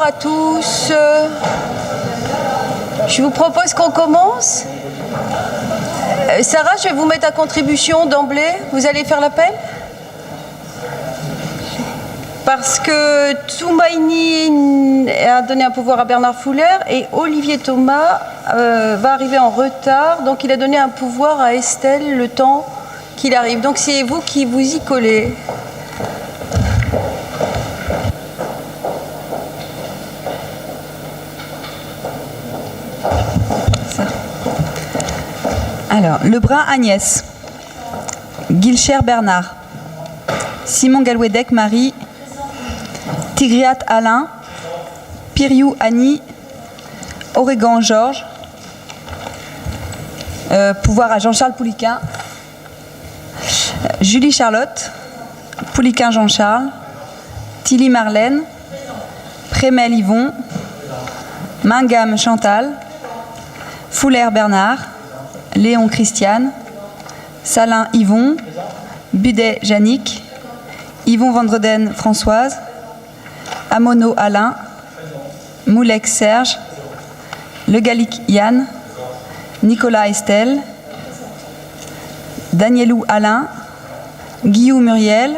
à tous. Je vous propose qu'on commence. Sarah, je vais vous mettre à contribution d'emblée. Vous allez faire l'appel ? Parce que Toumaïni a donné un pouvoir à Bernard Fouler et Olivier Thomas va arriver en retard. Donc il a donné un pouvoir à Estelle le temps qu'il arrive. Donc c'est vous qui vous y collez. Alors, Lebrun Agnès, Guilcher Bernard, Simon Galwedec Marie, Tigriat Alain, Piriou Annie, Oregan Georges, pouvoir à Jean-Charles Pouliquin, Julie Charlotte, Pouliquin Jean-Charles, Tilly Marlène, Prémel Yvon, Mingam Chantal, Fouler Bernard, Léon Christiane, Salin Yvon, Budet Jannick, Yvon Vendreden Françoise, Amono Alain, Moulec Serge, Le Gallic Yann, Nicolas Estelle, Danielou Alain, Guillaume Muriel,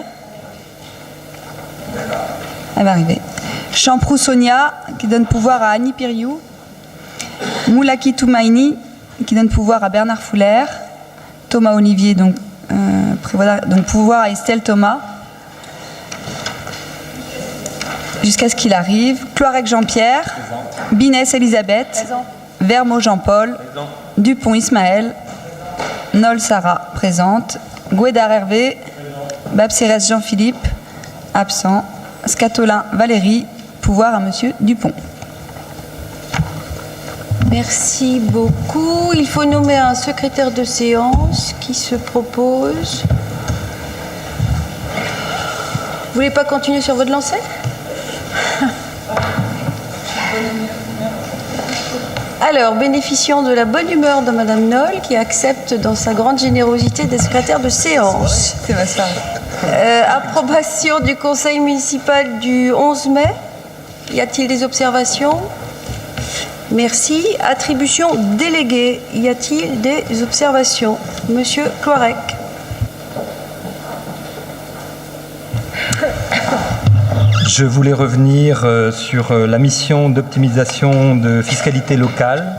elle va arriver, Champrou Sonia qui donne pouvoir à Annie Piriou, Moulaki Toumaïni qui donne pouvoir à Bernard Fouler, Thomas Olivier donc pouvoir à Estelle Thomas, jusqu'à ce qu'il arrive, Cloirec Jean-Pierre, Binès Elisabeth, Vermeau Jean-Paul, Dupont Ismaël, Nol Sarah présente, Guédard Hervé, Babcérès Jean-Philippe, absent, Scatolin Valérie, pouvoir à Monsieur Dupont. Merci beaucoup. Il faut nommer un secrétaire de séance qui se propose. Vous voulez pas continuer sur votre lancée ? Alors, bénéficiant de la bonne humeur de Madame Nol, qui accepte dans sa grande générosité des secrétaires de séance. C'est ma soeur. Approbation du conseil municipal du 11 mai. Y a-t-il des observations ? Merci. Attribution déléguée. Y a-t-il des observations ? Monsieur Cloirec. Je voulais revenir sur la mission d'optimisation de fiscalité locale.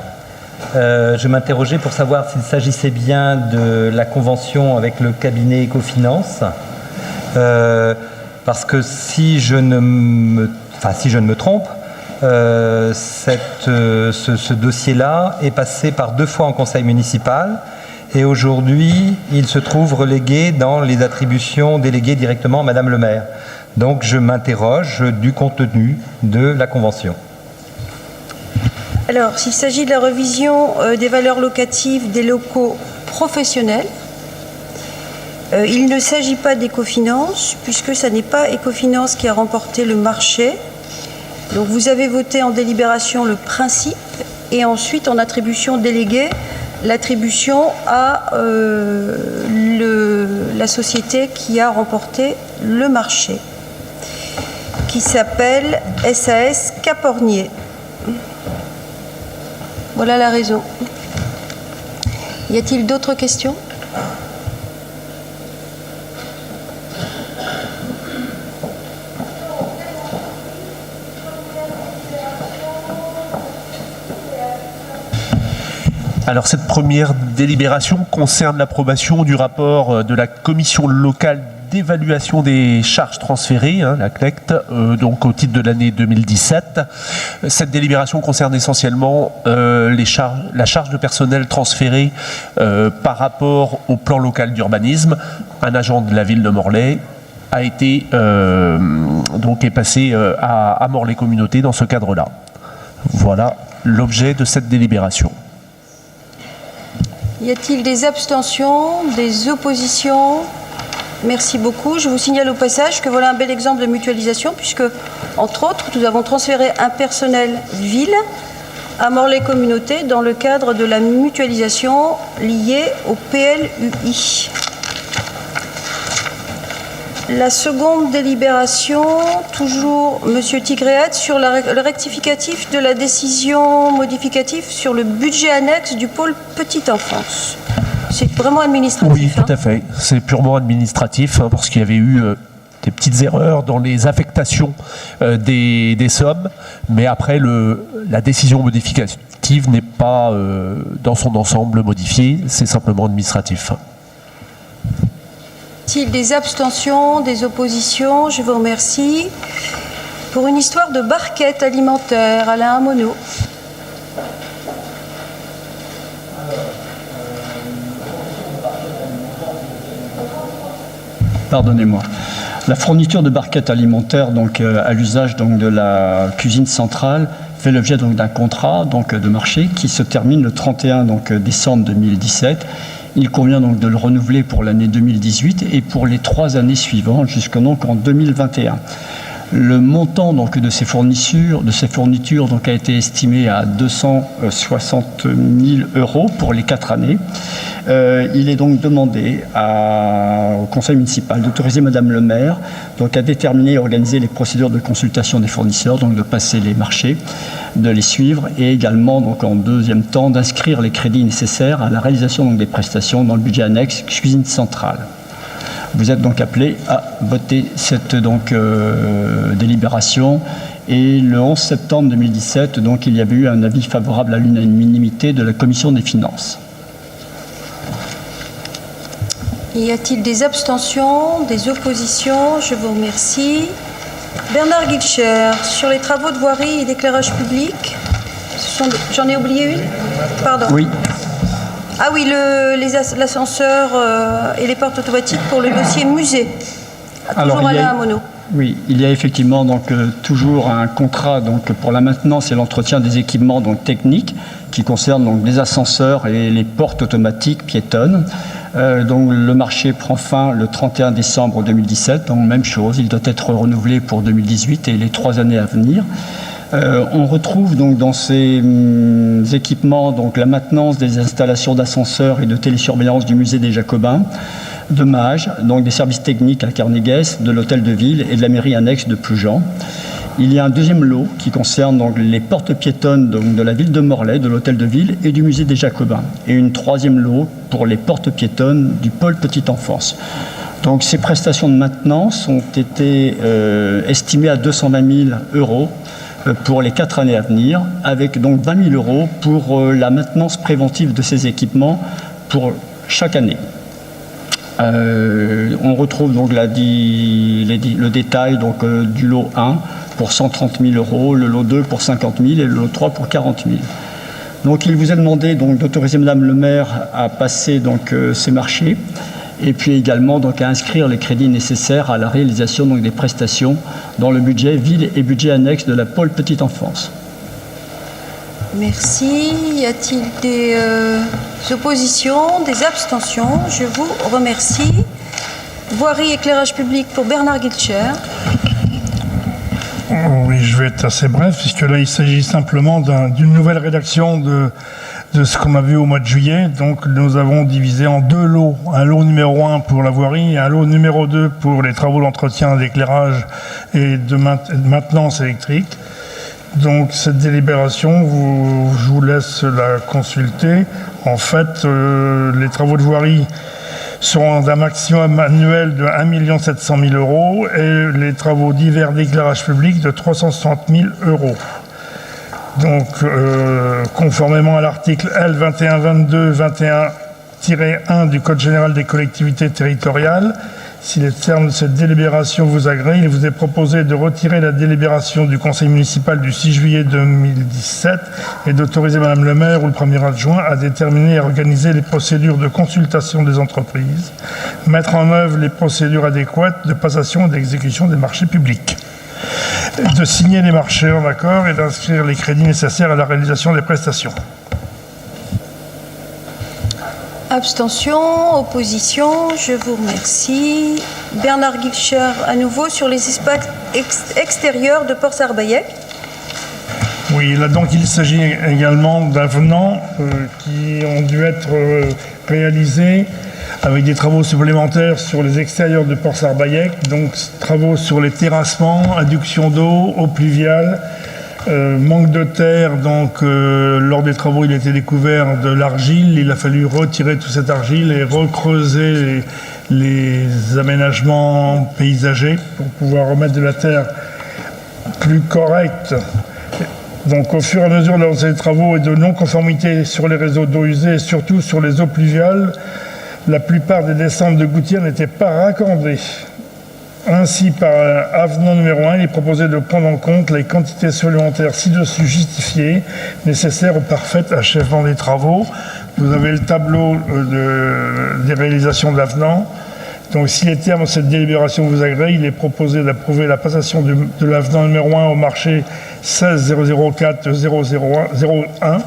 Je m'interrogeais pour savoir s'il s'agissait bien de la convention avec le cabinet Ecofinance. Parce que si je ne me trompe, ce dossier-là est passé par 2 fois en conseil municipal et aujourd'hui, il se trouve relégué dans les attributions déléguées directement à Madame le maire. Donc, je m'interroge du contenu de la convention. Alors, s'il s'agit de la révision des valeurs locatives des locaux professionnels, il ne s'agit pas d'Ecofinance, puisque ce n'est pas Ecofinance qui a remporté le marché. Donc vous avez voté en délibération le principe et ensuite en attribution déléguée l'attribution à la société qui a remporté le marché, qui s'appelle SAS Capornier. Voilà la raison. Y a-t-il d'autres questions ? Alors cette première délibération concerne l'approbation du rapport de la commission locale d'évaluation des charges transférées, la CLECT, donc au titre de l'année 2017. Cette délibération concerne essentiellement la charge de personnel transférée par rapport au plan local d'urbanisme. Un agent de la ville de Morlaix a été est passé à Morlaix Communauté dans ce cadre-là. Voilà l'objet de cette délibération. Y a-t-il des abstentions, des oppositions ? Merci beaucoup. Je vous signale au passage que voilà un bel exemple de mutualisation puisque, entre autres, nous avons transféré un personnel ville à Morlaix Communauté dans le cadre de la mutualisation liée au PLUI. La seconde délibération, toujours Monsieur Tigréat, sur le rectificatif de la décision modificative sur le budget annexe du pôle petite enfance. C'est vraiment administratif. Oui, tout à fait. C'est purement administratif, parce qu'il y avait eu des petites erreurs dans les affectations des sommes, mais après, la décision modificative n'est pas dans son ensemble modifiée, c'est simplement administratif. Y a-t-il des abstentions, des oppositions? Je vous remercie. Pour une histoire de barquette alimentaire, Alain Amonneau. Pardonnez-moi. La fourniture de barquettes alimentaires donc, à l'usage donc, de la cuisine centrale fait l'objet donc, d'un contrat donc, de marché qui se termine le 31 donc, décembre 2017. Il convient donc de le renouveler pour l'année 2018 et pour les 3 années suivantes jusqu'en 2021. Le montant donc, de ces fournitures donc, a été estimé à 260 000 € pour les 4 années. Il est donc demandé au Conseil municipal d'autoriser Madame le maire donc, à déterminer et organiser les procédures de consultation des fournisseurs, donc de passer les marchés, de les suivre et également donc, en deuxième temps d'inscrire les crédits nécessaires à la réalisation donc, des prestations dans le budget annexe cuisine centrale. Vous êtes donc appelé à voter cette délibération. Et le 11 septembre 2017, donc, il y avait eu un avis favorable à l'unanimité de la Commission des finances. Y a-t-il des abstentions, des oppositions? Je vous remercie. Bernard Guilcher, sur les travaux de voirie et d'éclairage public. J'en ai oublié une? Pardon. Oui. Ah oui, l'ascenseur et les portes automatiques pour le dossier musée. Toujours Alain Amonneau. Oui, il y a effectivement donc, toujours un contrat donc, pour la maintenance et l'entretien des équipements donc, techniques qui concernent donc, les ascenseurs et les portes automatiques piétonnes. Donc, le marché prend fin le 31 décembre 2017. Donc, même chose, il doit être renouvelé pour 2018 et les 3 années à venir. On retrouve donc dans ces équipements donc la maintenance des installations d'ascenseurs et de télésurveillance du musée des Jacobins, de Mages, donc des services techniques à Carneguès, de l'hôtel de ville et de la mairie annexe de Plujean. Il y a un deuxième lot qui concerne donc les portes piétonnes donc de la ville de Morlaix, de l'hôtel de ville et du musée des Jacobins. Et une troisième lot pour les portes piétonnes du pôle petite enfance. Donc ces prestations de maintenance ont été estimées à 220 000 € pour les 4 années à venir, avec donc 20 000 € pour la maintenance préventive de ces équipements pour chaque année. On retrouve donc le détail donc, du lot 1 pour 130 000 €, le lot 2 pour 50 000 et le lot 3 pour 40 000. Donc il vous est demandé donc, d'autoriser Madame le maire à passer donc, ces marchés et puis également donc, à inscrire les crédits nécessaires à la réalisation donc, des prestations dans le budget ville et budget annexe de la pôle petite enfance. Merci. Y a-t-il des oppositions, des abstentions? Je vous remercie. Voirie éclairage public pour Bernard Guilcher. Oui, je vais être assez bref, puisque là, il s'agit simplement d'une nouvelle rédaction de ce qu'on a vu au mois de juillet. Donc, nous avons divisé en 2 lots. Un lot numéro 1 pour la voirie et un lot numéro 2 pour les travaux d'entretien, d'éclairage et de maintenance électrique. Donc, cette délibération, je vous laisse la consulter. En fait, les travaux de voirie seront d'un maximum annuel de 1 700 000 € et les travaux divers d'éclairage public de 360 000 €. Donc, conformément à l'article L 2122-21-1 du Code général des collectivités territoriales, si les termes de cette délibération vous agréent, il vous est proposé de retirer la délibération du Conseil municipal du 6 juillet 2017 et d'autoriser Madame le maire ou le premier adjoint à déterminer et organiser les procédures de consultation des entreprises, mettre en œuvre les procédures adéquates de passation et d'exécution des marchés publics, de signer les marchés en accord et d'inscrire les crédits nécessaires à la réalisation des prestations. Abstention, opposition, je vous remercie. Bernard Guilcher, à nouveau, sur les espaces extérieurs de Port-Sarbaillec. Oui, là donc il s'agit également d'avenants qui ont dû être réalisés avec des travaux supplémentaires sur les extérieurs de Port-Sarbaillec, donc travaux sur les terrassements, adduction d'eau, eau pluviale, manque de terre, donc lors des travaux il a été découvert de l'argile, il a fallu retirer toute cette argile et recreuser les aménagements paysagers pour pouvoir remettre de la terre plus correcte. Donc au fur et à mesure de l'avancée des travaux et de non-conformité sur les réseaux d'eau usée et surtout sur les eaux pluviales, la plupart des descentes de gouttières n'étaient pas raccordées. Ainsi, par avenant numéro 1, il est proposé de prendre en compte les quantités supplémentaires ci-dessus justifiées nécessaires au parfait achèvement des travaux. Vous avez le tableau des réalisations de l'avenant. Donc, si les termes de cette délibération vous agréent, il est proposé d'approuver la passation de l'avenant numéro 1 au marché 16-004-001,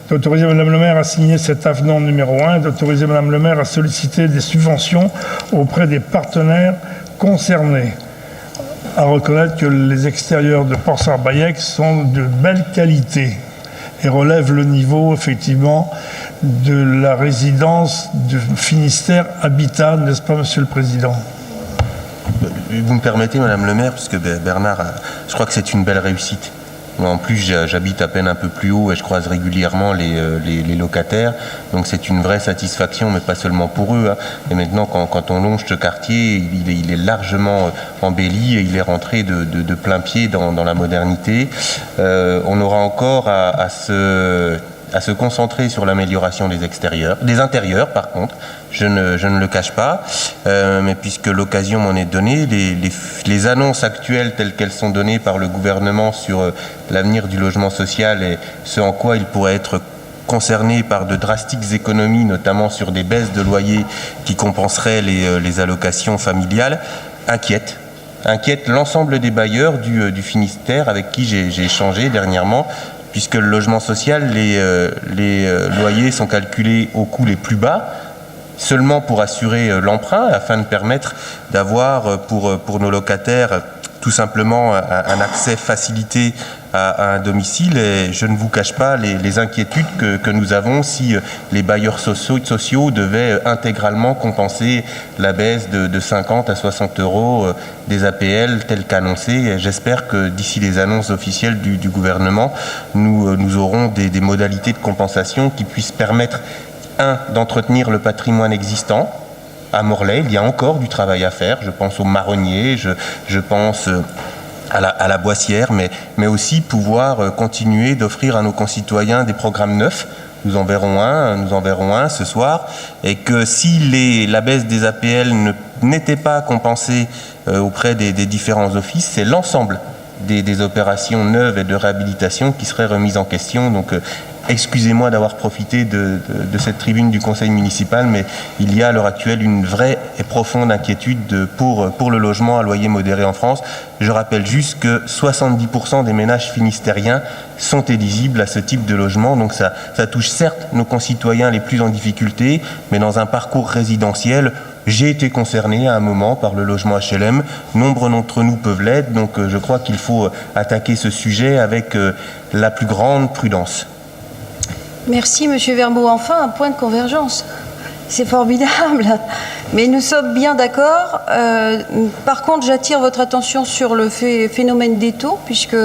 d'autoriser Mme le maire à signer cet avenant numéro 1 et d'autoriser Mme le maire à solliciter des subventions auprès des partenaires concernés. À reconnaître que les extérieurs de Port-Sarbaillec sont de belle qualité et relèvent le niveau, effectivement, de la résidence de Finistère Habitat, n'est-ce pas, Monsieur le Président? Vous me permettez, Madame le maire, puisque Bernard, je crois que c'est une belle réussite. Moi, en plus, j'habite à peine un peu plus haut et je croise régulièrement les locataires. Donc c'est une vraie satisfaction, mais pas seulement pour eux. Hein. Et maintenant, quand on longe ce quartier, il est largement embelli et il est rentré de plein pied dans la modernité. On aura encore à se concentrer sur l'amélioration des extérieurs, des intérieurs par contre, je ne le cache pas, mais puisque l'occasion m'en est donnée, les annonces actuelles telles qu'elles sont données par le gouvernement sur l'avenir du logement social et ce en quoi il pourrait être concerné par de drastiques économies, notamment sur des baisses de loyers qui compenseraient les allocations familiales, inquiètent l'ensemble des bailleurs du Finistère avec qui j'ai échangé dernièrement, puisque le logement social, les loyers sont calculés au coût les plus bas, seulement pour assurer l'emprunt, afin de permettre d'avoir pour nos locataires tout simplement un accès facilité à un domicile. Et je ne vous cache pas les inquiétudes que nous avons si les bailleurs sociaux devaient intégralement compenser la baisse de 50 à 60 euros des APL telle qu'annoncée. Et j'espère que d'ici les annonces officielles du gouvernement, nous aurons des modalités de compensation qui puissent permettre, d'entretenir le patrimoine existant. À Morlaix, il y a encore du travail à faire. Je pense aux marronniers, je pense à la Boissière, mais aussi pouvoir continuer d'offrir à nos concitoyens des programmes neufs. Nous en verrons un ce soir, et que si la baisse des APL n'était pas compensée auprès des différents offices, c'est l'ensemble des opérations neuves et de réhabilitation qui seraient remises en question. Donc excusez-moi d'avoir profité de cette tribune du conseil municipal, mais il y a à l'heure actuelle une vraie et profonde inquiétude pour le logement à loyer modéré en France. Je rappelle juste que 70% des ménages finistériens sont éligibles à ce type de logement. Donc ça touche certes nos concitoyens les plus en difficulté, mais dans un parcours résidentiel, j'ai été concerné à un moment par le logement HLM. Nombre d'entre nous peuvent l'être. Donc je crois qu'il faut attaquer ce sujet avec la plus grande prudence. Merci, Monsieur Verbeau. Enfin, un point de convergence. C'est formidable. Mais nous sommes bien d'accord. Par contre, j'attire votre attention sur le phénomène des taux, puisque,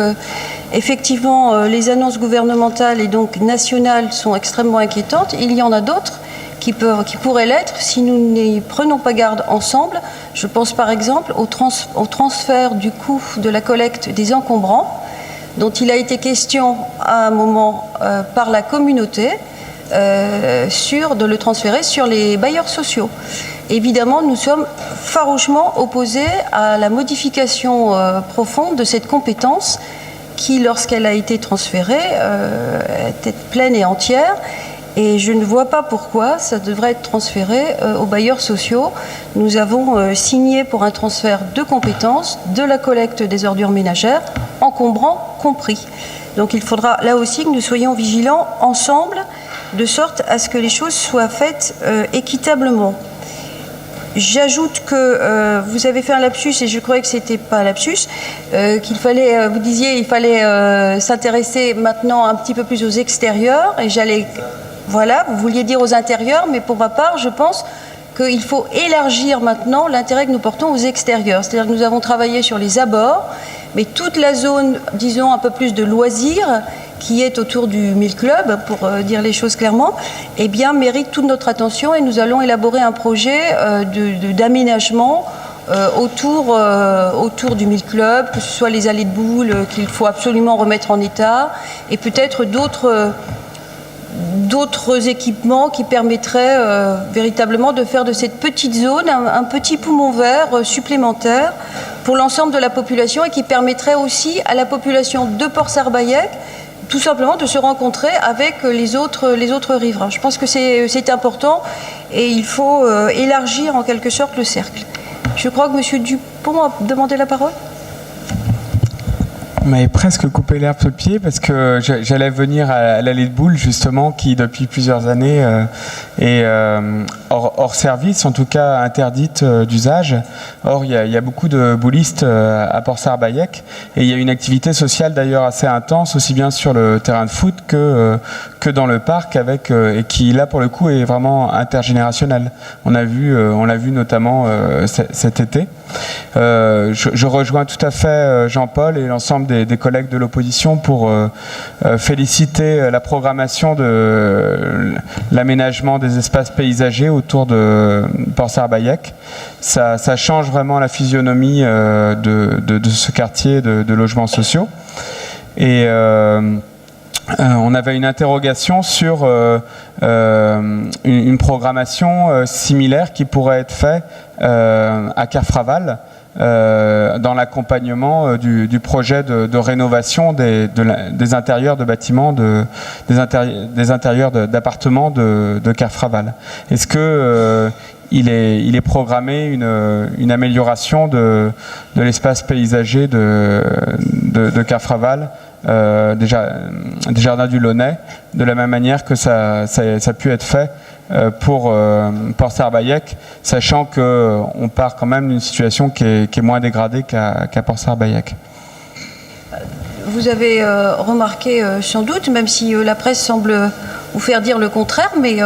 effectivement, les annonces gouvernementales et donc nationales sont extrêmement inquiétantes. Il y en a d'autres qui pourraient l'être si nous n'y prenons pas garde ensemble. Je pense par exemple au transfert du coût de la collecte des encombrants, dont il a été question à un moment par la communauté, de le transférer sur les bailleurs sociaux. Évidemment, nous sommes farouchement opposés à la modification profonde de cette compétence qui, lorsqu'elle a été transférée, était pleine et entière. Et je ne vois pas pourquoi ça devrait être transféré aux bailleurs sociaux. Nous avons signé pour un transfert de compétences, de la collecte des ordures ménagères, encombrants compris. Donc il faudra là aussi que nous soyons vigilants ensemble, de sorte à ce que les choses soient faites équitablement. J'ajoute que vous avez fait un lapsus, et je croyais que c'était pas un lapsus, qu'il fallait, vous disiez, il fallait s'intéresser maintenant un petit peu plus aux extérieurs, et j'allais... Voilà, vous vouliez dire aux intérieurs, mais pour ma part, je pense qu'il faut élargir maintenant l'intérêt que nous portons aux extérieurs. C'est-à-dire que nous avons travaillé sur les abords, mais toute la zone, disons, un peu plus de loisirs, qui est autour du Mill Club, pour dire les choses clairement, eh bien, mérite toute notre attention et nous allons élaborer un projet d'aménagement autour du Mill Club, que ce soit les allées de boules qu'il faut absolument remettre en état, et peut-être d'autres équipements qui permettraient véritablement de faire de cette petite zone un petit poumon vert supplémentaire pour l'ensemble de la population, et qui permettrait aussi à la population de Port-Sarbaillek tout simplement de se rencontrer avec les autres riverains. Je pense que c'est important et il faut élargir en quelque sorte le cercle. Je crois que M. Dupont a demandé la parole. Vous m'avez presque coupé l'herbe sous le pied parce que j'allais venir à l'allée de boules justement, qui depuis plusieurs années est hors service, en tout cas interdite d'usage. Or, il y a beaucoup de boulistes à Port-Sarbaillek, et il y a une activité sociale d'ailleurs assez intense, aussi bien sur le terrain de foot que dans le parc, et qui là pour le coup est vraiment intergénérationnel. On l'a vu notamment cet été. Je rejoins tout à fait Jean-Paul et l'ensemble des collègues de l'opposition pour féliciter la programmation de l'aménagement des espaces paysagers autour de Port-Sarbaillek. Ça change vraiment la physionomie de ce quartier de logements sociaux. Et on avait une interrogation sur une programmation similaire qui pourrait être faite à Kerfraval, dans l'accompagnement du projet de rénovation des intérieurs de bâtiments, des intérieurs d'appartements de Kerfraval. Est-ce que il est programmé une amélioration de l'espace paysager de Kerfraval, des jardins du Launay, de la même manière que ça a pu être fait pour Port-Sarbaillek, sachant qu'on part quand même d'une situation qui est moins dégradée qu'à Port-Sarbaillek. Vous avez remarqué sans doute, même si la presse semble vous faire dire le contraire, mais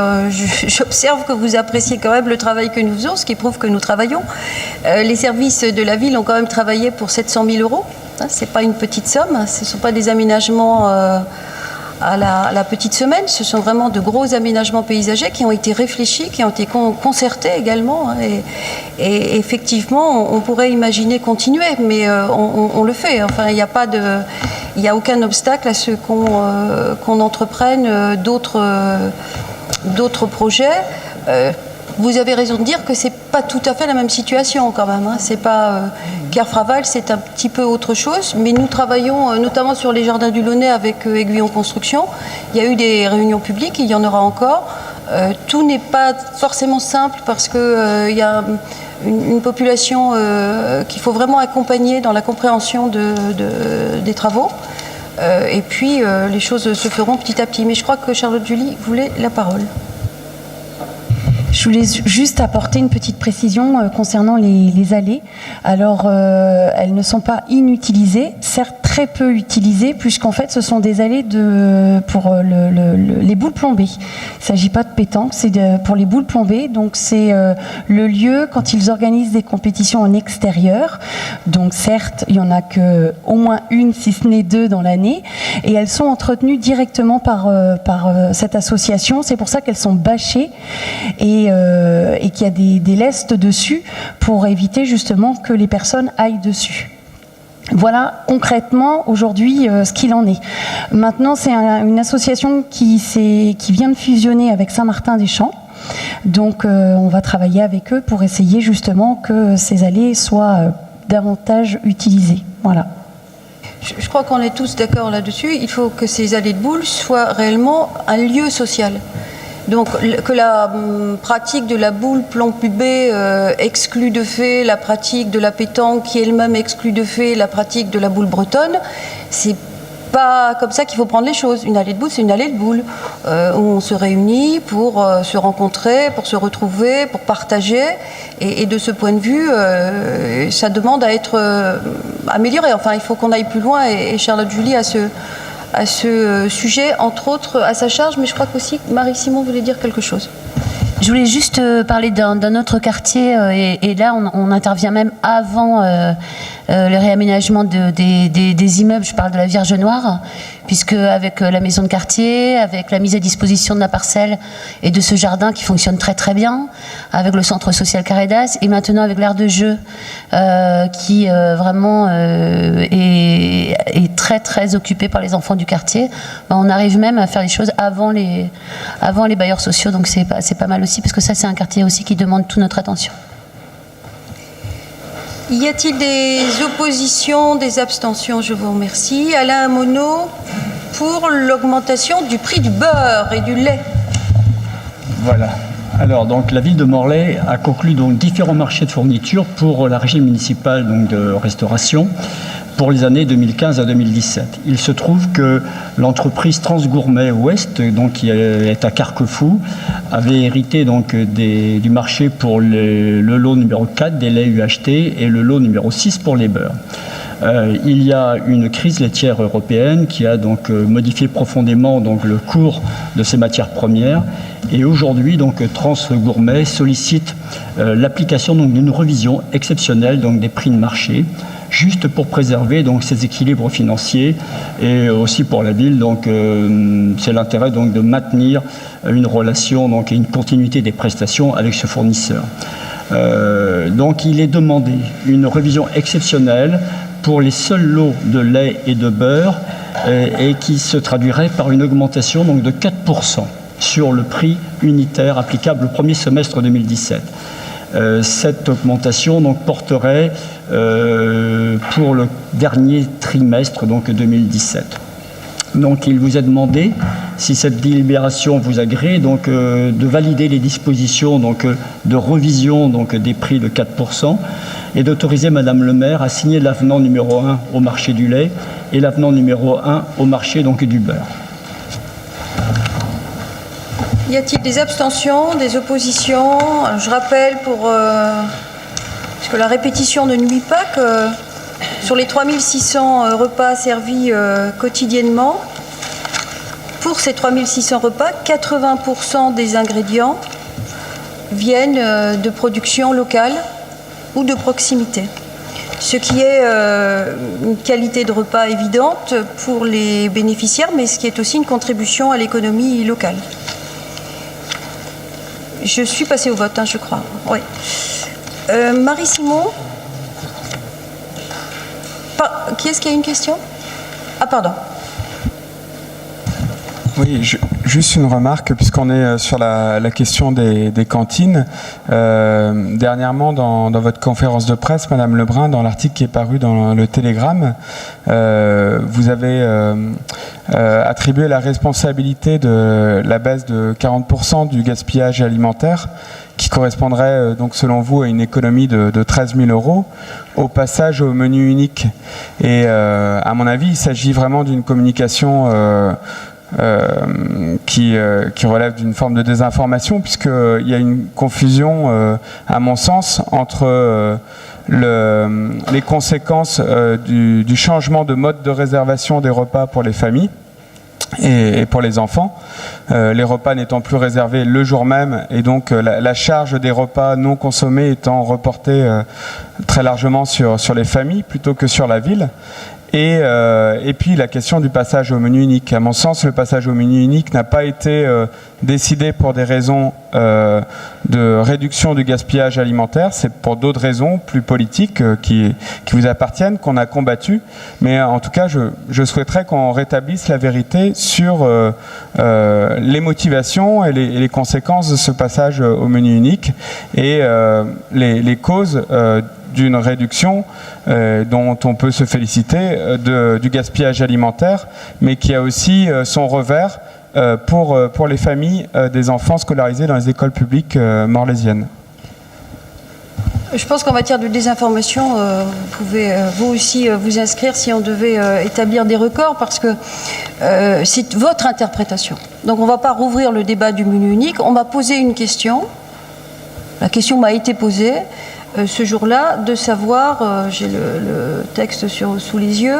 j'observe que vous appréciez quand même le travail que nous faisons, ce qui prouve que nous travaillons. Les services de la ville ont quand même travaillé pour 700 000 €. Hein, ce n'est pas une petite somme, ce ne sont pas des aménagements à la petite semaine, ce sont vraiment de gros aménagements paysagers qui ont été réfléchis, qui ont été concertés également. Hein, et effectivement, on pourrait imaginer continuer, mais on le fait. Enfin, il n'y a aucun obstacle à ce qu'on entreprenne d'autres projets. Vous avez raison de dire que c'est pas tout à fait la même situation quand même. Hein. C'est pas Kerfraval, c'est un petit peu autre chose. Mais nous travaillons notamment sur les jardins du Launay avec Aiguillon Construction. Il y a eu des réunions publiques, il y en aura encore. Tout n'est pas forcément simple parce que il y a une population qu'il faut vraiment accompagner dans la compréhension des travaux. Et puis les choses se feront petit à petit. Mais je crois que Charlotte Julie voulait la parole. Je voulais juste apporter une petite précision concernant les allées. Alors, elles ne sont pas inutilisées, certes très peu utilisées, puisqu'en fait, ce sont des allées pour les boules plombées. Il ne s'agit pas de pétanque, c'est pour les boules plombées. Donc, c'est le lieu quand ils organisent des compétitions en extérieur. Donc, certes, il n'y en a qu'au moins une, si ce n'est deux dans l'année. Et elles sont entretenues directement par cette association. C'est pour ça qu'elles sont bâchées et qu'il y a des lestes dessus pour éviter justement que les personnes aillent dessus. Voilà concrètement aujourd'hui ce qu'il en est. Maintenant, c'est une association qui vient de fusionner avec Saint-Martin-des-Champs. Donc on va travailler avec eux pour essayer justement que ces allées soient davantage utilisées. Voilà. Je crois qu'on est tous d'accord là-dessus. Il faut que ces allées de boules soient réellement un lieu social. Donc que la pratique de la boule plombée exclut de fait la pratique de la pétanque qui elle-même exclut de fait la pratique de la boule bretonne, c'est pas comme ça qu'il faut prendre les choses. Une allée de boule, c'est une allée de boule où on se réunit pour se rencontrer, pour se retrouver, pour partager. Et de ce point de vue, ça demande à être amélioré. Enfin, il faut qu'on aille plus loin et Charlotte Julie a à ce sujet, entre autres, à sa charge, mais je crois qu'aussi Marie-Simon voulait dire quelque chose. Je voulais juste parler d'un autre quartier, et là on intervient même avant le réaménagement des immeubles. Je parle de la Vierge Noire, puisque avec la maison de quartier, avec la mise à disposition de la parcelle et de ce jardin qui fonctionne très très bien, avec le centre social Carré d'As, et maintenant avec l'aire de jeu qui vraiment est très très occupé par les enfants du quartier, on arrive même à faire les choses avant les bailleurs sociaux, donc c'est pas mal aussi, parce que ça c'est un quartier aussi qui demande toute notre attention. Y a-t-il des oppositions, des abstentions? Je vous remercie. Alain Monod, pour l'augmentation du prix du beurre et du lait. Voilà. Alors, donc, la ville de Morlaix a conclu donc différents marchés de fourniture pour la régie municipale donc, de restauration pour les années 2015 à 2017. Il se trouve que l'entreprise Transgourmet Ouest, donc, qui est à Carquefou, avait hérité donc, du marché pour le lot numéro 4 des laits UHT et le lot numéro 6 pour les beurres. Il y a une crise laitière européenne qui a donc modifié profondément donc, le cours de ces matières premières. Et aujourd'hui, donc, Transgourmet sollicite l'application donc, d'une revision exceptionnelle donc, des prix de marché, juste pour préserver donc, ces équilibres financiers, et aussi pour la ville. Donc, c'est l'intérêt donc, de maintenir une relation donc, et une continuité des prestations avec ce fournisseur. Donc il est demandé une révision exceptionnelle pour les seuls lots de lait et de beurre, et qui se traduirait par une augmentation donc, de 4% sur le prix unitaire applicable au premier semestre 2017. Cette augmentation donc, porterait pour le dernier trimestre donc 2017. Donc il vous est demandé, si cette délibération vous agrée, donc, de valider les dispositions donc, de revision donc, des prix de 4% et d'autoriser Madame le maire à signer l'avenant numéro 1 au marché du lait et l'avenant numéro 1 au marché donc, du beurre. Y a-t-il des abstentions, des oppositions? Je rappelle, parce que la répétition ne nuit pas, que sur les 3600 repas servis quotidiennement, pour ces 3600 repas, 80% des ingrédients viennent de production locale ou de proximité. Ce qui est une qualité de repas évidente pour les bénéficiaires, mais ce qui est aussi une contribution à l'économie locale. Je suis passée au vote, je crois. Oui. Marie-Simon, qui est-ce qui a une question? Ah, pardon. Oui, juste une remarque, puisqu'on est sur la question des cantines. Dernièrement, dans votre conférence de presse, Madame Lebrun, dans l'article qui est paru dans le Télégramme, vous avez attribué la responsabilité de la baisse de 40% du gaspillage alimentaire, qui correspondrait donc selon vous à une économie de 13 000 € au passage au menu unique. Et à mon avis, il s'agit vraiment d'une communication qui relève d'une forme de désinformation, puisqu'il y a une confusion, à mon sens, entre les conséquences du changement de mode de réservation des repas pour les familles et pour les enfants, les repas n'étant plus réservés le jour même, et donc la charge des repas non consommés étant reportée très largement sur les familles plutôt que sur la ville. Et puis la question du passage au menu unique. À mon sens, le passage au menu unique n'a pas été décidé pour des raisons de réduction du gaspillage alimentaire. C'est pour d'autres raisons plus politiques qui vous appartiennent, qu'on a combattu. Mais en tout cas, je souhaiterais qu'on rétablisse la vérité sur les motivations et les conséquences de ce passage au menu unique, et les causes d'une réduction dont on peut se féliciter du gaspillage alimentaire, mais qui a aussi son revers pour les familles des enfants scolarisés dans les écoles publiques morlaisiennes. Je pense qu'en matière de désinformation, vous pouvez vous aussi vous inscrire si on devait établir des records, parce que c'est votre interprétation. Donc on ne va pas rouvrir le débat du menu unique. On m'a posé une question. La question m'a été posée ce jour-là, de savoir, j'ai le texte sous les yeux,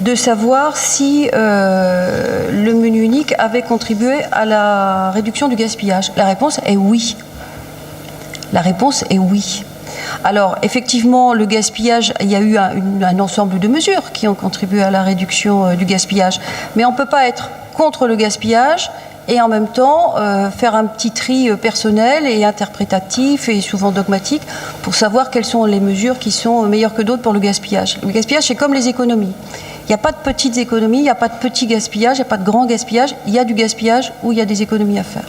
de savoir si le menu unique avait contribué à la réduction du gaspillage. La réponse est oui. La réponse est oui. Alors, effectivement, le gaspillage, il y a eu un ensemble de mesures qui ont contribué à la réduction du gaspillage. Mais on ne peut pas être contre le gaspillage et en même temps faire un petit tri personnel et interprétatif et souvent dogmatique pour savoir quelles sont les mesures qui sont meilleures que d'autres pour le gaspillage. Le gaspillage, c'est comme les économies. Il n'y a pas de petites économies, il n'y a pas de petit gaspillage, il n'y a pas de grand gaspillage. Il y a du gaspillage où il y a des économies à faire.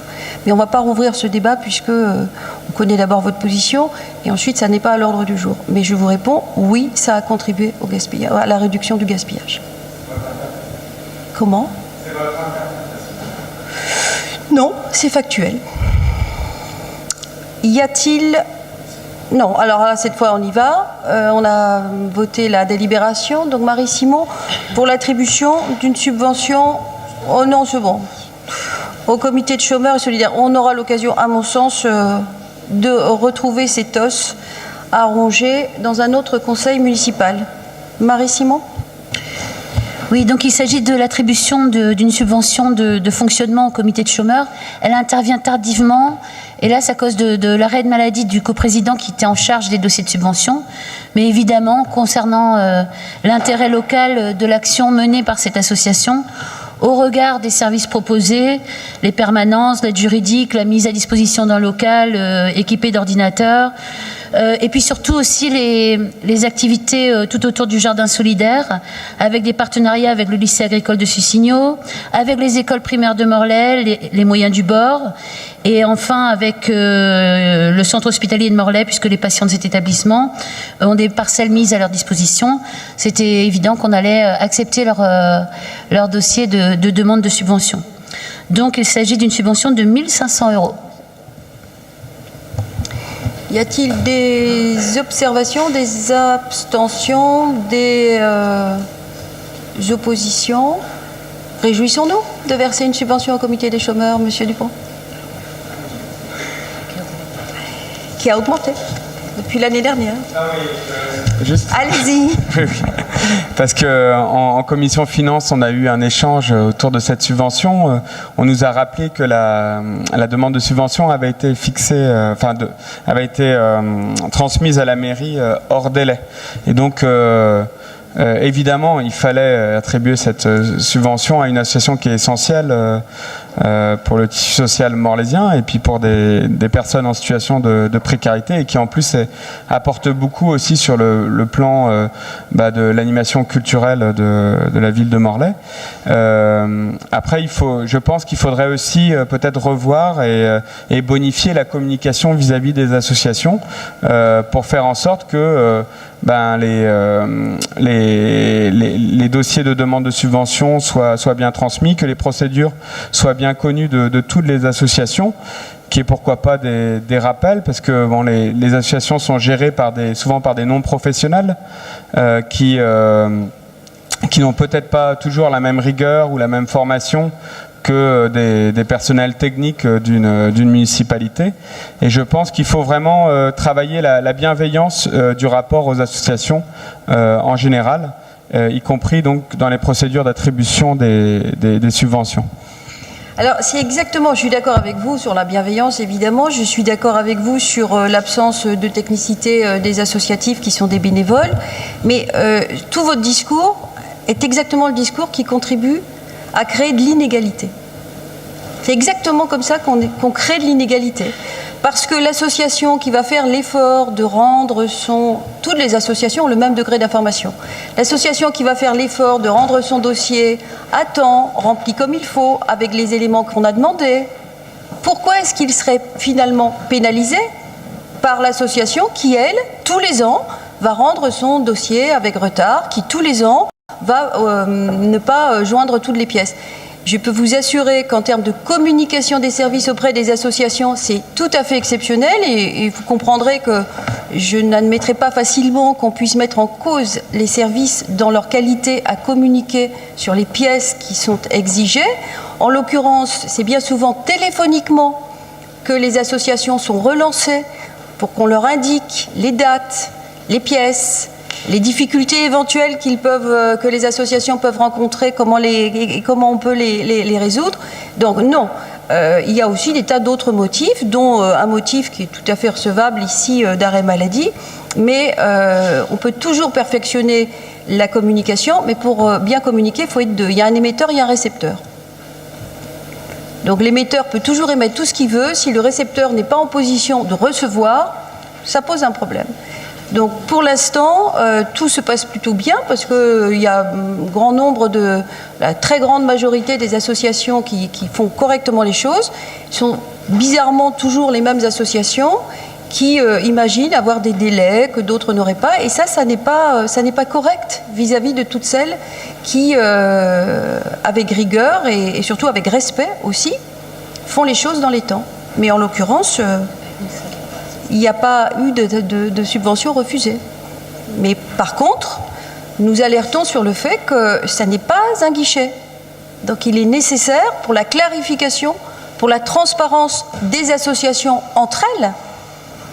Mais on ne va pas rouvrir ce débat puisque on connaît d'abord votre position et ensuite ça n'est pas à l'ordre du jour. Mais je vous réponds, oui, ça a contribué au gaspillage, à la réduction du gaspillage. Comment ? Non, c'est factuel. Y a-t-il... Non, alors là, cette fois, on y va. On a voté la délibération. Donc, Marie-Simon, pour l'attribution d'une subvention... Oh non, c'est bon. Au comité de chômeurs et solidaires. On aura l'occasion, à mon sens, de retrouver cet os à ronger dans un autre conseil municipal. Marie-Simon ? Oui, donc il s'agit de l'attribution d'une subvention de fonctionnement au comité de chômeurs. Elle intervient tardivement, et là, c'est à cause de l'arrêt de maladie du coprésident qui était en charge des dossiers de subvention. Mais évidemment, concernant l'intérêt local de l'action menée par cette association, au regard des services proposés, les permanences, l'aide juridique, la mise à disposition d'un local équipé d'ordinateurs, et puis surtout aussi les activités tout autour du jardin solidaire, avec des partenariats avec le lycée agricole de Sucigno, avec les écoles primaires de Morlaix, les moyens du bord, et enfin avec le centre hospitalier de Morlaix, puisque les patients de cet établissement ont des parcelles mises à leur disposition. C'était évident qu'on allait accepter leur dossier de demande de subvention. Donc il s'agit d'une subvention de 1 500 €. Y a-t-il des observations, des abstentions, des oppositions ? Réjouissons-nous de verser une subvention au comité des chômeurs, Monsieur Dupont, qui a augmenté depuis l'année dernière. Allez-y. Parce qu'en commission finance, on a eu un échange autour de cette subvention. On nous a rappelé que la demande de subvention avait été fixée, avait été transmise à la mairie hors délai. Et donc, évidemment, il fallait attribuer cette subvention à une association qui est essentielle pour le tissu social morlaisien et puis pour des personnes en situation de précarité et qui en plus apporte beaucoup aussi sur le plan de l'animation culturelle de la ville de Morlaix. Après, je pense qu'il faudrait aussi peut-être revoir et bonifier la communication vis-à-vis des associations pour faire en sorte que les dossiers de demande de subvention soient bien transmis, que les procédures soient bien connues de toutes les associations, qui est pourquoi pas des rappels, parce que les associations sont gérées souvent par des non-professionnels qui n'ont peut-être pas toujours la même rigueur ou la même formation que des personnels techniques d'une municipalité. Et je pense qu'il faut vraiment travailler la bienveillance du rapport aux associations en général, y compris donc dans les procédures d'attribution des subventions. Alors, c'est exactement, je suis d'accord avec vous sur la bienveillance, évidemment. Je suis d'accord avec vous sur l'absence de technicité des associatifs qui sont des bénévoles. Mais tout votre discours est exactement le discours qui contribue à créer de l'inégalité. C'est exactement comme ça qu'on crée de l'inégalité. Parce que l'association qui va faire l'effort de rendre toutes les associations ont le même degré d'information. L'association qui va faire l'effort de rendre son dossier à temps, rempli comme il faut, avec les éléments qu'on a demandés, pourquoi est-ce qu'il serait finalement pénalisé par l'association qui, elle, tous les ans, va rendre son dossier avec retard, qui tous les ans va ne pas joindre toutes les pièces? Je peux vous assurer qu'en termes de communication des services auprès des associations, c'est tout à fait exceptionnel et vous comprendrez que je n'admettrai pas facilement qu'on puisse mettre en cause les services dans leur qualité à communiquer sur les pièces qui sont exigées. En l'occurrence, c'est bien souvent téléphoniquement que les associations sont relancées pour qu'on leur indique les dates, les pièces, les difficultés éventuelles que les associations peuvent rencontrer, comment on peut les résoudre. Donc non, il y a aussi des tas d'autres motifs, dont un motif qui est tout à fait recevable ici d'arrêt maladie, mais on peut toujours perfectionner la communication, mais pour bien communiquer, il faut être deux. Il y a un émetteur, il y a un récepteur. Donc l'émetteur peut toujours émettre tout ce qu'il veut. Si le récepteur n'est pas en position de recevoir, ça pose un problème. Donc pour l'instant, tout se passe plutôt bien parce qu'il y a un grand nombre la très grande majorité des associations qui font correctement les choses. Ce sont bizarrement toujours les mêmes associations qui imaginent avoir des délais que d'autres n'auraient pas. Et ça n'est pas correct vis-à-vis de toutes celles qui, avec rigueur et surtout avec respect aussi, font les choses dans les temps. Mais en l'occurrence, il n'y a pas eu de subvention refusée. Mais par contre, nous alertons sur le fait que ça n'est pas un guichet. Donc il est nécessaire pour la clarification, pour la transparence des associations entre elles,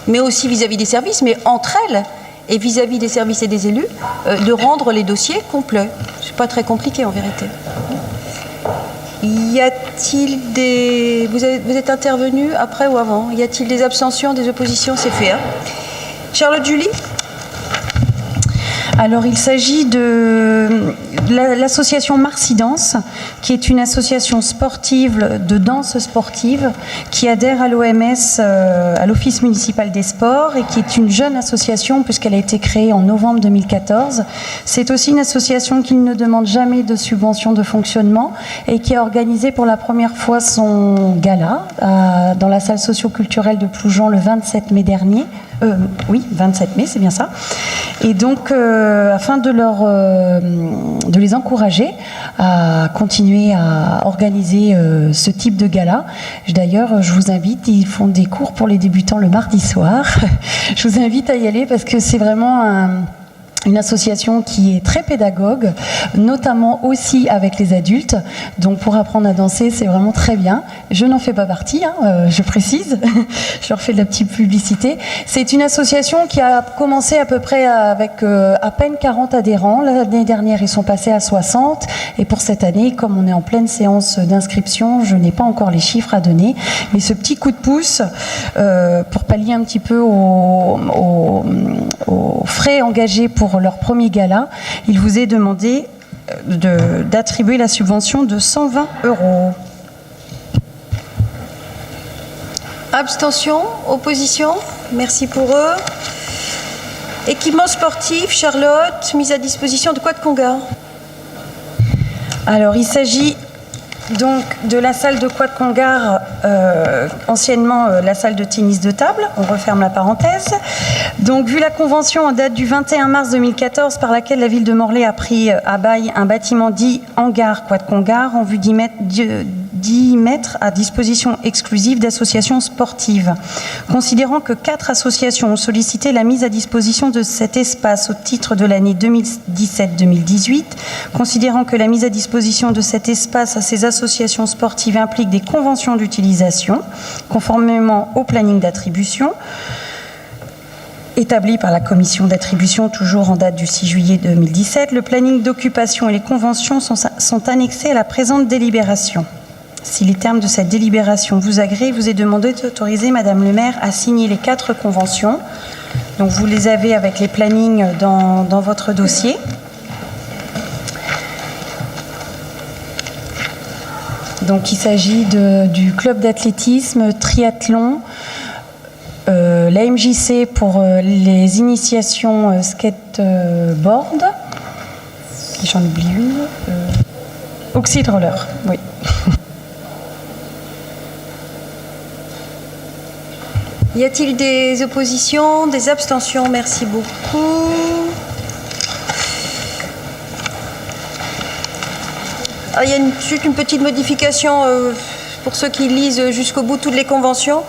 mais aussi vis-à-vis des services, mais entre elles et vis-à-vis des services et des élus, de rendre les dossiers complets. Ce n'est pas très compliqué en vérité. Y a-t-il des... Vous êtes intervenu après ou avant? Y a-t-il des abstentions, des oppositions? C'est fait. Hein. Charlotte Julie? Alors, il s'agit de l'association Marcy Danse, qui est une association sportive de danse sportive qui adhère à l'OMS, à l'Office municipal des sports, et qui est une jeune association puisqu'elle a été créée en novembre 2014. C'est aussi une association qui ne demande jamais de subvention de fonctionnement et qui a organisé pour la première fois son gala dans la salle socio-culturelle de Ploujean le 27 mai dernier. Oui, 27 mai, c'est bien ça. Et donc, afin de les encourager à continuer à organiser ce type de gala. D'ailleurs, je vous invite, ils font des cours pour les débutants le mardi soir. Je vous invite à y aller parce que c'est vraiment une association qui est très pédagogue, notamment aussi avec les adultes. Donc pour apprendre à danser, c'est vraiment très bien. Je n'en fais pas partie, hein, je précise. Je leur fais de la petite publicité. C'est une association qui a commencé à peu près avec à peine 40 adhérents. L'année dernière, ils sont passés à 60. Et pour cette année, comme on est en pleine séance d'inscription, je n'ai pas encore les chiffres à donner. Mais ce petit coup de pouce, pour pallier un petit peu aux frais engagés pour leur premier gala, il vous est demandé d'attribuer la subvention de 120 €. Abstention? Opposition? Merci pour eux. Équipement sportif, Charlotte, mise à disposition de quoi de Congar? Alors, il s'agit donc de la salle de Quad Congar, anciennement la salle de tennis de table, on referme la parenthèse. Donc vu la convention en date du 21 mars 2014 par laquelle la ville de Morlaix a pris à bail un bâtiment dit hangar Quad Congar en vue d'y mettre à disposition exclusive d'associations sportives. Considérant que 4 associations ont sollicité la mise à disposition de cet espace au titre de l'année 2017-2018, considérant que la mise à disposition de cet espace à ces associations sportives implique des conventions d'utilisation, conformément au planning d'attribution, établi par la commission d'attribution, toujours en date du 6 juillet 2017, le planning d'occupation et les conventions sont annexés à la présente délibération. Si les termes de cette délibération vous agréent, il vous est demandé d'autoriser Madame le maire à signer les 4 conventions. Donc vous les avez avec les plannings dans votre dossier. Donc il s'agit du club d'athlétisme, triathlon, la MJC pour les initiations skateboard. J'en oublie une. Oxyde roller, oui. Y a-t-il des oppositions, des abstentions? Merci beaucoup. Il y a juste une petite modification pour ceux qui lisent jusqu'au bout toutes les conventions.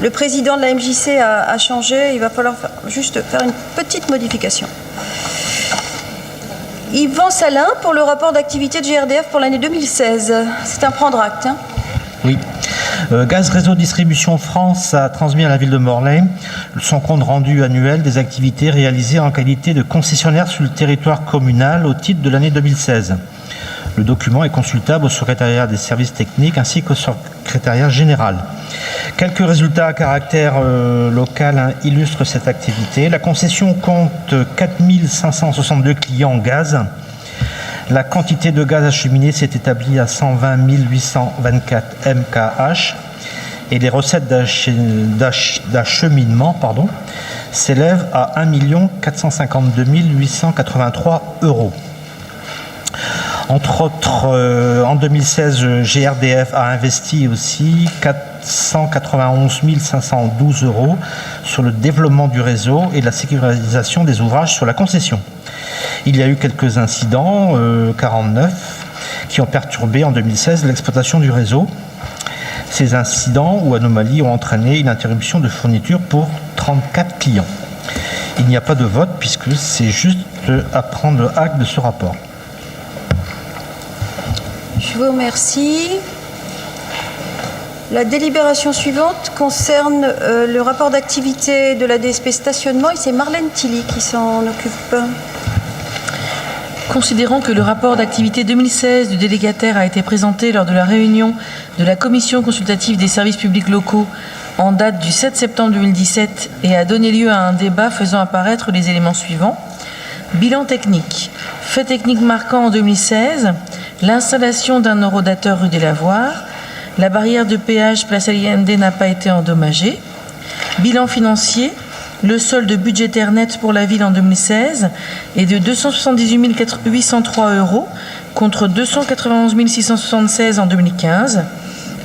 Le président de la MJC a changé, il va falloir juste faire une petite modification. Yvan Salin pour le rapport d'activité de GRDF pour l'année 2016. C'est un prendre acte. Hein. Oui. Gaz Réseau Distribution France a transmis à la ville de Morlaix son compte rendu annuel des activités réalisées en qualité de concessionnaire sur le territoire communal au titre de l'année 2016. Le document est consultable au secrétariat des services techniques ainsi qu'au secrétariat général. Quelques résultats à caractère local illustrent cette activité. La concession compte 4562 clients en gaz. La quantité de gaz acheminé s'est établie à 120 824 MKH et les recettes d'acheminement s'élèvent à 1 452 883 €. Entre autres, en 2016, GRDF a investi aussi 491 512 € sur le développement du réseau et la sécurisation des ouvrages sur la concession. Il y a eu quelques incidents, 49, qui ont perturbé en 2016 l'exploitation du réseau. Ces incidents ou anomalies ont entraîné une interruption de fourniture pour 34 clients. Il n'y a pas de vote puisque c'est juste à prendre acte de ce rapport. Je vous remercie. La délibération suivante concerne le rapport d'activité de la DSP stationnement et c'est Marlène Tilly qui s'en occupe. Considérant que le rapport d'activité 2016 du délégataire a été présenté lors de la réunion de la Commission consultative des services publics locaux en date du 7 septembre 2017 et a donné lieu à un débat faisant apparaître les éléments suivants. Bilan technique. Fait technique marquant en 2016, l'installation d'un horodateur rue des Lavoirs. La barrière de péage place AIND n'a pas été endommagée. Bilan financier. Le solde budgétaire net pour la ville en 2016 est de 278 803 € contre 291 676 en 2015.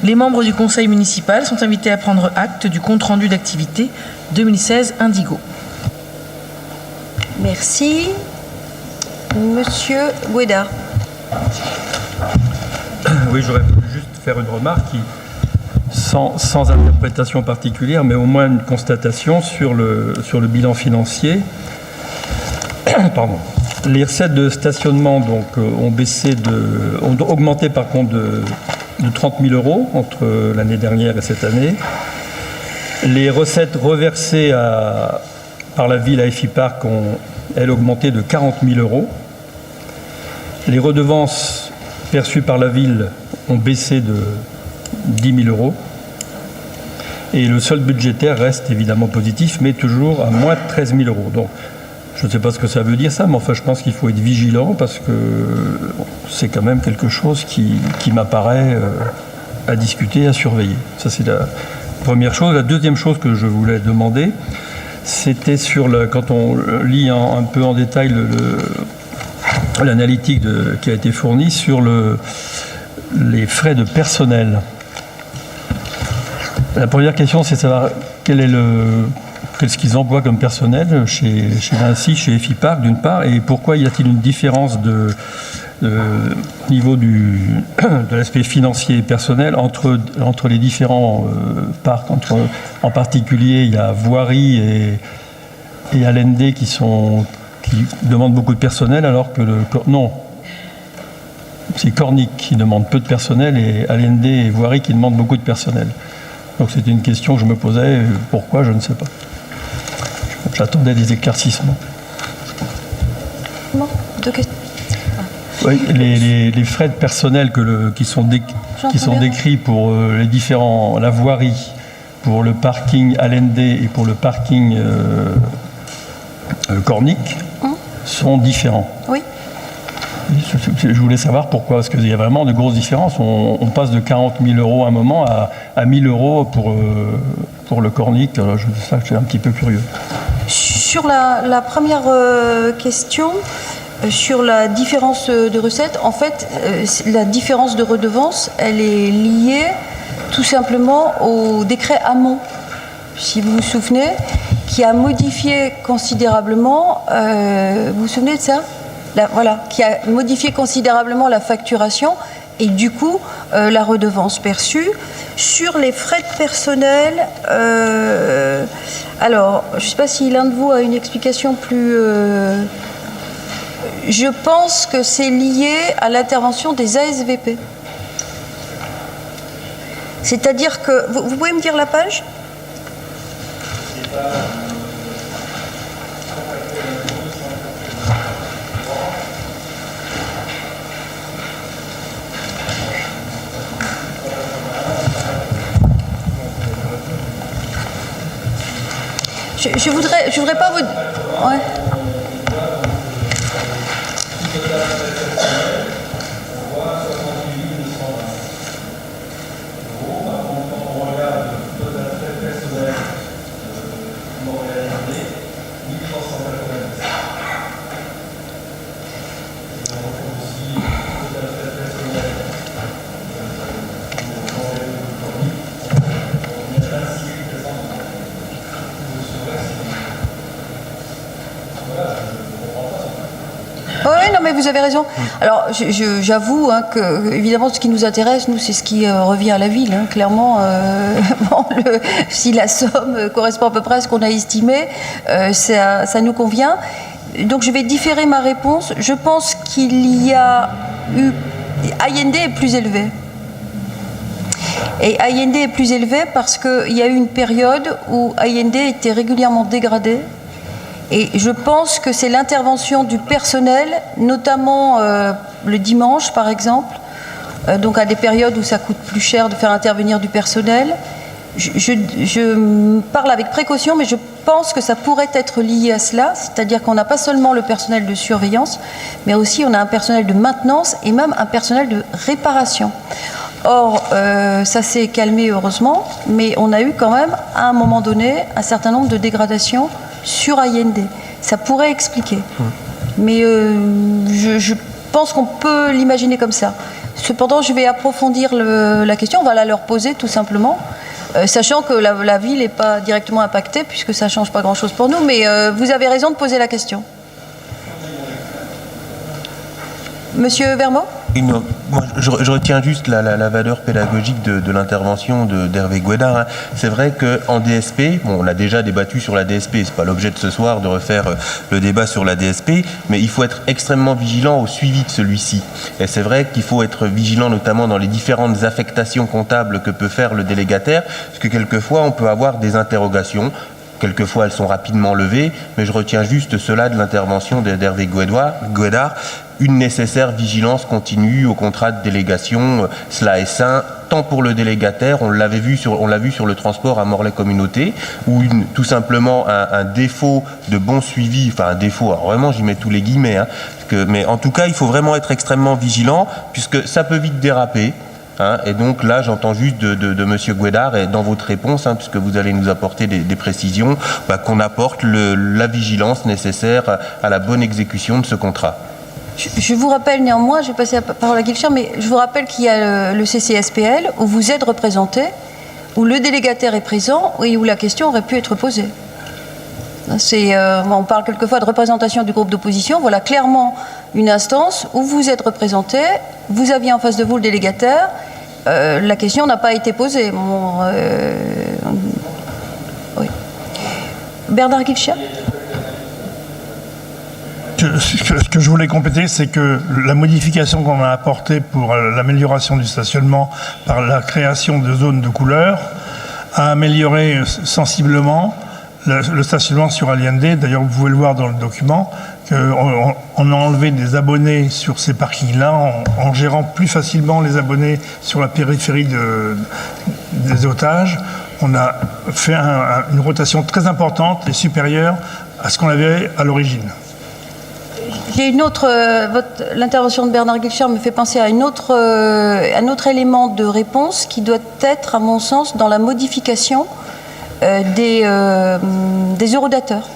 Les membres du conseil municipal sont invités à prendre acte du compte-rendu d'activité 2016 Indigo. Merci. Monsieur Guéda. Oui, j'aurais voulu juste faire une remarque sans interprétation particulière, mais au moins une constatation sur le bilan financier. Pardon. Les recettes de stationnement ont augmenté par contre de 30 000 € entre l'année dernière et cette année. Les recettes reversées par la ville à EFIPARC ont, elles, augmenté de 40 000 €. Les redevances perçues par la ville ont baissé de 10 000 €. Et le solde budgétaire reste évidemment positif, mais toujours à moins de 13 000 €. Donc, je ne sais pas ce que ça veut dire ça, mais enfin, je pense qu'il faut être vigilant parce que c'est quand même quelque chose qui m'apparaît à discuter, à surveiller. Ça, c'est la première chose. La deuxième chose que je voulais demander, c'était quand on lit un peu en détail l'analytique qui a été fournie sur les frais de personnel. La première question, c'est de savoir qu'est-ce qu'ils emploient comme personnel chez Vinci, chez EFIPARC d'une part, et pourquoi y a-t-il une différence de niveau de l'aspect financier et personnel entre les différents parcs. En particulier, il y a Voirie et Allende qui demandent beaucoup de personnel, alors que c'est Cornic qui demande peu de personnel et Allende et Voirie qui demandent beaucoup de personnel. Donc c'était une question que je me posais, pourquoi, je ne sais pas. J'attendais des éclaircissements. Oui, les frais de personnel qui sont décrits pour les différents, la voirie, pour le parking Allende et pour le parking Cornic, sont différents. Oui. Je voulais savoir pourquoi, parce qu'il y a vraiment de grosses différences. On passe de 40 000 € à un moment à 1 000 € pour le Cornic. Ça, je suis un petit peu curieux. Sur la première question, sur la différence de recettes, en fait, la différence de redevance, elle est liée tout simplement au décret Hamon, si vous vous souvenez, qui a modifié considérablement, vous vous souvenez de ça ? Qui a modifié considérablement la facturation et du coup la redevance perçue. Sur les frais de personnel, alors je ne sais pas si l'un de vous a une explication plus... je pense que c'est lié à l'intervention des ASVP. C'est-à-dire que... Vous pouvez me dire la page ? je voudrais pas vous... Ouais. Oui, non, mais vous avez raison. Alors, j'avoue que, évidemment, ce qui nous intéresse, nous, c'est ce qui revient à la ville. Hein. Clairement, bon, si la somme correspond à peu près à ce qu'on a estimé, ça nous convient. Donc, je vais différer ma réponse. Je pense qu'il y a eu... Allende est plus élevé. Et Allende est plus élevé parce qu'il y a eu une période où Allende était régulièrement dégradé. Et je pense que c'est l'intervention du personnel, notamment le dimanche par exemple, donc à des périodes où ça coûte plus cher de faire intervenir du personnel. Je parle avec précaution, mais je pense que ça pourrait être lié à cela, c'est-à-dire qu'on n'a pas seulement le personnel de surveillance, mais aussi on a un personnel de maintenance et même un personnel de réparation. Or, ça s'est calmé heureusement, mais on a eu quand même, à un moment donné, un certain nombre de dégradations sur Allende. Ça pourrait expliquer. Mais je pense qu'on peut l'imaginer comme ça. Cependant, je vais approfondir la question, on va la leur poser tout simplement, sachant que la ville n'est pas directement impactée, puisque ça ne change pas grand-chose pour nous, mais vous avez raison de poser la question. Monsieur Vermont ? Moi, je retiens juste la valeur pédagogique de l'intervention d'Hervé Guédard. Hein. C'est vrai qu'en DSP, bon, on a déjà débattu sur la DSP, c'est pas l'objet de ce soir de refaire le débat sur la DSP, mais il faut être extrêmement vigilant au suivi de celui-ci. Et c'est vrai qu'il faut être vigilant notamment dans les différentes affectations comptables que peut faire le délégataire, parce que quelquefois on peut avoir des interrogations. Quelquefois, elles sont rapidement levées, mais je retiens juste cela de l'intervention d'Hervé Guédard. Une nécessaire vigilance continue au contrat de délégation, cela est sain, tant pour le délégataire, on l'a vu sur le transport à Morlaix Communauté, où tout simplement un défaut de bon suivi, enfin un défaut, alors vraiment j'y mets tous les guillemets, hein, mais en tout cas il faut vraiment être extrêmement vigilant, puisque ça peut vite déraper. Hein, et donc là, j'entends juste de M. Guédard, et dans votre réponse, hein, puisque vous allez nous apporter des précisions, qu'on apporte la vigilance nécessaire à la bonne exécution de ce contrat. Je vous rappelle néanmoins, je vais passer la parole à Guilcher, mais je vous rappelle qu'il y a le CCSPL, où vous êtes représenté, où le délégataire est présent, et où la question aurait pu être posée. On parle quelquefois de représentation du groupe d'opposition. Voilà clairement une instance où vous êtes représenté, vous aviez en face de vous le délégataire, la question n'a pas été posée. Oui. Bernard Guilcher ? Ce que je voulais compléter, c'est que la modification qu'on a apportée pour l'amélioration du stationnement par la création de zones de couleur a amélioré sensiblement le stationnement sur Allende. D'ailleurs, vous pouvez le voir dans le document, qu'on a enlevé des abonnés sur ces parkings-là en gérant plus facilement les abonnés sur la périphérie des otages. On a fait une rotation très importante et supérieure à ce qu'on avait à l'origine. J'ai une autre. L'intervention de Bernard Guilcher me fait penser à un autre élément de réponse qui doit être, à mon sens, dans la modification des eurodateurs.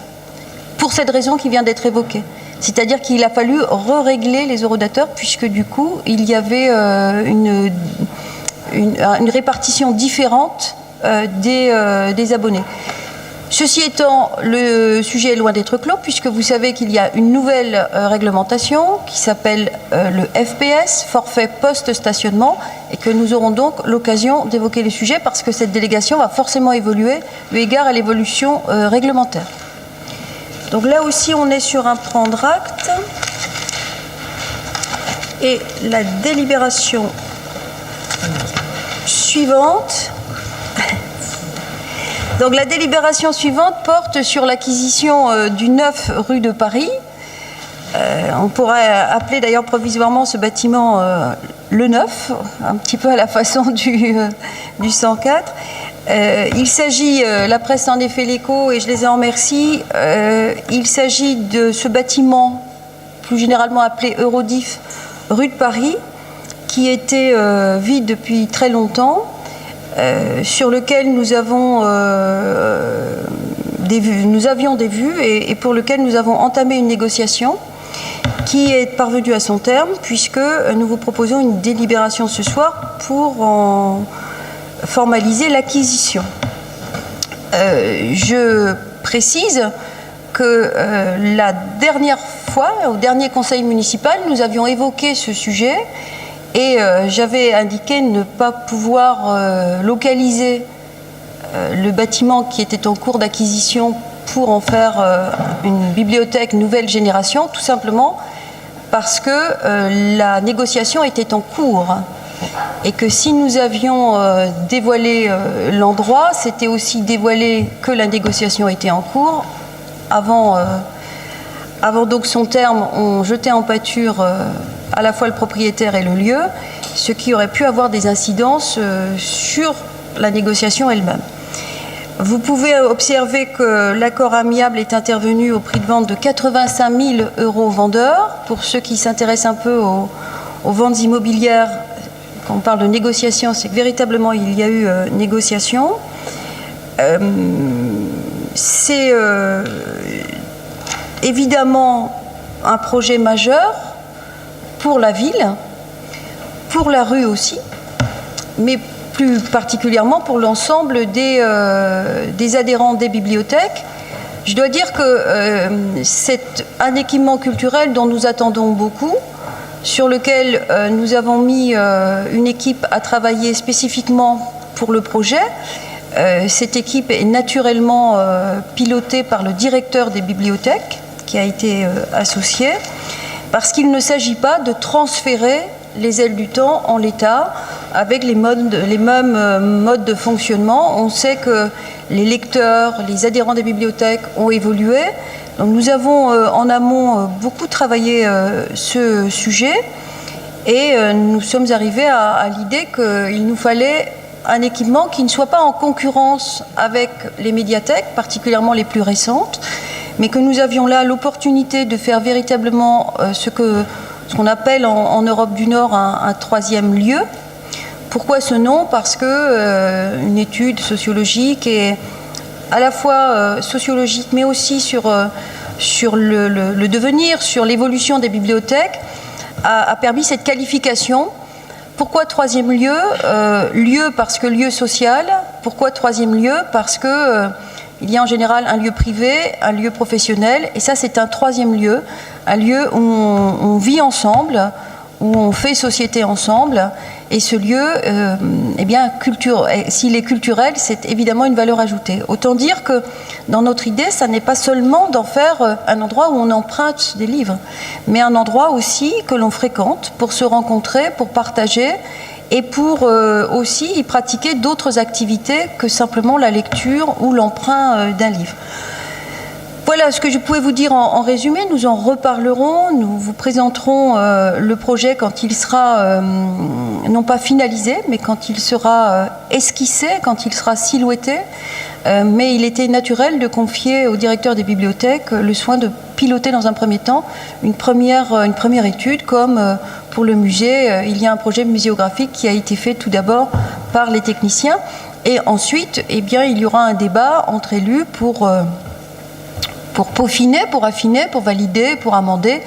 Pour cette raison qui vient d'être évoquée. C'est-à-dire qu'il a fallu régler les eurodateurs puisque du coup, il y avait une répartition différente des abonnés. Ceci étant, le sujet est loin d'être clos, puisque vous savez qu'il y a une nouvelle réglementation qui s'appelle le FPS, forfait post-stationnement, et que nous aurons donc l'occasion d'évoquer les sujets, parce que cette délégation va forcément évoluer eu égard à l'évolution réglementaire. Donc là aussi, on est sur un prendre acte. Et la délibération suivante... Donc la délibération suivante porte sur l'acquisition du 9 rue de Paris. On pourrait appeler d'ailleurs provisoirement ce bâtiment le 9, un petit peu à la façon du 104. Il s'agit, la presse en a fait l'écho et je les en remercie, il s'agit de ce bâtiment, plus généralement appelé Eurodif, rue de Paris, qui était vide depuis très longtemps, sur lequel nous avions des vues et pour lequel nous avons entamé une négociation qui est parvenue à son terme, puisque nous vous proposons une délibération ce soir pour en formaliser l'acquisition. Je précise que la dernière fois, au dernier conseil municipal, nous avions évoqué ce sujet et j'avais indiqué ne pas pouvoir localiser le bâtiment qui était en cours d'acquisition pour en faire une bibliothèque nouvelle génération, tout simplement parce que la négociation était en cours. Et que si nous avions dévoilé l'endroit, c'était aussi dévoiler que la négociation était en cours. Avant donc son terme, on jetait en pâture à la fois le propriétaire et le lieu, ce qui aurait pu avoir des incidences sur la négociation elle-même. Vous pouvez observer que l'accord amiable est intervenu au prix de vente de 85 000 € au vendeur. Pour ceux qui s'intéressent un peu aux ventes immobilières, quand on parle de négociation, c'est que véritablement il y a eu négociation. C'est évidemment un projet majeur pour la ville, pour la rue aussi, mais plus particulièrement pour l'ensemble des adhérents des bibliothèques. Je dois dire que c'est un équipement culturel dont nous attendons beaucoup, sur lequel nous avons mis une équipe à travailler spécifiquement pour le projet. Cette équipe est naturellement pilotée par le directeur des bibliothèques, qui a été associé, parce qu'il ne s'agit pas de transférer les ailes du temps en l'état, avec les mêmes modes de fonctionnement. On sait que les lecteurs, les adhérents des bibliothèques ont évolué. Donc nous avons en amont beaucoup travaillé ce sujet et nous sommes arrivés à l'idée qu'il nous fallait un équipement qui ne soit pas en concurrence avec les médiathèques, particulièrement les plus récentes, mais que nous avions là l'opportunité de faire véritablement ce qu'on appelle en Europe du Nord un troisième lieu. Pourquoi ce nom ? Parce que une étude sociologique et à la fois sociologique, mais aussi sur le devenir, sur l'évolution des bibliothèques, a permis cette qualification. Pourquoi troisième lieu ? Lieu parce que lieu social. Pourquoi troisième lieu ? Parce que il y a en général un lieu privé, un lieu professionnel, et ça c'est un troisième lieu, un lieu où on vit ensemble, où on fait société ensemble, et ce lieu, s'il est culturel, c'est évidemment une valeur ajoutée. Autant dire que dans notre idée, ça n'est pas seulement d'en faire un endroit où on emprunte des livres, mais un endroit aussi que l'on fréquente pour se rencontrer, pour partager, et pour aussi y pratiquer d'autres activités que simplement la lecture ou l'emprunt d'un livre. Voilà ce que je pouvais vous dire en résumé. Nous en reparlerons, nous vous présenterons le projet quand il sera non pas finalisé, mais quand il sera esquissé, quand il sera silhouetté. Mais il était naturel de confier au directeur des bibliothèques le soin de piloter dans un premier temps une première étude, comme pour le musée, il y a un projet muséographique qui a été fait tout d'abord par les techniciens. Et ensuite, il y aura un débat entre élus pour peaufiner, pour affiner, pour valider, pour amender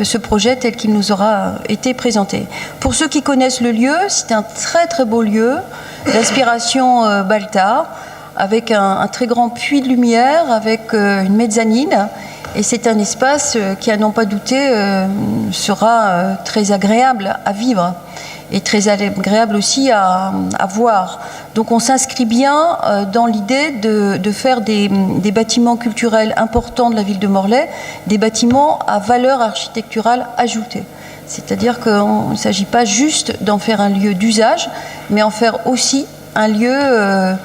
ce projet tel qu'il nous aura été présenté. Pour ceux qui connaissent le lieu, c'est un très très beau lieu d'inspiration Baltard, avec un très grand puits de lumière, avec une mezzanine, et c'est un espace qui, à n'en pas douter, sera très agréable à vivre et très agréable aussi à voir. Donc on s'inscrit bien dans l'idée de faire des bâtiments culturels importants de la ville de Morlaix, des bâtiments à valeur architecturale ajoutée. C'est-à-dire qu'il ne s'agit pas juste d'en faire un lieu d'usage, mais en faire aussi un lieu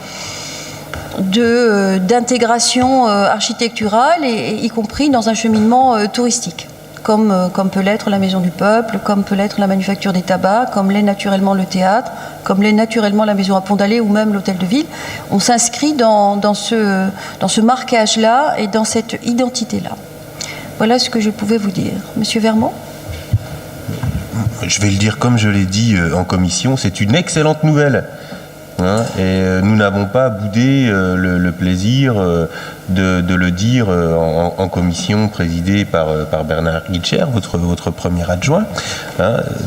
d'intégration architecturale, et y compris dans un cheminement touristique. Comme peut l'être la Maison du Peuple, comme peut l'être la Manufacture des Tabacs, comme l'est naturellement le théâtre, comme l'est naturellement la maison à Pont-d'Alais ou même l'hôtel de ville. On s'inscrit dans ce marquage-là et dans cette identité-là. Voilà ce que je pouvais vous dire. Monsieur Vermont ? Je vais le dire comme je l'ai dit en commission, c'est une excellente nouvelle. Et nous n'avons pas boudé le plaisir de le dire en commission présidée par Bernard Guilcher, votre premier adjoint,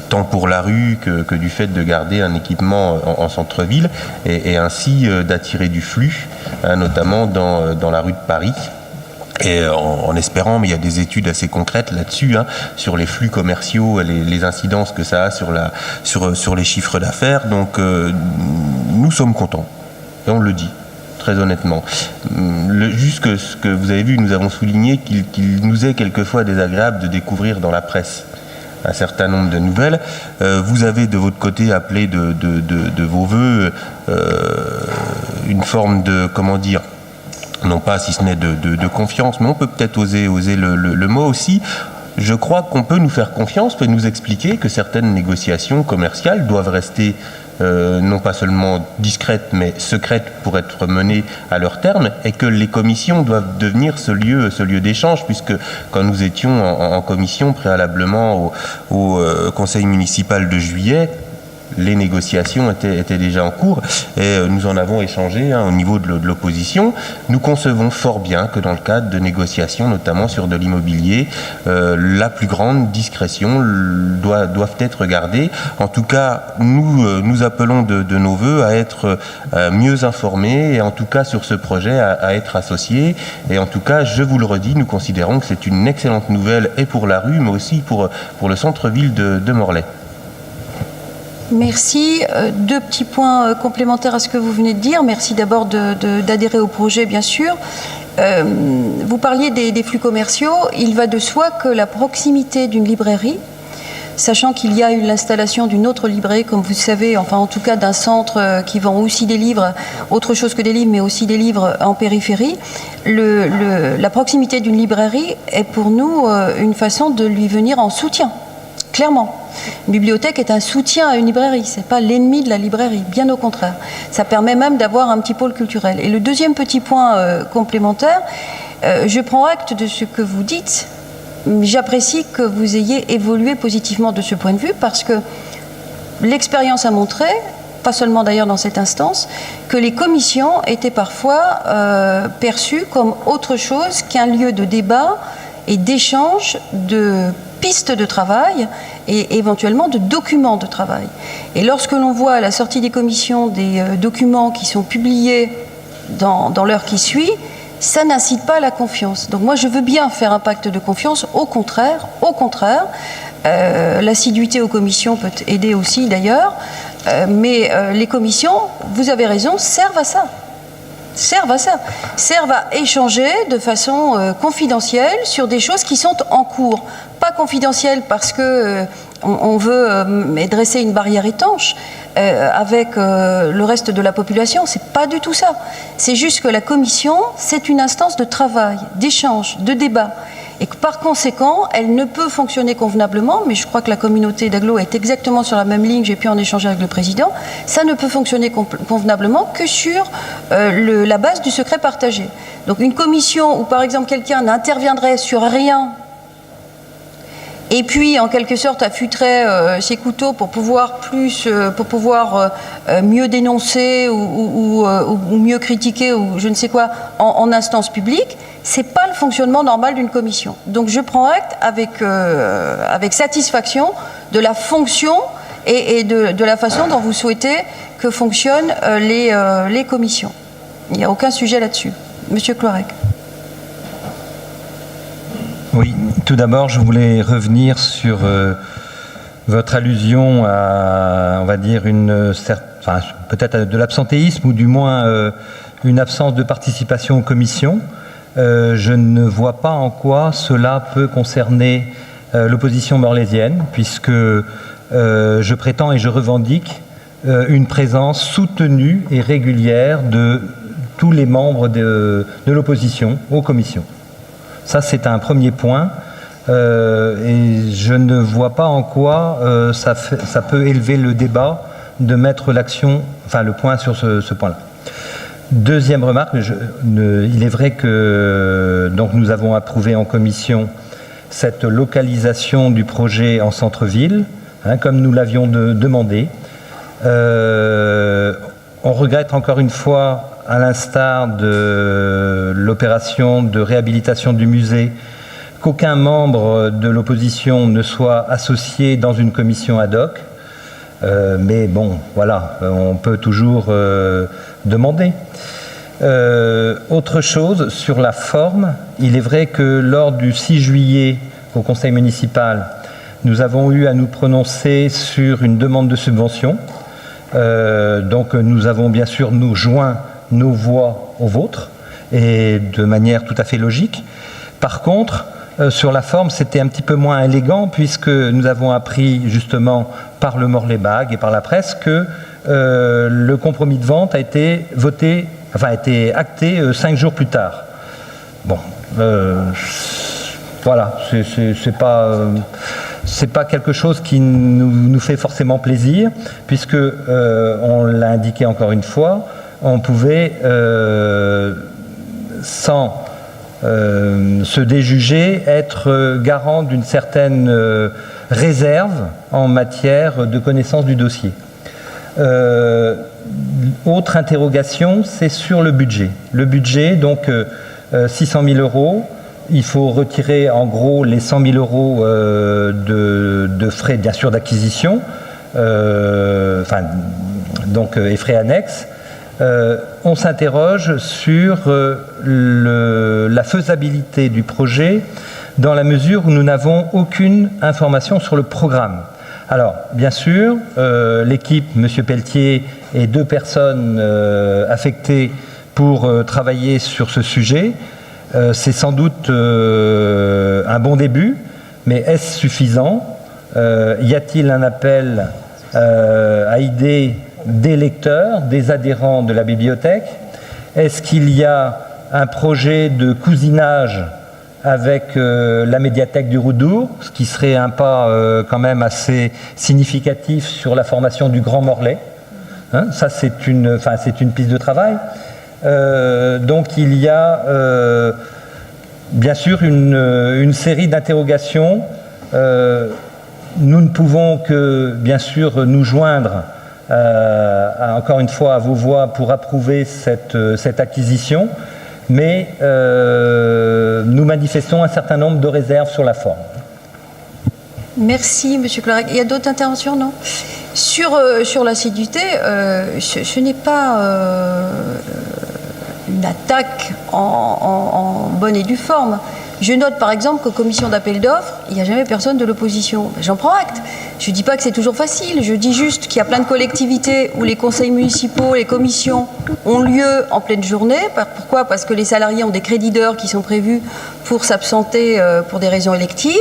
tant pour la rue que du fait de garder un équipement en centre-ville et ainsi d'attirer du flux, notamment dans la rue de Paris. Et en espérant, mais il y a des études assez concrètes là-dessus, sur les flux commerciaux et les incidences que ça a sur les chiffres d'affaires. Donc nous sommes contents, et on le dit, très honnêtement. Juste ce que vous avez vu, nous avons souligné qu'il nous est quelquefois désagréable de découvrir dans la presse un certain nombre de nouvelles. Vous avez de votre côté appelé de vos voeux une forme de, comment dire, non pas si ce n'est de confiance, mais on peut peut-être oser le mot aussi. Je crois qu'on peut nous faire confiance, peut nous expliquer que certaines négociations commerciales doivent rester non pas seulement discrètes, mais secrètes pour être menées à leur terme, et que les commissions doivent devenir ce lieu d'échange, puisque quand nous étions en commission préalablement au conseil municipal de juillet, les négociations étaient déjà en cours et nous en avons échangé au niveau de l'opposition. Nous concevons fort bien que dans le cadre de négociations, notamment sur de l'immobilier, la plus grande discrétion doivent être gardées. En tout cas, nous appelons de nos voeux à être mieux informés et en tout cas sur ce projet à être associés. Et en tout cas, je vous le redis, nous considérons que c'est une excellente nouvelle et pour la rue, mais aussi pour le centre-ville de Morlaix. Merci. Deux petits points complémentaires à ce que vous venez de dire. Merci d'abord d'adhérer au projet, bien sûr. Vous parliez des flux commerciaux. Il va de soi que la proximité d'une librairie, sachant qu'il y a eu l'installation d'une autre librairie, comme vous savez, enfin en tout cas d'un centre qui vend aussi des livres, autre chose que des livres, mais aussi des livres en périphérie, la proximité d'une librairie est pour nous une façon de lui venir en soutien, clairement. Une bibliothèque est un soutien à une librairie, c'est pas l'ennemi de la librairie, bien au contraire. Ça permet même d'avoir un petit pôle culturel. Et le deuxième petit point complémentaire, je prends acte de ce que vous dites. J'apprécie que vous ayez évolué positivement de ce point de vue parce que l'expérience a montré, pas seulement d'ailleurs dans cette instance, que les commissions étaient parfois perçues comme autre chose qu'un lieu de débat et d'échange de pistes de travail et éventuellement de documents de travail. Et lorsque l'on voit à la sortie des commissions des documents qui sont publiés dans l'heure qui suit, ça n'incite pas à la confiance. Donc moi je veux bien faire un pacte de confiance, au contraire, l'assiduité aux commissions peut aider aussi d'ailleurs, mais les commissions, vous avez raison, servent à échanger de façon confidentielle sur des choses qui sont en cours. Pas confidentielles parce que on veut dresser une barrière étanche avec le reste de la population. C'est pas du tout ça. C'est juste que la commission, c'est une instance de travail, d'échange, de débat. Et que par conséquent, elle ne peut fonctionner convenablement, mais je crois que la communauté d'Aglo est exactement sur la même ligne, j'ai pu en échanger avec le président, ça ne peut fonctionner convenablement que sur la base du secret partagé. Donc une commission où par exemple quelqu'un n'interviendrait sur rien, et puis en quelque sorte affûterait ses couteaux pour pouvoir mieux dénoncer ou mieux critiquer ou je ne sais quoi en instance publique, c'est pas le fonctionnement normal d'une commission. Donc je prends acte avec satisfaction de la fonction et de la façon dont vous souhaitez que fonctionnent les commissions. Il n'y a aucun sujet là-dessus. Monsieur Cloarec. Oui, tout d'abord, je voulais revenir sur votre allusion à, on va dire, peut-être de l'absentéisme ou du moins une absence de participation aux commissions. Je ne vois pas en quoi cela peut concerner l'opposition morlaisienne, puisque je prétends et je revendique une présence soutenue et régulière de tous les membres de l'opposition aux commissions. Ça, c'est un premier point. Et je ne vois pas en quoi ça peut élever le débat de mettre le point sur ce point-là. Deuxième remarque, il est vrai que donc nous avons approuvé en commission cette localisation du projet en centre-ville, comme nous l'avions demandé. On regrette encore une fois, à l'instar de l'opération de réhabilitation du musée, qu'aucun membre de l'opposition ne soit associé dans une commission ad hoc. Mais bon, voilà, on peut toujours demander. Autre chose, sur la forme, il est vrai que lors du 6 juillet au conseil municipal, nous avons eu à nous prononcer sur une demande de subvention. Donc nous avons bien sûr joint nos voix aux vôtres, et de manière tout à fait logique. Par contre, sur la forme, c'était un petit peu moins élégant, puisque nous avons appris justement par le Morlaix-Bague et par la presse que le compromis de vente a été acté 5 jours plus tard. Bon, voilà, c'est pas quelque chose qui nous fait forcément plaisir, puisque on l'a indiqué encore une fois, on pouvait sans se déjuger être garant d'une certaine réserve en matière de connaissance du dossier. Autre interrogation, c'est sur le budget. Le budget, donc 600 000 €. Il faut retirer en gros les 100 000 € de frais, bien sûr, d'acquisition, et frais annexes. On s'interroge sur la faisabilité du projet dans la mesure où nous n'avons aucune information sur le programme. Alors, bien sûr, l'équipe, M. Pelletier et 2 personnes affectées pour travailler sur ce sujet, c'est sans doute un bon début, mais est-ce suffisant? Y a-t-il un appel à idées des lecteurs, des adhérents de la bibliothèque? Est-ce qu'il y a un projet de cousinage avec la médiathèque du Roudour, ce qui serait un pas quand même assez significatif sur la formation du Grand Morlaix? Ça, c'est une piste de travail. Donc il y a bien sûr une série d'interrogations. Nous ne pouvons que bien sûr nous joindre encore une fois à vos voix pour approuver cette acquisition, mais nous manifestons un certain nombre de réserves sur la forme. Merci, M. Clarec. Il y a d'autres interventions, non? Sur l'assiduité, ce n'est pas une attaque en bonne et due forme. Je note par exemple qu'aux commissions d'appel d'offres, il n'y a jamais personne de l'opposition. J'en prends acte. Je ne dis pas que c'est toujours facile. Je dis juste qu'il y a plein de collectivités où les conseils municipaux, les commissions ont lieu en pleine journée. Pourquoi? Parce que les salariés ont des crédits d'heures qui sont prévus pour s'absenter pour des raisons électives.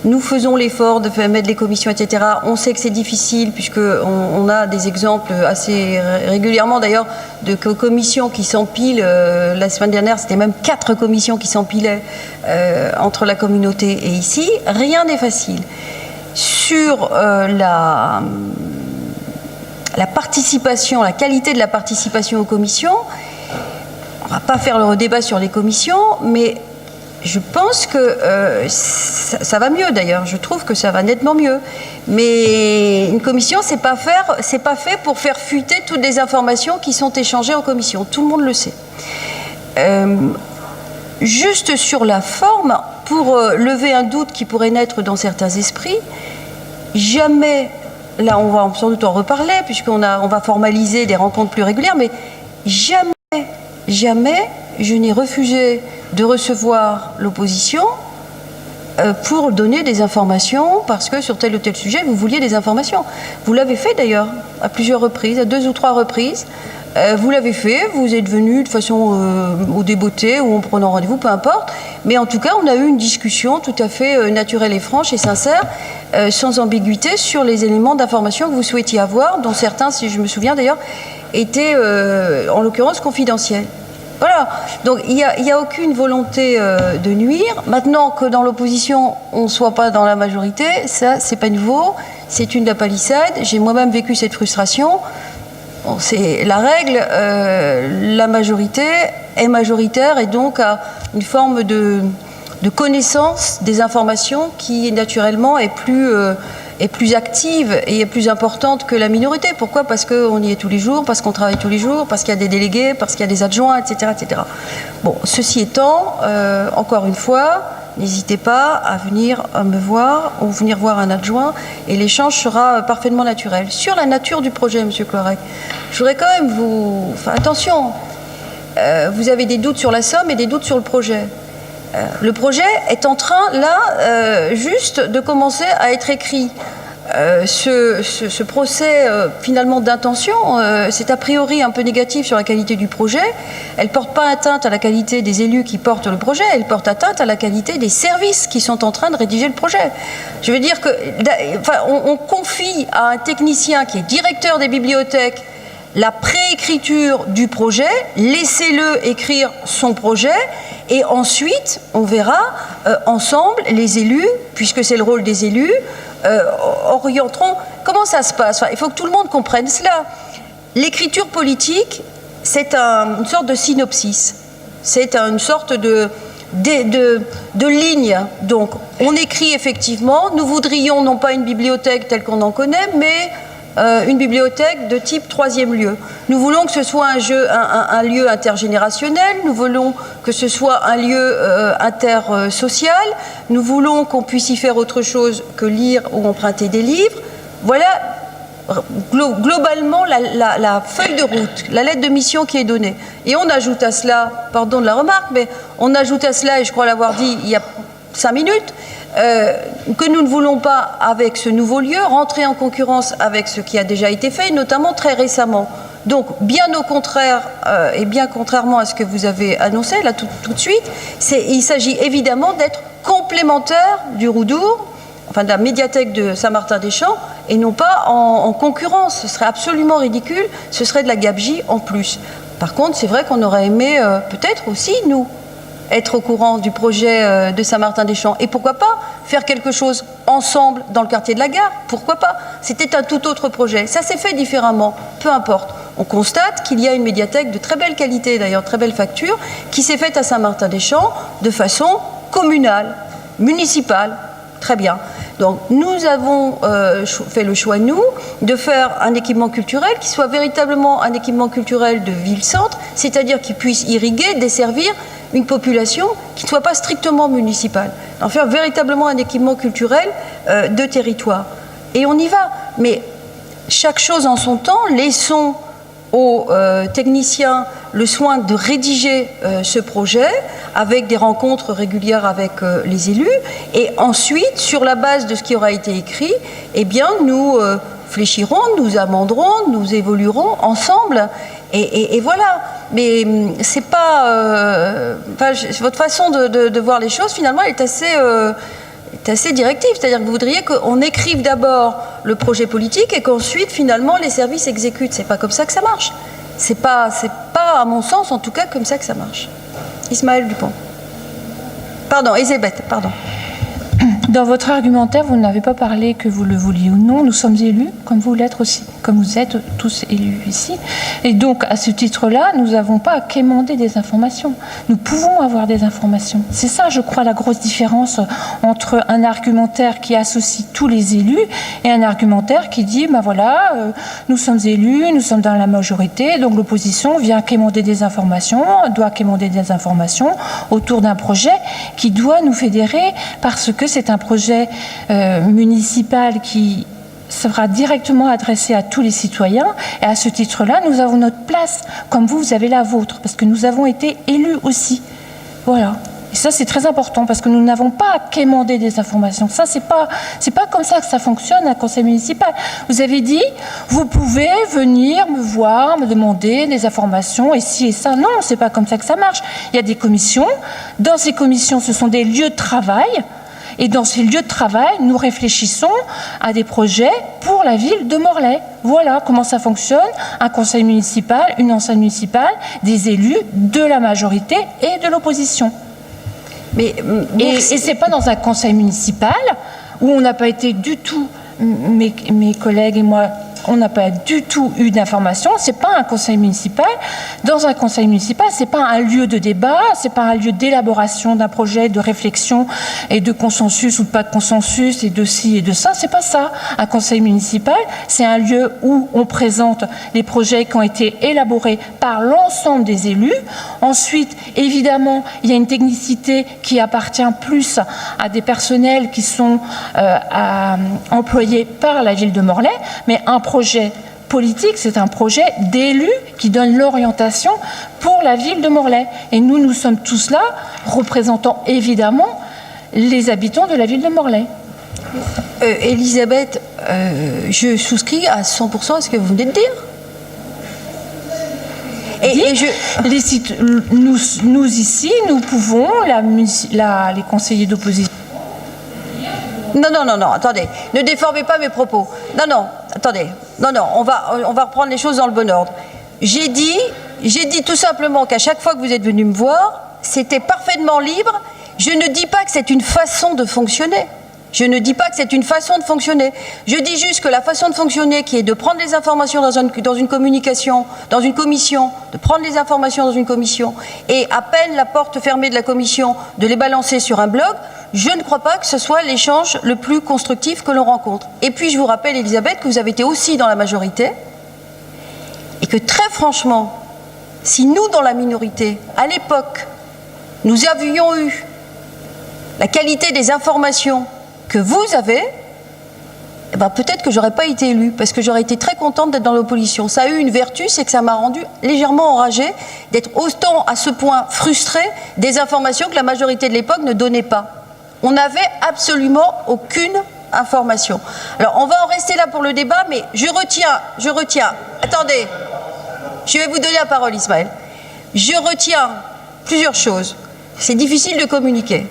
Nous faisons l'effort de mettre les commissions, etc. On sait que c'est difficile puisqu'on a des exemples assez régulièrement d'ailleurs de commissions qui s'empilent. La semaine dernière, c'était même 4 commissions qui s'empilaient entre la communauté et ici. Rien n'est facile. Sur la participation, la qualité de la participation aux commissions, on ne va pas faire le débat sur les commissions, mais je pense que ça va mieux d'ailleurs. Je trouve que ça va nettement mieux. Mais une commission, c'est pas fait pour faire fuiter toutes les informations qui sont échangées en commission. Tout le monde le sait. Juste sur la forme, pour lever un doute qui pourrait naître dans certains esprits, jamais, là on va sans doute en reparler puisqu'on va formaliser des rencontres plus régulières, mais jamais je n'ai refusé de recevoir l'opposition pour donner des informations parce que sur tel ou tel sujet vous vouliez des informations. Vous l'avez fait d'ailleurs à plusieurs reprises, à 2 ou 3 reprises. Vous l'avez fait, vous êtes venu de façon au débeauté ou en prenant rendez-vous, peu importe. Mais en tout cas, on a eu une discussion tout à fait naturelle et franche et sincère, sans ambiguïté, sur les éléments d'information que vous souhaitiez avoir, dont certains, si je me souviens d'ailleurs, étaient en l'occurrence confidentiels. Voilà. Donc il n'y a aucune volonté de nuire. Maintenant que dans l'opposition, on ne soit pas dans la majorité, ça, c'est pas nouveau. C'est une de la palissade. J'ai moi-même vécu cette frustration. Bon, c'est la règle. La majorité est majoritaire et donc a une forme de connaissance des informations qui naturellement est plus active et est plus importante que la minorité. Pourquoi ? Parce qu'on y est tous les jours, parce qu'on travaille tous les jours, parce qu'il y a des délégués, parce qu'il y a des adjoints, etc. etc. Bon, ceci étant, encore une fois, n'hésitez pas à venir me voir ou venir voir un adjoint et l'échange sera parfaitement naturel. Sur la nature du projet, M. Clorec, je voudrais quand même vous... Enfin, attention, vous avez des doutes sur la somme et des doutes sur le projet. Le projet est en train, là, juste de commencer à être écrit. Ce procès, finalement, d'intention, c'est a priori un peu négatif sur la qualité du projet. Elle ne porte pas atteinte à la qualité des élus qui portent le projet, elle porte atteinte à la qualité des services qui sont en train de rédiger le projet. Je veux dire que, enfin, on confie à un technicien qui est directeur des bibliothèques la préécriture du projet, laissez-le écrire son projet, et ensuite, on verra ensemble, les élus, puisque c'est le rôle des élus, orienteront. Comment ça se passe ? Enfin, il faut que tout le monde comprenne cela. L'écriture politique, c'est une sorte de synopsis. C'est une sorte de ligne. Donc, on écrit effectivement, nous voudrions non pas une bibliothèque telle qu'on en connaît, mais une bibliothèque de type troisième lieu. Nous voulons que ce soit un lieu intergénérationnel, nous voulons que ce soit un lieu intersocial, nous voulons qu'on puisse y faire autre chose que lire ou emprunter des livres. Voilà globalement la feuille de route, la lettre de mission qui est donnée. Et on ajoute à cela, pardon de la remarque, mais on ajoute à cela, et je crois l'avoir dit il y a 5 minutes, que nous ne voulons pas, avec ce nouveau lieu, rentrer en concurrence avec ce qui a déjà été fait, notamment très récemment. Donc, bien au contraire, et bien contrairement à ce que vous avez annoncé, là, tout de suite, il s'agit évidemment d'être complémentaire du Roudour, enfin de la médiathèque de Saint-Martin-des-Champs, et non pas en concurrence. Ce serait absolument ridicule, ce serait de la gabegie en plus. Par contre, c'est vrai qu'on aurait aimé peut-être aussi, nous, être au courant du projet de Saint-Martin-des-Champs. Et pourquoi pas faire quelque chose ensemble dans le quartier de la Gare ? Pourquoi pas ? C'était un tout autre projet. Ça s'est fait différemment, peu importe. On constate qu'il y a une médiathèque de très belle qualité, d'ailleurs très belle facture, qui s'est faite à Saint-Martin-des-Champs de façon communale, municipale. Très bien. Donc nous avons fait le choix, nous, de faire un équipement culturel qui soit véritablement un équipement culturel de ville-centre, c'est-à-dire qui puisse irriguer, desservir une population qui ne soit pas strictement municipale. En faire véritablement un équipement culturel de territoire. Et on y va. Mais chaque chose en son temps, laissons aux techniciens le soin de rédiger ce projet avec des rencontres régulières avec les élus, et ensuite, sur la base de ce qui aura été écrit, eh bien, nous fléchirons, nous amenderons, nous évoluerons ensemble, et voilà. Mais c'est pas... votre façon de voir les choses, finalement, est assez directive. C'est-à-dire que vous voudriez qu'on écrive d'abord le projet politique et qu'ensuite, finalement, les services exécutent. C'est pas comme ça que ça marche. C'est pas, à mon sens, en tout cas, comme ça que ça marche. Ismaël Dupont. Pardon, Elisabeth, pardon. Dans votre argumentaire, vous n'avez pas parlé que vous le vouliez ou non. Nous sommes élus, comme vous l'êtes aussi, comme vous êtes tous élus ici. Et donc, à ce titre-là, nous n'avons pas à quémander des informations. Nous pouvons avoir des informations. C'est ça, je crois, la grosse différence entre un argumentaire qui associe tous les élus et un argumentaire qui dit, ben voilà, nous sommes élus, nous sommes dans la majorité, donc l'opposition vient quémander des informations, doit quémander des informations autour d'un projet qui doit nous fédérer parce que c'est un projet municipal qui sera directement adressé à tous les citoyens, et à ce titre-là, nous avons notre place, comme vous avez la vôtre, parce que nous avons été élus aussi. Voilà. Et ça, c'est très important, parce que nous n'avons pas à quémander des informations. Ça, c'est pas comme ça que ça fonctionne, un conseil municipal. Vous avez dit, vous pouvez venir me voir, me demander des informations, et ci et ça. Non, c'est pas comme ça que ça marche. Il y a des commissions. Dans ces commissions, ce sont des lieux de travail. Et dans ces lieux de travail, nous réfléchissons à des projets pour la ville de Morlaix. Voilà comment ça fonctionne, un conseil municipal, une enceinte municipale, des élus de la majorité et de l'opposition. Et c'est pas dans un conseil municipal où on n'a pas été du tout, mes collègues et moi, on n'a pas du tout eu d'informations. C'est pas un conseil municipal. Dans un conseil municipal, c'est pas un lieu de débat, c'est pas un lieu d'élaboration d'un projet, de réflexion et de consensus ou de pas de consensus et de ci et de ça. C'est pas ça. Un conseil municipal, c'est un lieu où on présente les projets qui ont été élaborés par l'ensemble des élus. Ensuite, évidemment, il y a une technicité qui appartient plus à des personnels qui sont employés par la ville de Morlaix, mais un projet politique, c'est un projet d'élus qui donne l'orientation pour la ville de Morlaix. Et nous sommes tous là, représentant évidemment les habitants de la ville de Morlaix. Elisabeth, je souscris à 100% à ce que vous venez de dire. Nous ici, nous pouvons, les conseillers d'opposition. Non, attendez, ne déformez pas mes propos. Non, attendez, on va reprendre les choses dans le bon ordre. J'ai dit tout simplement qu'à chaque fois que vous êtes venu me voir, c'était parfaitement libre. Je ne dis pas que c'est une façon de fonctionner. Je ne dis pas que c'est une façon de fonctionner. Je dis juste que la façon de fonctionner qui est de prendre les informations dans une communication, dans une commission, de prendre les informations dans une commission et à peine la porte fermée de la commission, de les balancer sur un blog, je ne crois pas que ce soit l'échange le plus constructif que l'on rencontre. Et puis je vous rappelle, Elisabeth, que vous avez été aussi dans la majorité et que très franchement, si nous, dans la minorité, à l'époque, nous avions eu la qualité des informations que vous avez, eh ben peut-être que j'aurais pas été élue, parce que j'aurais été très contente d'être dans l'opposition. Ça a eu une vertu, c'est que ça m'a rendue légèrement enragée d'être autant à ce point frustrée des informations que la majorité de l'époque ne donnait pas. On n'avait absolument aucune information. Alors on va en rester là pour le débat, mais je retiens. Attendez, je vais vous donner la parole, Ismaël. Je retiens plusieurs choses. C'est difficile de communiquer.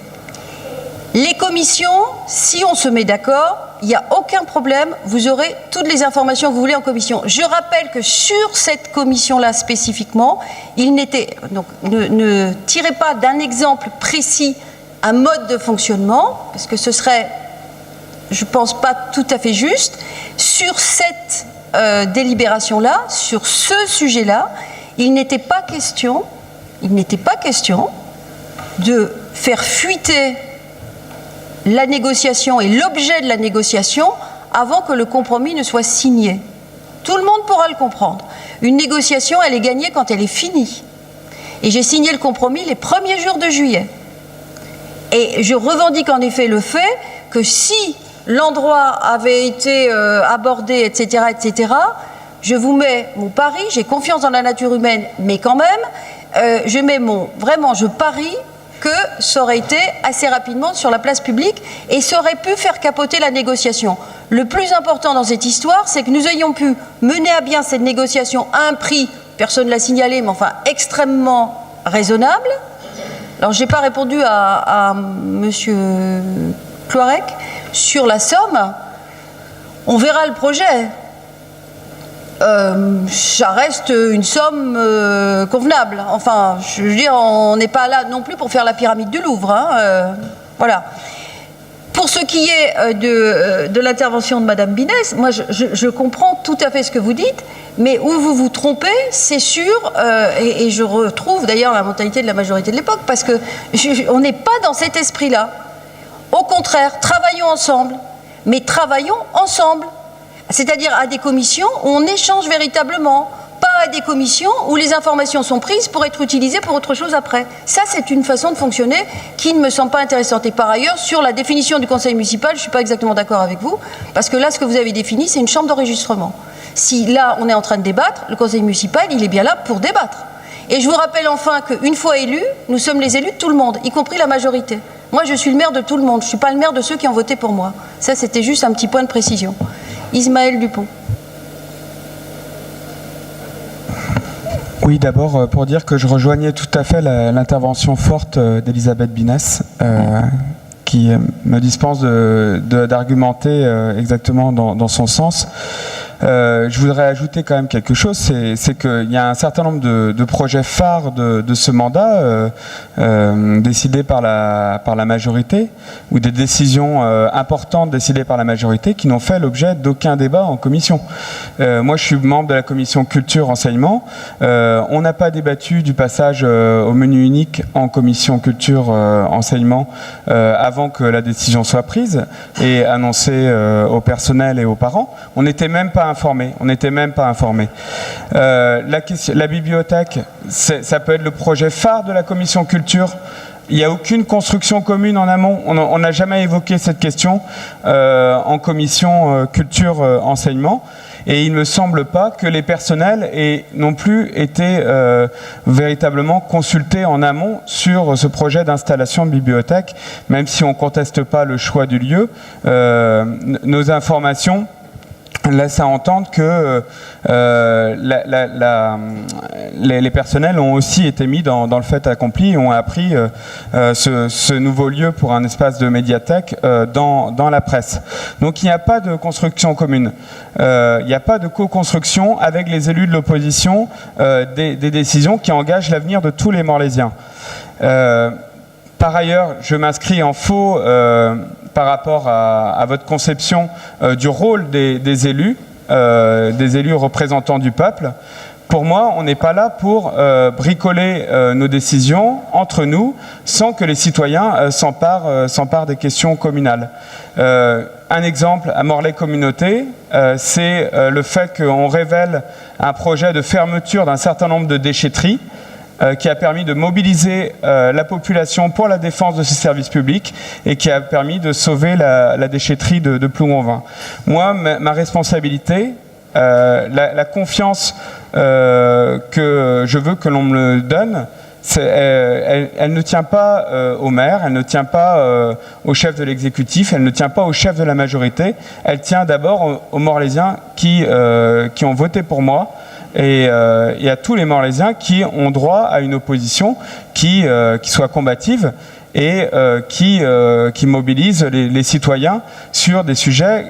Les commissions, si on se met d'accord, il n'y a aucun problème, vous aurez toutes les informations que vous voulez en commission. Je rappelle que sur cette commission-là spécifiquement, il n'était... Donc, ne tirez pas d'un exemple précis un mode de fonctionnement, parce que ce serait, je pense, pas tout à fait juste. Sur cette délibération-là, sur ce sujet-là, il n'était pas question de faire fuiter la négociation et l'objet de la négociation avant que le compromis ne soit signé. Tout le monde pourra le comprendre. Une négociation, elle est gagnée quand elle est finie. Et j'ai signé le compromis les premiers jours de juillet. Et je revendique en effet le fait que si l'endroit avait été abordé, etc., je vous mets mon pari, j'ai confiance dans la nature humaine, mais quand même, je parie que ça aurait été assez rapidement sur la place publique et ça aurait pu faire capoter la négociation. Le plus important dans cette histoire, c'est que nous ayons pu mener à bien cette négociation à un prix, personne ne l'a signalé, mais enfin extrêmement raisonnable. Alors je n'ai pas répondu à monsieur Cloirec sur la somme. On verra le projet. Ça reste une somme convenable. Enfin, je veux dire, on n'est pas là non plus pour faire la pyramide du Louvre. Voilà. Pour ce qui est de l'intervention de Madame Binès, moi je comprends tout à fait ce que vous dites, mais où vous vous trompez, c'est sûr, et je retrouve d'ailleurs la mentalité de la majorité de l'époque, parce que on n'est pas dans cet esprit-là. Au contraire, travaillons ensemble, mais travaillons ensemble. C'est-à-dire à des commissions où on échange véritablement, pas à des commissions où les informations sont prises pour être utilisées pour autre chose après. Ça, c'est une façon de fonctionner qui ne me semble pas intéressante. Et par ailleurs, sur la définition du conseil municipal, je ne suis pas exactement d'accord avec vous, parce que là, ce que vous avez défini, c'est une chambre d'enregistrement. Si là, on est en train de débattre, le conseil municipal, il est bien là pour débattre. Et je vous rappelle enfin qu'une fois élus, nous sommes les élus de tout le monde, y compris la majorité. Moi, je suis le maire de tout le monde, je ne suis pas le maire de ceux qui ont voté pour moi. Ça, c'était juste un petit point de précision. Ismaël Dupont. Oui, d'abord pour dire que je rejoignais tout à fait l'intervention forte d'Elisabeth Binès qui me dispense d'argumenter exactement dans son sens. Je voudrais ajouter quand même quelque chose, c'est qu'il y a un certain nombre de projets phares de ce mandat décidés par la majorité, ou des décisions importantes décidées par la majorité qui n'ont fait l'objet d'aucun débat en commission. Moi, je suis membre de la commission culture enseignement. On n'a pas débattu du passage au menu unique en commission culture enseignement avant que la décision soit prise et annoncée au personnel et aux parents. On n'était même pas informés. La bibliothèque, ça peut être le projet phare de la commission culture. Il n'y a aucune construction commune en amont. On n'a jamais évoqué cette question en commission culture enseignement. Et il ne me semble pas que les personnels aient non plus été véritablement consultés en amont sur ce projet d'installation de bibliothèque, même si on ne conteste pas le choix du lieu. Nos informations laisse à entendre que les personnels ont aussi été mis dans le fait accompli et ont appris ce nouveau lieu pour un espace de médiathèque dans la presse. Donc il n'y a pas de construction commune. Il n'y a pas de co-construction avec les élus de l'opposition des décisions qui engagent l'avenir de tous les Morlaisiens. Par ailleurs, je m'inscris en faux par rapport à votre conception du rôle des élus représentants du peuple. Pour moi, on n'est pas là pour bricoler nos décisions entre nous sans que les citoyens s'emparent des questions communales. Un exemple à Morlaix Communauté, c'est le fait qu'on révèle un projet de fermeture d'un certain nombre de déchetteries qui a permis de mobiliser la population pour la défense de ces services publics et qui a permis de sauver la déchetterie de Plougonvin. Moi, ma responsabilité, la confiance que je veux que l'on me donne, elle ne tient pas au maire, elle ne tient pas au chef de l'exécutif, elle ne tient pas au chef de la majorité, elle tient d'abord aux Morlaisiens qui ont voté pour moi, et à tous les Morlaisiens qui ont droit à une opposition qui soit combative et qui mobilise les citoyens sur des sujets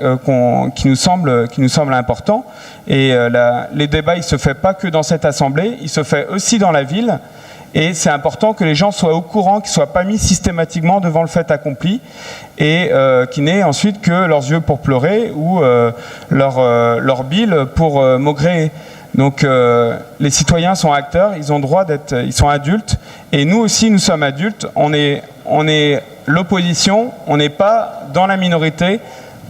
qui nous semblent importants. Et les débats, il ne se fait pas que dans cette assemblée, il se fait aussi dans la ville. Et c'est important que les gens soient au courant, qu'ils ne soient pas mis systématiquement devant le fait accompli et qu'ils n'aient ensuite que leurs yeux pour pleurer ou leur bile pour maugréer. Donc les citoyens sont acteurs, ils ont droit ils sont adultes, et nous aussi nous sommes adultes. On est l'opposition, on n'est pas dans la minorité,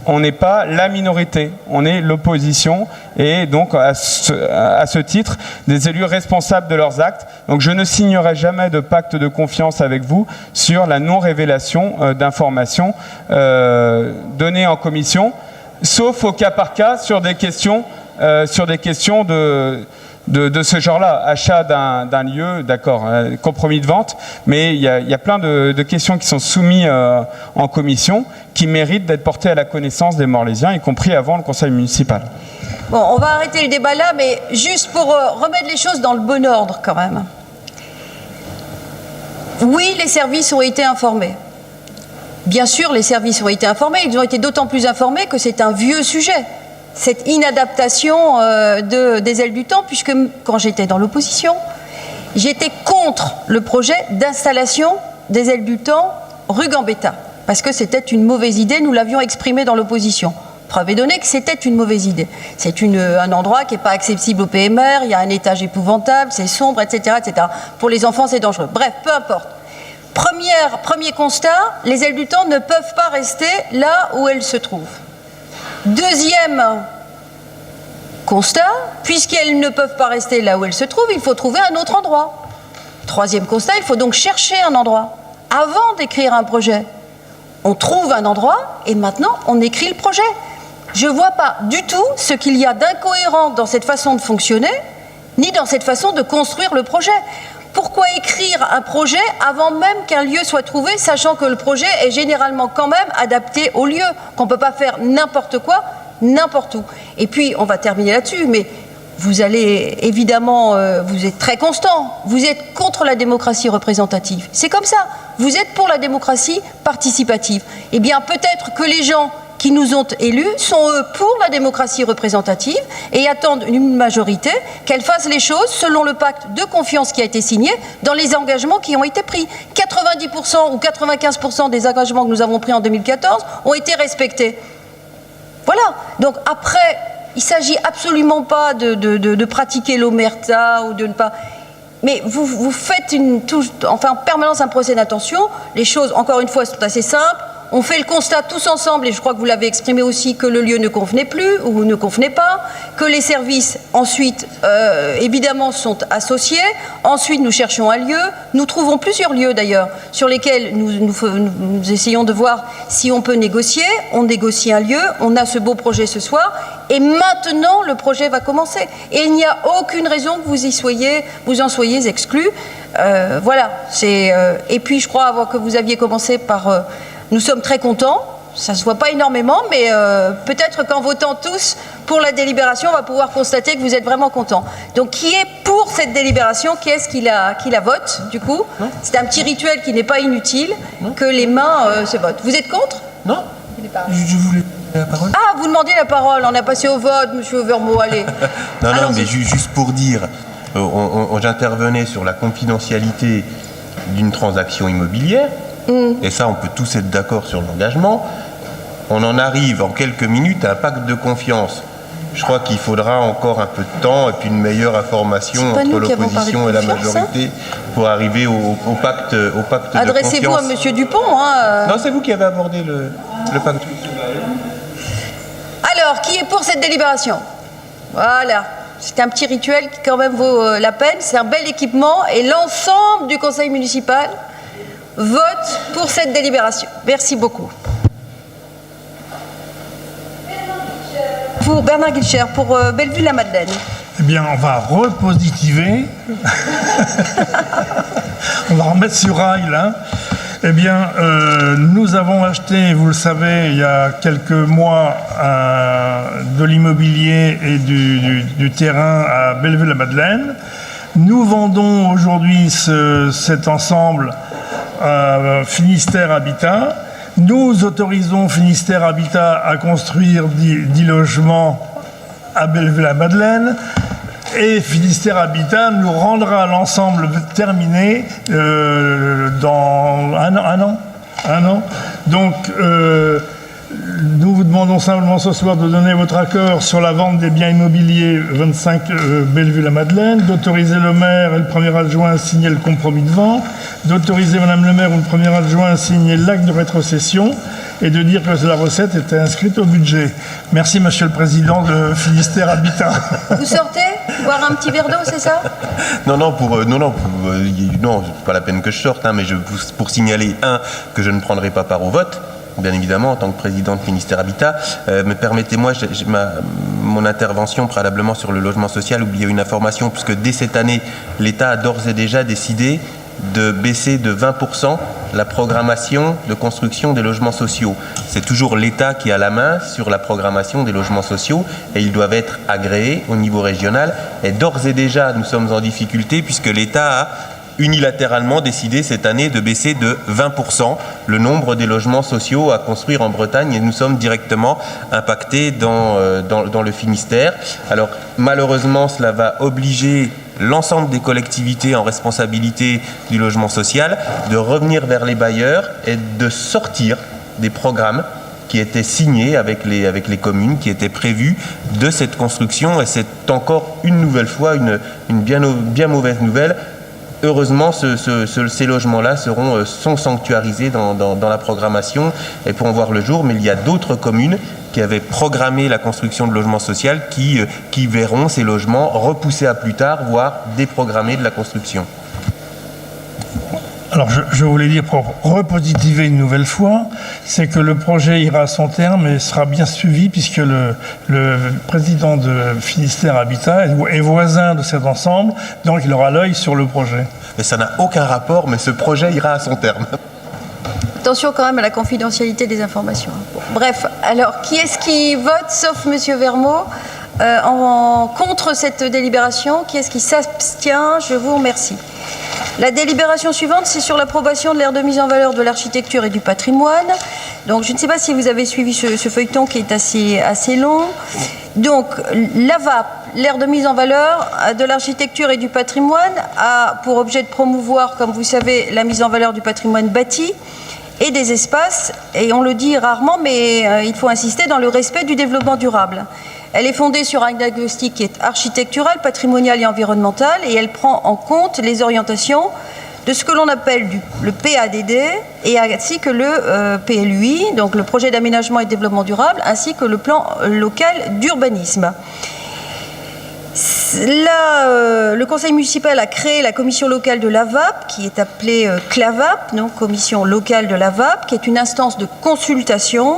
on n'est pas la minorité, on est l'opposition, et donc à ce titre des élus responsables de leurs actes. Donc je ne signerai jamais de pacte de confiance avec vous sur la non-révélation d'informations données en commission, sauf au cas par cas sur des questions de ce genre-là, achat d'un lieu, d'accord, compromis de vente, mais il y a plein de questions qui sont soumises en commission qui méritent d'être portées à la connaissance des Morlaisiens, y compris avant le conseil municipal. Bon, on va arrêter le débat là, mais juste pour remettre les choses dans le bon ordre quand même. Oui, les services ont été informés. Bien sûr, les services ont été informés, ils ont été d'autant plus informés que c'est un vieux sujet. Cette inadaptation des ailes du temps, puisque quand j'étais dans l'opposition, j'étais contre le projet d'installation des ailes du temps rue Gambetta, parce que c'était une mauvaise idée, nous l'avions exprimé dans l'opposition. Preuve est donnée que c'était une mauvaise idée. C'est un endroit qui n'est pas accessible au PMR, il y a un étage épouvantable, c'est sombre, etc., etc. Pour les enfants, c'est dangereux. Bref, peu importe. Premier constat, les ailes du temps ne peuvent pas rester là où elles se trouvent. Deuxième constat, puisqu'elles ne peuvent pas rester là où elles se trouvent, il faut trouver un autre endroit. Troisième constat, il faut donc chercher un endroit avant d'écrire un projet. On trouve un endroit et maintenant on écrit le projet. Je ne vois pas du tout ce qu'il y a d'incohérent dans cette façon de fonctionner, ni dans cette façon de construire le projet. Pourquoi écrire un projet avant même qu'un lieu soit trouvé, sachant que le projet est généralement quand même adapté au lieu, qu'on ne peut pas faire n'importe quoi, n'importe où. Et puis, on va terminer là-dessus, mais vous allez évidemment, vous êtes très constant, vous êtes contre la démocratie représentative. C'est comme ça, vous êtes pour la démocratie participative. Eh bien, peut-être que les gens qui nous ont élus sont, eux, pour la démocratie représentative et attendent une majorité qu'elle fasse les choses selon le pacte de confiance qui a été signé dans les engagements qui ont été pris. 90% ou 95% des engagements que nous avons pris en 2014 ont été respectés. Voilà. Donc après, il ne s'agit absolument pas de pratiquer l'omerta ou de ne pas... Mais vous faites en permanence un procès d'intention. Les choses, encore une fois, sont assez simples. On fait le constat tous ensemble, et je crois que vous l'avez exprimé aussi, que le lieu ne convenait plus ou ne convenait pas, que les services, ensuite, évidemment, sont associés. Ensuite, nous cherchons un lieu. Nous trouvons plusieurs lieux, d'ailleurs, sur lesquels nous essayons de voir si on peut négocier. On négocie un lieu. On a ce beau projet ce soir. Et maintenant, le projet va commencer. Et il n'y a aucune raison que vous en soyez exclus. Voilà. Et puis, je crois que vous aviez commencé par... Nous sommes très contents, ça ne se voit pas énormément, mais peut-être qu'en votant tous pour la délibération, on va pouvoir constater que vous êtes vraiment contents. Donc qui est pour cette délibération? Qui est-ce qui la vote, du coup? C'est un petit rituel qui n'est pas inutile, que les mains se votent. Vous êtes contre? Non. Je voulais la parole. Ah, vous demandez la parole, on a passé au vote, monsieur Vermeau, allez. Non, mais juste pour dire, j'intervenais sur la confidentialité d'une transaction immobilière. Et ça, on peut tous être d'accord sur l'engagement. On en arrive en quelques minutes à un pacte de confiance. Je crois qu'il faudra encore un peu de temps et puis une meilleure information entre l'opposition et la majorité pour arriver au pacte de confiance. Adressez-vous à monsieur Dupont. Non, c'est vous qui avez abordé le pacte. Alors, qui est pour cette délibération? Voilà. C'est un petit rituel qui quand même vaut la peine. C'est un bel équipement et l'ensemble du conseil municipal vote pour cette délibération. Merci beaucoup. Pour Bernard Guilcher, pour Bellevue-la-Madeleine. Eh bien, on va repositiver. On va remettre sur rail, là. Eh bien, nous avons acheté, vous le savez, il y a quelques mois, de l'immobilier et du terrain à Bellevue-la-Madeleine. Nous vendons aujourd'hui cet ensemble Finistère Habitat. Nous autorisons Finistère Habitat à construire 10 logements à Bellevue-la-Madeleine et Finistère Habitat nous rendra l'ensemble terminé dans un an. Donc, nous vous demandons simplement ce soir de donner votre accord sur la vente des biens immobiliers 25 Bellevue-la-Madeleine, d'autoriser le maire et le premier adjoint à signer le compromis de vente, d'autoriser Madame le maire ou le premier adjoint à signer l'acte de rétrocession et de dire que la recette était inscrite au budget. Merci Monsieur le Président de Finistère Habitat. Vous sortez boire un petit verre d'eau, c'est ça? Non, c'est pas la peine que je sorte, mais pour signaler, que je ne prendrai pas part au vote, bien évidemment, en tant que président de Finistère Habitat. Mais permettez-moi, mon intervention préalablement sur le logement social, oublier une information, puisque dès cette année, l'État a d'ores et déjà décidé de baisser de 20% la programmation de construction des logements sociaux. C'est toujours l'État qui a la main sur la programmation des logements sociaux et ils doivent être agréés au niveau régional. Et d'ores et déjà, nous sommes en difficulté puisque l'État a unilatéralement décidé cette année de baisser de 20% le nombre des logements sociaux à construire en Bretagne et nous sommes directement impactés dans le Finistère. Alors malheureusement, cela va obliger l'ensemble des collectivités en responsabilité du logement social de revenir vers les bailleurs et de sortir des programmes qui étaient signés avec les communes, qui étaient prévus de cette construction. Et c'est encore une nouvelle fois une bien mauvaise nouvelle. Heureusement, ces logements-là sont sanctuarisés dans la programmation et pourront voir le jour, mais il y a d'autres communes qui avaient programmé la construction de logements sociaux qui verront ces logements repoussés à plus tard, voire déprogrammés de la construction. Alors, je voulais dire, pour repositiver une nouvelle fois, c'est que le projet ira à son terme et sera bien suivi puisque le président de Finistère Habitat est voisin de cet ensemble, donc il aura l'œil sur le projet. Mais ça n'a aucun rapport, mais ce projet ira à son terme. Attention quand même à la confidentialité des informations. Bon, bref, alors, qui est-ce qui vote, sauf Monsieur Vermeau, contre cette délibération? Qui est-ce qui s'abstient? Je vous remercie. La délibération suivante, c'est sur l'approbation de l'aire de mise en valeur de l'architecture et du patrimoine. Donc, je ne sais pas si vous avez suivi ce feuilleton qui est assez long. Donc, l'AVAP, l'aire de mise en valeur de l'architecture et du patrimoine, a pour objet de promouvoir, comme vous savez, la mise en valeur du patrimoine bâti et des espaces, et on le dit rarement, mais il faut insister, dans le respect du développement durable. Elle est fondée sur un diagnostic qui est architectural, patrimonial et environnemental, et elle prend en compte les orientations de ce que l'on appelle le PADD, et ainsi que le PLUI, donc le projet d'aménagement et de développement durable, ainsi que le plan local d'urbanisme. Là, le conseil municipal a créé la commission locale de l'AVAP, qui est appelée CLAVAP, donc commission locale de l'AVAP, qui est une instance de consultation.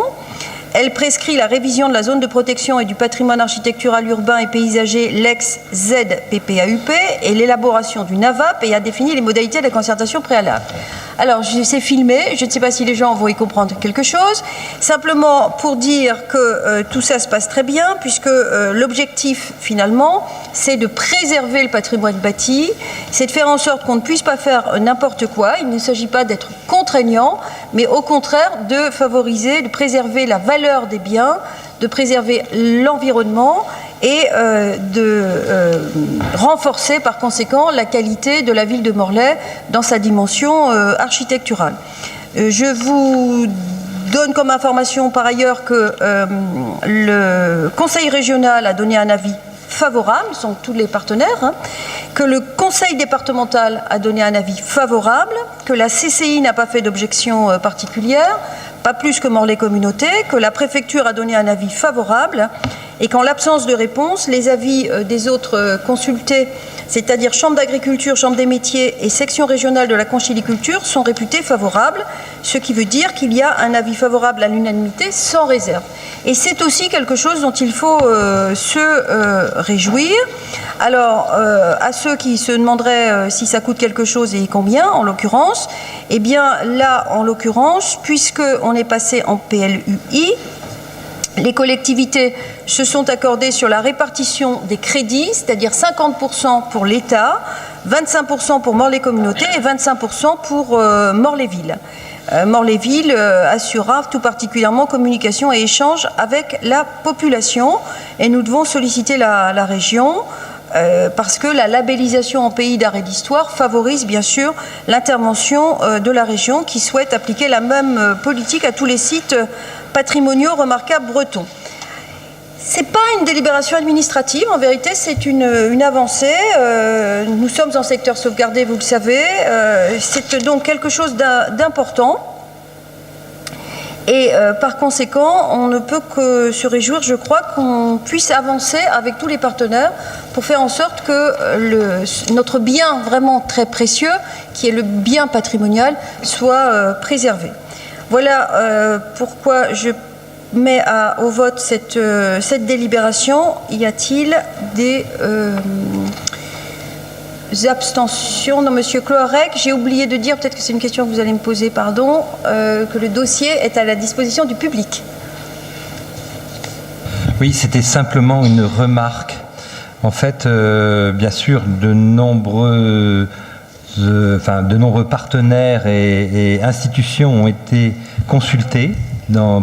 Elle prescrit la révision de la zone de protection et du patrimoine architectural urbain et paysager, l'ex-ZPPAUP, et l'élaboration d'une AVAP, et a défini les modalités de la concertation préalable. Alors, c'est filmé, je ne sais pas si les gens vont y comprendre quelque chose, simplement pour dire que tout ça se passe très bien, puisque l'objectif, finalement, c'est de préserver le patrimoine bâti, c'est de faire en sorte qu'on ne puisse pas faire n'importe quoi. Il ne s'agit pas d'être contraignant, mais au contraire de favoriser, de préserver la valeur des biens, de préserver l'environnement et de renforcer par conséquent la qualité de la ville de Morlaix dans sa dimension architecturale. Je vous donne comme information par ailleurs que le conseil régional a donné un avis favorable, sont tous les partenaires, que le conseil départemental a donné un avis favorable, que la CCI n'a pas fait d'objection particulière, pas plus que Morlaix Communauté, que la préfecture a donné un avis favorable, et qu'en l'absence de réponse, les avis des autres consultés, c'est-à-dire Chambre d'agriculture, Chambre des métiers et section régionale de la conchyliculture, sont réputés favorables, ce qui veut dire qu'il y a un avis favorable à l'unanimité sans réserve. Et c'est aussi quelque chose dont il faut se réjouir. Alors, à ceux qui se demanderaient si ça coûte quelque chose et combien, en l'occurrence, eh bien là, en l'occurrence, puisqu'on est passé en PLUI, les collectivités se sont accordées sur la répartition des crédits, c'est-à-dire 50% pour l'État, 25% pour Morlaix Communauté et 25% pour Morlaix-Ville. Morlaix-Ville assurera tout particulièrement communication et échange avec la population, et nous devons solliciter la région parce que la labellisation en pays d'art et d'histoire favorise bien sûr l'intervention de la région qui souhaite appliquer la même politique à tous les sites patrimoniaux remarquables bretons. Ce n'est pas une délibération administrative, en vérité c'est une avancée. Nous sommes en secteur sauvegardé, vous le savez. C'est donc quelque chose d'important. Et par conséquent, on ne peut que se réjouir, je crois, qu'on puisse avancer avec tous les partenaires pour faire en sorte que notre bien vraiment très précieux, qui est le bien patrimonial, soit préservé. Voilà pourquoi je mets au vote cette délibération. Y a-t-il des abstentions? Non, Monsieur Cloarec, j'ai oublié de dire, peut-être que c'est une question que vous allez me poser, pardon, que le dossier est à la disposition du public. Oui, c'était simplement une remarque. En fait, bien sûr, de nombreux partenaires et institutions ont été consultés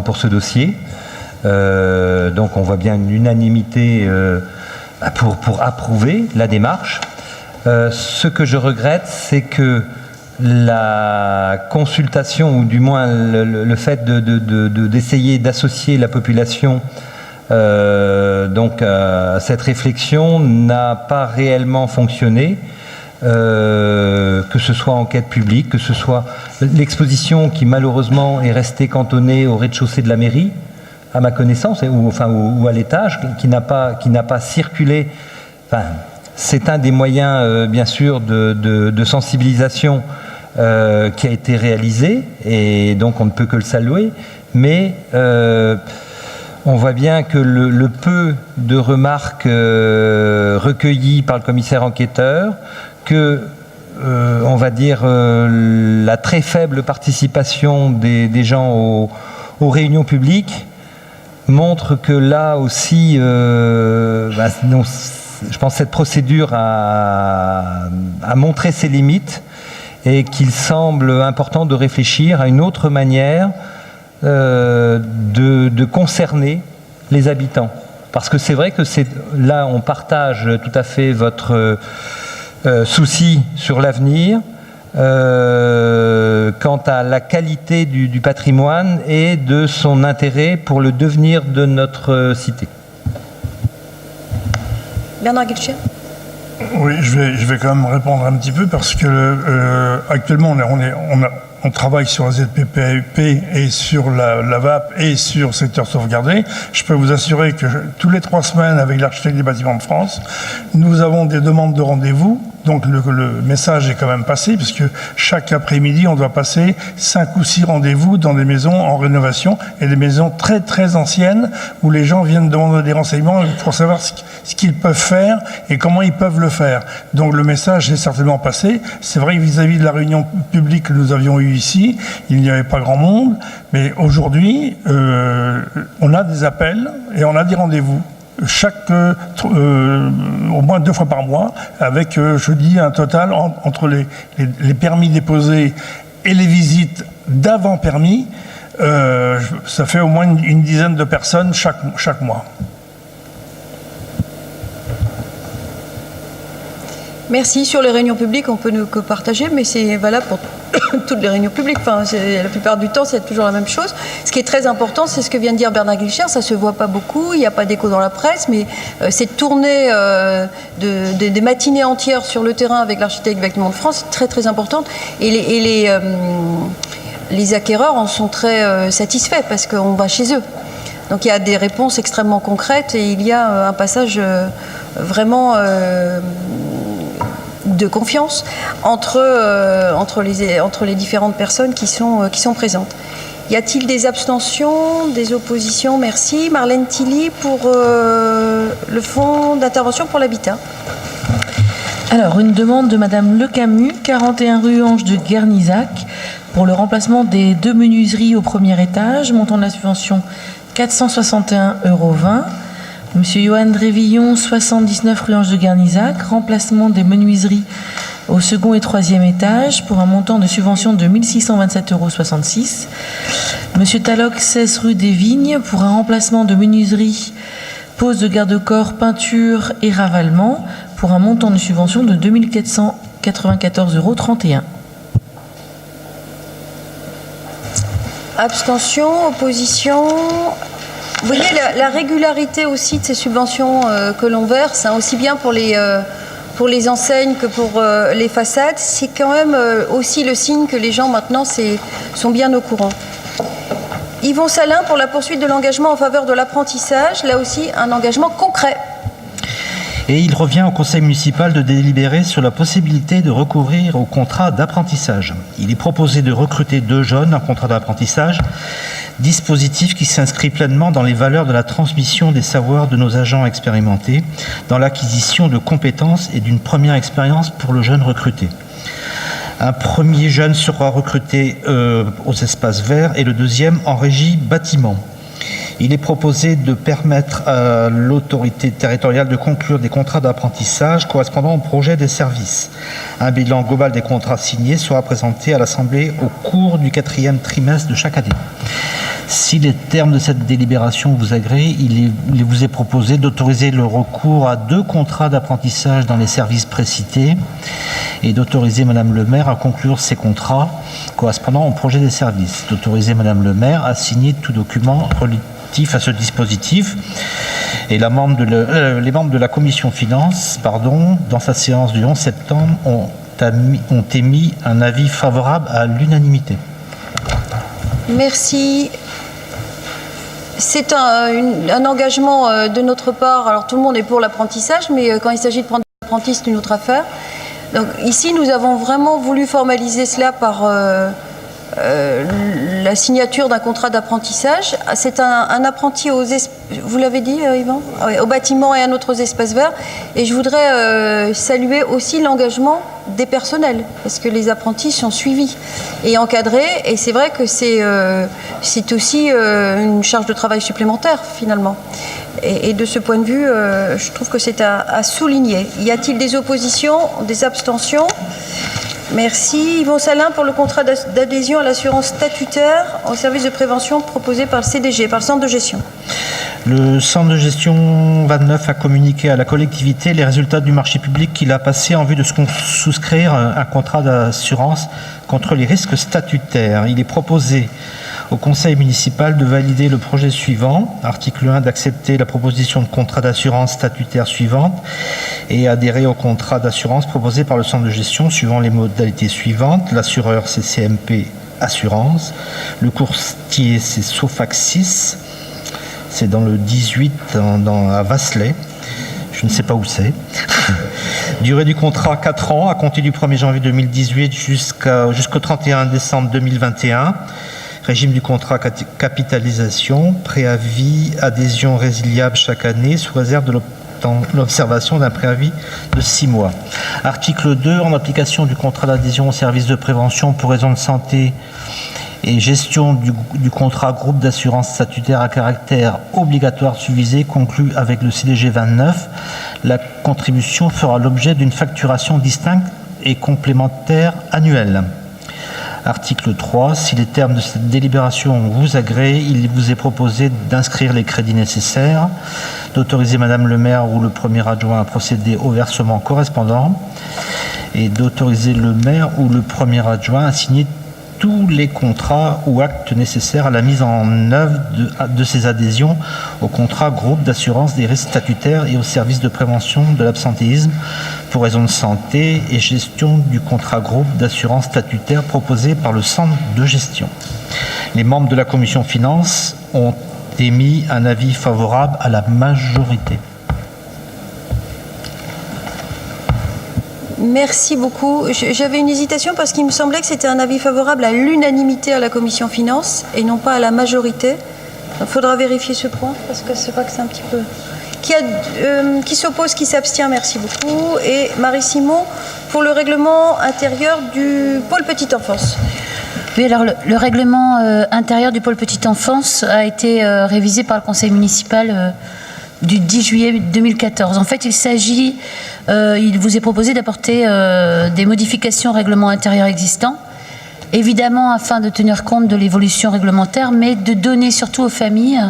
pour ce dossier. Donc on voit bien une unanimité pour approuver la démarche. Ce que je regrette, c'est que la consultation, ou du moins le fait d'essayer d'associer la population donc à cette réflexion n'a pas réellement fonctionné. Que ce soit enquête publique, que ce soit l'exposition qui malheureusement est restée cantonnée au rez-de-chaussée de la mairie, à ma connaissance, ou à l'étage, qui n'a pas circulé. Enfin, c'est un des moyens, bien sûr, de sensibilisation qui a été réalisé, et donc on ne peut que le saluer, mais on voit bien que le peu de remarques recueillies par le commissaire enquêteur, que, on va dire, la très faible participation des gens aux réunions publiques montre que là aussi, je pense que cette procédure a montré ses limites et qu'il semble important de réfléchir à une autre manière de concerner les habitants. Parce que c'est vrai que là, on partage tout à fait votre souci sur l'avenir quant à la qualité du patrimoine et de son intérêt pour le devenir de notre cité. Bernard Guilcher. Oui, je vais quand même répondre un petit peu parce que actuellement on travaille sur la ZPPP et sur la VAP et sur le secteur sauvegardé. Je peux vous assurer que tous les 3 semaines, avec l'architecte des bâtiments de France, nous avons des demandes de rendez-vous. Donc le message est quand même passé, puisque chaque après-midi, on doit passer 5 ou 6 rendez-vous dans des maisons en rénovation et des maisons très très anciennes où les gens viennent demander des renseignements pour savoir ce qu'ils peuvent faire et comment ils peuvent le faire. Donc le message est certainement passé. C'est vrai que vis-à-vis de la réunion publique que nous avions eue ici, il n'y avait pas grand monde, mais aujourd'hui, on a des appels et on a des rendez-vous. Au moins 2 fois par mois, avec, je dis, un total entre les permis déposés et les visites d'avant permis, ça fait au moins une dizaine de personnes chaque mois. Merci. Sur les réunions publiques, on peut ne que partager, mais c'est valable pour toutes les réunions publiques. Enfin, la plupart du temps, c'est toujours la même chose. Ce qui est très important, c'est ce que vient de dire Bernard Guilcher. Ça se voit pas beaucoup, il n'y a pas d'écho dans la presse, mais cette tournée des matinées entières sur le terrain avec l'architecte des bâtiments de France est très très importante. Et les acquéreurs en sont très satisfaits parce qu'on va chez eux. Donc il y a des réponses extrêmement concrètes et il y a un passage vraiment de confiance entre les différentes personnes qui sont présentes. Y a-t-il des abstentions, des oppositions? Merci. Marlène Tilly pour le fonds d'intervention pour l'habitat. Alors, une demande de Madame Le Camus, 41 rue Ange de Guernisac, pour le remplacement des 2 menuiseries au premier étage, montant de la subvention 461,20 €. Monsieur Johan Drévillon, 79 rue Ange de Guernisac, remplacement des menuiseries au second et troisième étage pour un montant de subvention de 1 627,66 €. Monsieur Talloc, 16 rue des Vignes, pour un remplacement de menuiserie, pose de garde-corps, peinture et ravalement pour un montant de subvention de 2 494,31 €. Abstention, opposition. Vous voyez la régularité aussi de ces subventions que l'on verse, hein, aussi bien pour les enseignes que pour les façades, c'est quand même aussi le signe que les gens maintenant sont bien au courant. Yvon Salin pour la poursuite de l'engagement en faveur de l'apprentissage, là aussi un engagement concret. Et il revient au conseil municipal de délibérer sur la possibilité de recourir au contrat d'apprentissage. Il est proposé de recruter 2 jeunes en contrat d'apprentissage, dispositif qui s'inscrit pleinement dans les valeurs de la transmission des savoirs de nos agents expérimentés, dans l'acquisition de compétences et d'une première expérience pour le jeune recruté. Un premier jeune sera recruté aux espaces verts et le deuxième en régie bâtiment. Il est proposé de permettre à l'autorité territoriale de conclure des contrats d'apprentissage correspondant au projet des services. Un bilan global des contrats signés sera présenté à l'Assemblée au cours du 4e trimestre de chaque année. Si les termes de cette délibération vous agréent, il vous est proposé d'autoriser le recours à 2 contrats d'apprentissage dans les services précités et d'autoriser Madame le maire à conclure ces contrats correspondant au projet des services. D'autoriser Madame le maire à signer tout document relatif à ce dispositif. Et les membres de la commission finances, dans sa séance du 11 septembre, ont émis un avis favorable à l'unanimité. Merci. C'est un engagement de notre part. Alors tout le monde est pour l'apprentissage, mais quand il s'agit de prendre des apprentis, c'est une autre affaire. Donc ici, nous avons vraiment voulu formaliser cela par la signature d'un contrat d'apprentissage. C'est un apprenti vous l'avez dit, Yvan, au bâtiment et un autre aux espaces verts. Et je voudrais saluer aussi l'engagement des personnels, parce que les apprentis sont suivis et encadrés, et c'est vrai que c'est aussi une charge de travail supplémentaire finalement. Et de ce point de vue, je trouve que c'est à souligner. Y a-t-il des oppositions, des abstentions? Merci. Yvon Salin pour le contrat d'adhésion à l'assurance statutaire au service de prévention proposé par le CDG, par le centre de gestion. Le centre de gestion 29 a communiqué à la collectivité les résultats du marché public qu'il a passé en vue de souscrire un contrat d'assurance contre les risques statutaires. Il est proposé au conseil municipal de valider le projet suivant. Article 1, d'accepter la proposition de contrat d'assurance statutaire suivante et adhérer au contrat d'assurance proposé par le centre de gestion suivant les modalités suivantes. L'assureur, c'est CMP Assurance. Le courtier, c'est Sofaxis. C'est dans le 18, à Vasselay. Je ne sais pas où c'est. Durée du contrat, 4 ans, à compter du 1er janvier 2018 jusqu'au 31 décembre 2021. Régime du contrat, capitalisation, préavis, adhésion résiliable chaque année, sous réserve de l'observation d'un préavis de 6 mois. Article 2, en application du contrat d'adhésion au service de prévention pour raison de santé et gestion du contrat groupe d'assurance statutaire à caractère obligatoire subvisé conclu avec le CDG 29, la contribution fera l'objet d'une facturation distincte et complémentaire annuelle. Article 3. Si les termes de cette délibération vous agréent, il vous est proposé d'inscrire les crédits nécessaires, d'autoriser Madame le maire ou le premier adjoint à procéder au versement correspondant et d'autoriser le maire ou le premier adjoint à signer tous les contrats ou actes nécessaires à la mise en œuvre de ces adhésions au contrat groupe d'assurance des risques statutaires et au service de prévention de l'absentéisme pour raison de santé et gestion du contrat groupe d'assurance statutaire proposé par le centre de gestion. Les membres de la commission finances ont émis un avis favorable à la majorité. Merci beaucoup. J'avais une hésitation parce qu'il me semblait que c'était un avis favorable à l'unanimité à la commission finances et non pas à la majorité. Il faudra vérifier ce point parce que c'est vrai que c'est un petit peu... Qui s'oppose, qui s'abstient, merci beaucoup. Et Marie Simon pour le règlement intérieur du pôle petite enfance. Oui, alors le règlement intérieur du pôle petite enfance a été révisé par le conseil municipal du 10 juillet 2014. En fait, il vous est proposé d'apporter des modifications au règlement intérieur existant, évidemment afin de tenir compte de l'évolution réglementaire, mais de donner surtout aux familles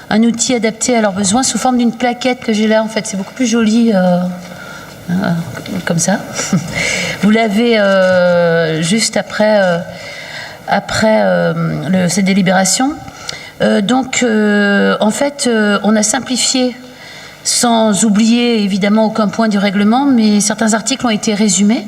un outil adapté à leurs besoins sous forme d'une plaquette que j'ai là. En fait, c'est beaucoup plus joli comme ça. Vous l'avez juste après cette délibération. En fait, on a simplifié, sans oublier évidemment aucun point du règlement, mais certains articles ont été résumés,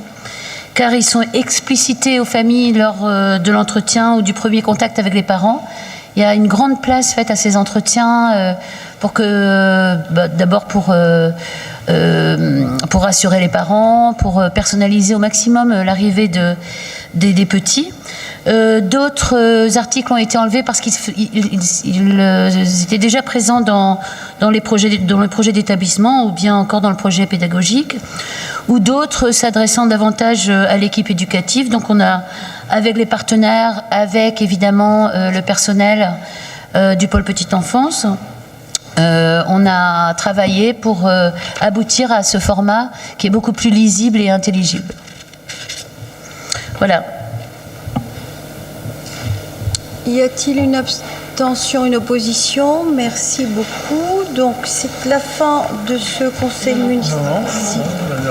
car ils sont explicités aux familles lors de l'entretien ou du premier contact avec les parents. Il y a une grande place faite à ces entretiens d'abord pour rassurer les parents, pour personnaliser au maximum l'arrivée des petits. D'autres articles ont été enlevés parce qu'ils étaient déjà présents dans le projet d'établissement ou bien encore dans le projet pédagogique, ou d'autres s'adressant davantage à l'équipe éducative. Donc on a, avec les partenaires, avec évidemment le personnel du pôle petite enfance, on a travaillé pour aboutir à ce format qui est beaucoup plus lisible et intelligible. Voilà. Y a-t-il une abstention, une opposition? Merci beaucoup. Donc c'est la fin de ce conseil municipal.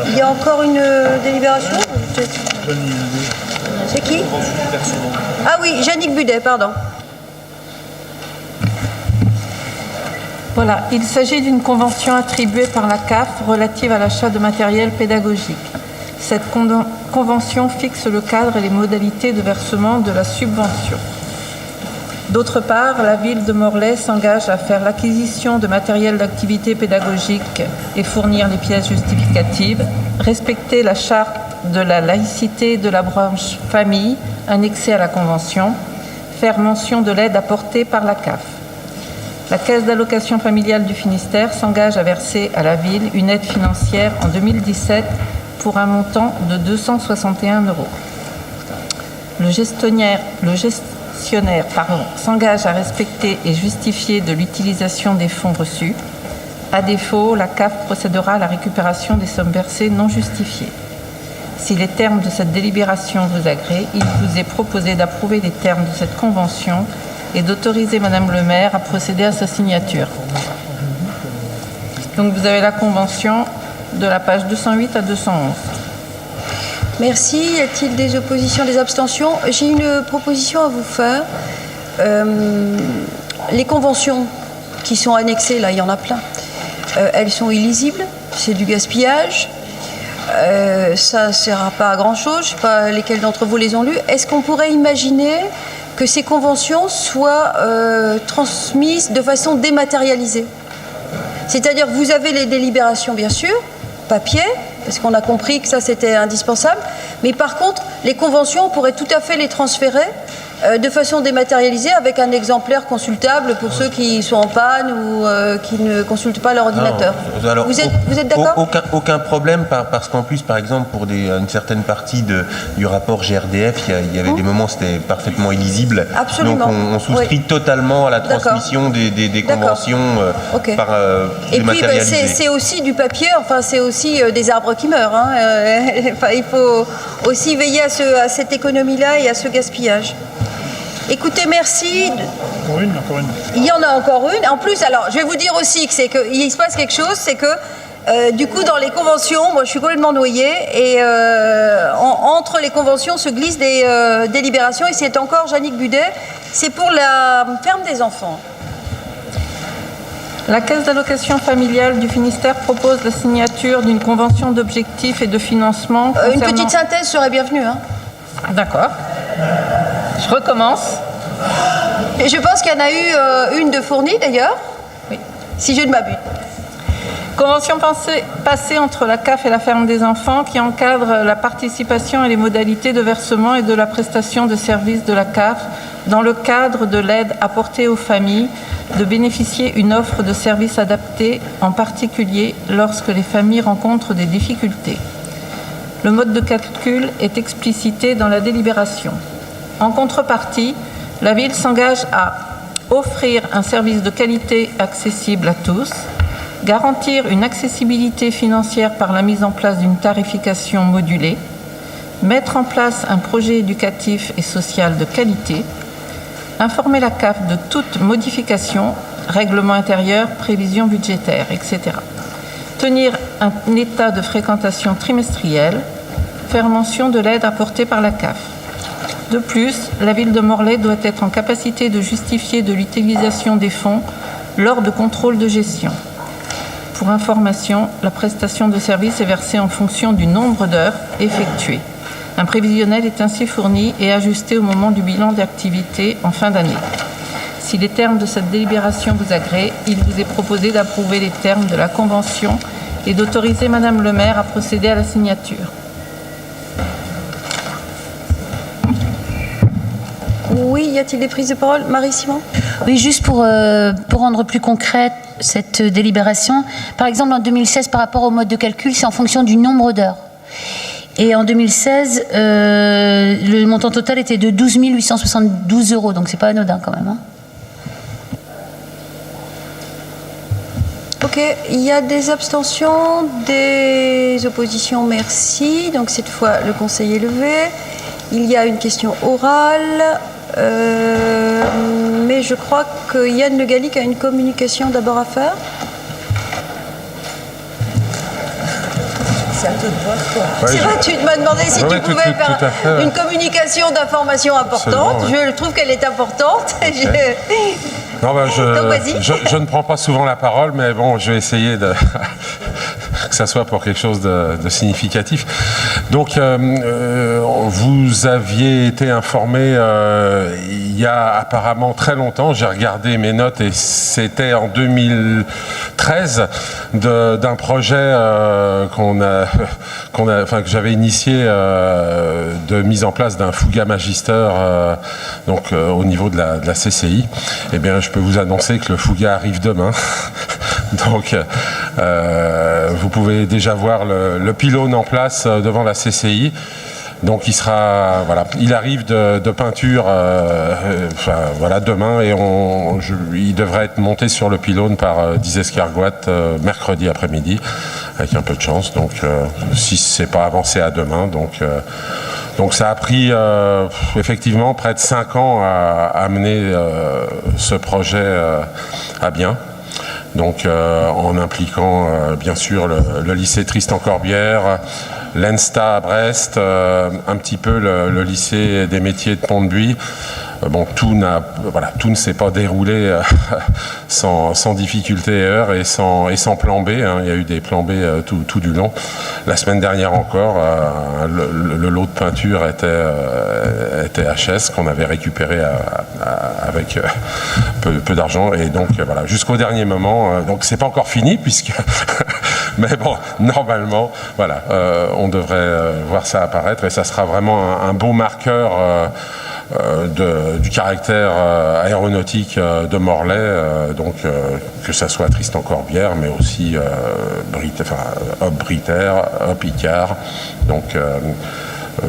Il y a encore une délibération? C'est qui? Ah oui, Jannick Budet, pardon. Voilà, il s'agit d'une convention attribuée par la CAF relative à l'achat de matériel pédagogique. Cette convention fixe le cadre et les modalités de versement de la subvention. D'autre part, la ville de Morlaix s'engage à faire l'acquisition de matériel d'activité pédagogique et fournir les pièces justificatives, respecter la charte de la laïcité de la branche famille annexée à la Convention, faire mention de l'aide apportée par la CAF. La Caisse d'allocation familiale du Finistère s'engage à verser à la ville une aide financière en 2017 pour un montant de 261 €. Le gestionnaire s'engage à respecter et justifier de l'utilisation des fonds reçus. À défaut, la CAF procédera à la récupération des sommes versées non justifiées. Si les termes de cette délibération vous agréent, il vous est proposé d'approuver les termes de cette convention et d'autoriser Madame le maire à procéder à sa signature. Donc vous avez la convention de la page 208 à 211. Merci. Y a-t-il des oppositions, des abstentions? J'ai une proposition à vous faire. Les conventions qui sont annexées, là, il y en a plein. Elles sont illisibles, c'est du gaspillage. Ça ne sert pas à grand-chose. Je ne sais pas lesquels d'entre vous les ont lues. Est-ce qu'on pourrait imaginer que ces conventions soient transmises de façon dématérialisée? C'est-à-dire que vous avez les délibérations, bien sûr, papier, parce qu'on a compris que ça c'était indispensable, mais par contre, les conventions, on pourrait tout à fait les transférer de façon dématérialisée avec un exemplaire consultable pour ceux qui sont en panne ou qui ne consultent pas leur ordinateur. Alors, vous êtes d'accord? Aucun problème, parce qu'en plus, par exemple, pour une certaine partie du rapport GRDF, il y avait des moments où c'était parfaitement illisible. Absolument. Donc on souscrit totalement à la transmission des conventions dématérialisées. Et puis c'est aussi du papier, enfin c'est aussi des arbres qui meurent. Hein. Il faut aussi veiller à cette économie-là et à ce gaspillage. Écoutez, merci. Encore une. Il y en a encore une. En plus, alors, je vais vous dire aussi qu'il se passe quelque chose, c'est que du coup, dans les conventions, moi, je suis complètement noyée et entre les conventions se glissent des délibérations. Et c'est encore Jannick Budet. C'est pour la ferme des enfants. La Caisse d'allocation familiale du Finistère propose la signature d'une convention d'objectifs et de financement. Une petite synthèse serait bienvenue. Hein. D'accord. Je recommence. Et je pense qu'il y en a eu une de fournie d'ailleurs, oui. Si je ne m'abuse. Convention passée entre la CAF et la ferme des enfants qui encadre la participation et les modalités de versement et de la prestation de services de la CAF dans le cadre de l'aide apportée aux familles de bénéficier une offre de services adaptés, en particulier lorsque les familles rencontrent des difficultés. Le mode de calcul est explicité dans la délibération. En contrepartie, la ville s'engage à offrir un service de qualité accessible à tous, garantir une accessibilité financière par la mise en place d'une tarification modulée, mettre en place un projet éducatif et social de qualité, informer la CAF de toute modification, règlement intérieur, prévision budgétaire, etc. Tenir un état de fréquentation trimestriel, faire mention de l'aide apportée par la CAF. De plus, la ville de Morlaix doit être en capacité de justifier de l'utilisation des fonds lors de contrôles de gestion. Pour information, la prestation de service est versée en fonction du nombre d'heures effectuées. Un prévisionnel est ainsi fourni et ajusté au moment du bilan d'activité en fin d'année. Si les termes de cette délibération vous agréent, il vous est proposé d'approuver les termes de la convention et d'autoriser Madame le maire à procéder à la signature. Oui, y a-t-il des prises de parole? Marie-Simon? Oui, juste pour rendre plus concrète cette délibération. Par exemple, en 2016, par rapport au mode de calcul, c'est en fonction du nombre d'heures. Et en 2016, le montant total était de 12 872 €, donc c'est pas anodin quand même. Hein. Ok, il y a des abstentions, des oppositions, merci. Donc cette fois, le conseil est levé. Il y a une question orale, mais je crois que Yann Le Gallic a une communication d'abord à faire. C'est vrai, tu m'as demandé si tu pouvais faire une communication d'information importante. Je trouve qu'elle est importante. Okay. Non, ben Donc vas-y. Je ne prends pas souvent la parole, mais bon, je vais essayer que ça soit pour quelque chose de significatif. Donc, vous aviez été informé il y a apparemment très longtemps, j'ai regardé mes notes et c'était en 2013 d'un projet que j'avais initié de mise en place d'un Fuga Magister donc au niveau de la CCI. Eh bien, je peux vous annoncer que le Fuga arrive demain. Donc, Vous pouvez déjà voir le pylône en place devant la CCI. Donc il arrive de peinture demain et il devrait être monté sur le pylône par 10 escargoites mercredi après-midi, avec un peu de chance. Donc si c'est pas avancé à demain, donc ça a pris effectivement près de 5 ans à mener ce projet à bien. Donc en impliquant bien sûr le lycée Tristan-Corbière, l'ENSTA à Brest, un petit peu le lycée des métiers de Pont-de-Buis. Tout ne s'est pas déroulé sans difficulté et heurts et sans plan B. Hein. Il y a eu des plans B tout du long. La semaine dernière encore, le lot de peinture était HS qu'on avait récupéré avec peu d'argent. Et donc jusqu'au dernier moment. Donc c'est pas encore fini puisque... Mais bon, normalement, on devrait voir ça apparaître et ça sera vraiment un beau marqueur du caractère aéronautique de Morlaix, que ça soit Tristan-Corbière, mais aussi Hop-Britair, Hop-Icare. Donc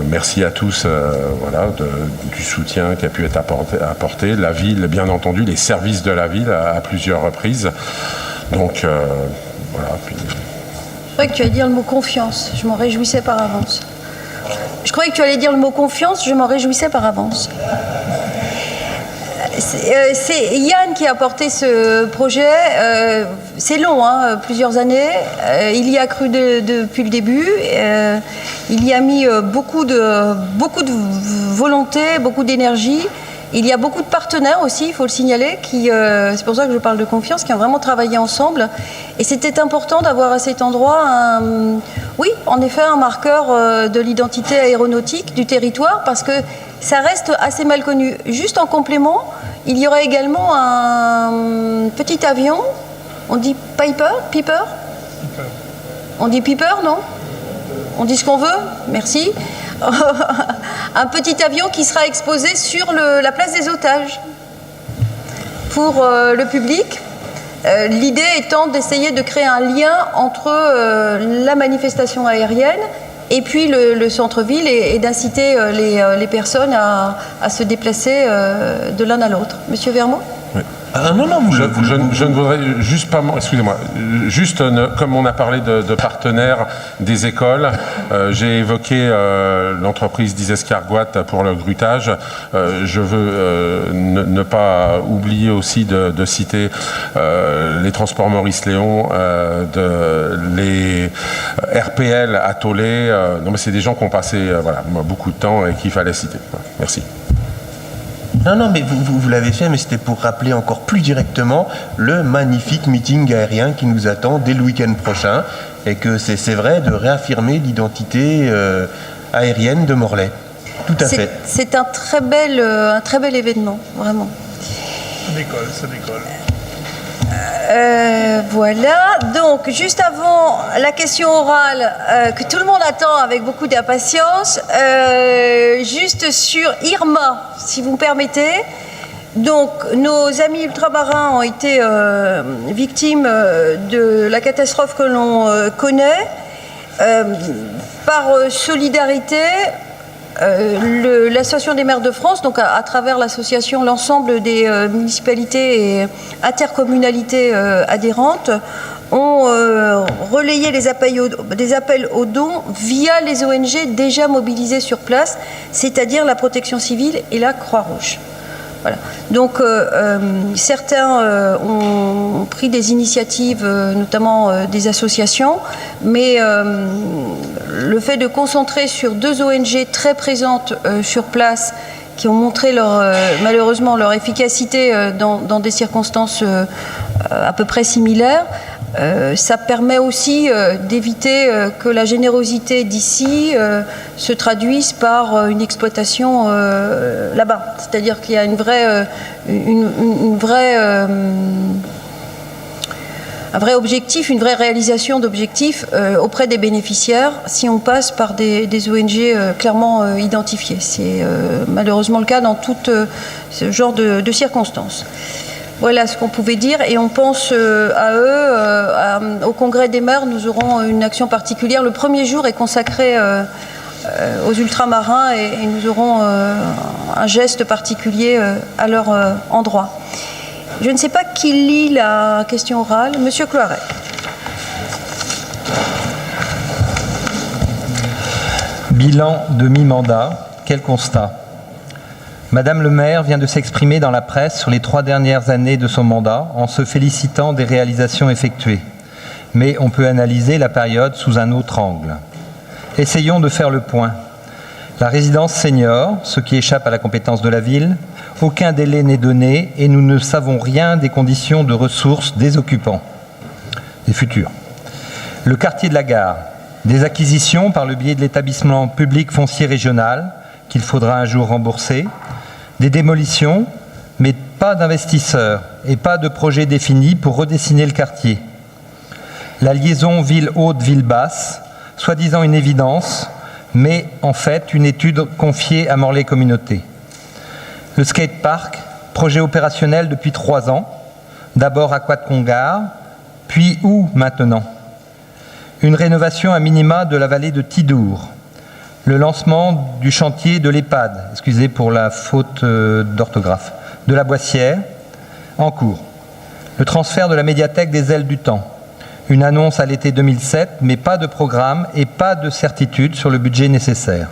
merci à tous du soutien qui a pu être apporté. La ville, bien entendu, les services de la ville à plusieurs reprises. Donc Puis... Je croyais que tu allais dire le mot confiance. Je m'en réjouissais par avance. Je m'en réjouissais par avance. C'est Yann qui a porté ce projet. C'est long, plusieurs années. Il y a cru depuis le début. Il y a mis beaucoup de volonté, beaucoup d'énergie. Il y a beaucoup de partenaires aussi, il faut le signaler, c'est pour ça que je parle de confiance, qui ont vraiment travaillé ensemble. Et c'était important d'avoir à cet endroit un marqueur de l'identité aéronautique du territoire, parce que ça reste assez mal connu. Juste en complément, il y aurait également un petit avion, on dit Piper. On dit Piper, non? On dit ce qu'on veut, merci. Un petit avion qui sera exposé sur la place des otages pour le public. L'idée étant d'essayer de créer un lien entre la manifestation aérienne et puis le centre-ville et d'inciter les personnes à se déplacer de l'un à l'autre. Monsieur Vermont ? Oui. Je ne voudrais juste pas... Excusez-moi. Juste, comme on a parlé de partenaires des écoles, j'ai évoqué l'entreprise 10 escargoites pour le grutage. Je veux ne pas oublier aussi de citer les transports Maurice Léon, les RPL à Tollet. Non, mais c'est des gens qui ont passé beaucoup de temps et qu'il fallait citer. Merci. Non, mais vous l'avez fait, mais c'était pour rappeler encore plus directement le magnifique meeting aérien qui nous attend dès le week-end prochain, et que c'est vrai de réaffirmer l'identité aérienne de Morlaix. Tout à fait. C'est un très bel événement, vraiment. Ça décolle. Voilà, donc juste avant la question orale que tout le monde attend avec beaucoup d'impatience, juste sur Irma, si vous me permettez. Donc nos amis ultramarins ont été victimes de la catastrophe que l'on connaît. Par solidarité, l'Association des maires de France, donc à travers l'association, l'ensemble des municipalités et intercommunalités adhérentes, ont relayé des appels aux dons via les ONG déjà mobilisées sur place, c'est-à-dire la Protection civile et la Croix-Rouge. Voilà. Donc certains ont pris des initiatives, notamment des associations, mais le fait de concentrer sur 2 ONG très présentes sur place, qui ont montré malheureusement leur efficacité dans des circonstances à peu près similaires, ça permet aussi d'éviter que la générosité d'ici se traduise par une exploitation là-bas. C'est-à-dire qu'il y a un vrai objectif, une vraie réalisation d'objectifs auprès des bénéficiaires si on passe par des ONG clairement identifiées. C'est malheureusement le cas dans tout ce genre de circonstances. Voilà ce qu'on pouvait dire, et on pense à eux. Au Congrès des maires, nous aurons une action particulière. Le premier jour est consacré aux ultramarins, et nous aurons un geste particulier à leur endroit. Je ne sais pas qui lit la question orale. Monsieur Cloiret. Bilan de mi-mandat, quel constat? Madame le maire vient de s'exprimer dans la presse sur les 3 dernières années de son mandat en se félicitant des réalisations effectuées. Mais on peut analyser la période sous un autre angle. Essayons de faire le point. La résidence senior, ce qui échappe à la compétence de la ville, aucun délai n'est donné et nous ne savons rien des conditions de ressources des occupants, des futurs. Le quartier de la gare, des acquisitions par le biais de l'établissement public foncier régional qu'il faudra un jour rembourser, des démolitions, mais pas d'investisseurs et pas de projet défini pour redessiner le quartier. La liaison ville haute, ville basse, soi-disant une évidence, mais en fait une étude confiée à Morlaix Communauté. Le skatepark, projet opérationnel depuis 3 ans, d'abord à Quatcongar, puis où maintenant? Une rénovation à minima de la vallée de Thidour. Le lancement du chantier de l'EHPAD, excusez pour la faute d'orthographe, de la Boissière, en cours. Le transfert de la médiathèque des Ailes du Temps. Une annonce à l'été 2007, mais pas de programme et pas de certitude sur le budget nécessaire.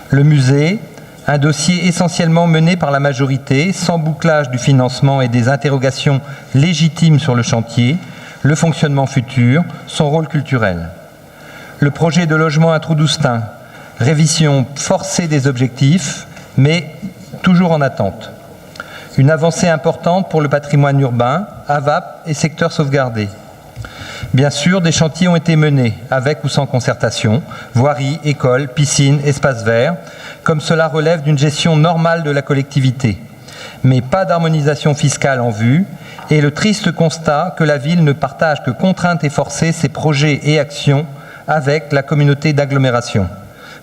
Le musée, un dossier essentiellement mené par la majorité, sans bouclage du financement et des interrogations légitimes sur le chantier, le fonctionnement futur, son rôle culturel. Le projet de logement à Trou-Doustin, révision forcée des objectifs, mais toujours en attente. Une avancée importante pour le patrimoine urbain, AVAP et secteur sauvegardé. Bien sûr, des chantiers ont été menés, avec ou sans concertation, voirie, école, piscine, espaces verts, comme cela relève d'une gestion normale de la collectivité. Mais pas d'harmonisation fiscale en vue, et le triste constat que la ville ne partage que contraintes et forcées ses projets et actions avec la communauté d'agglomération.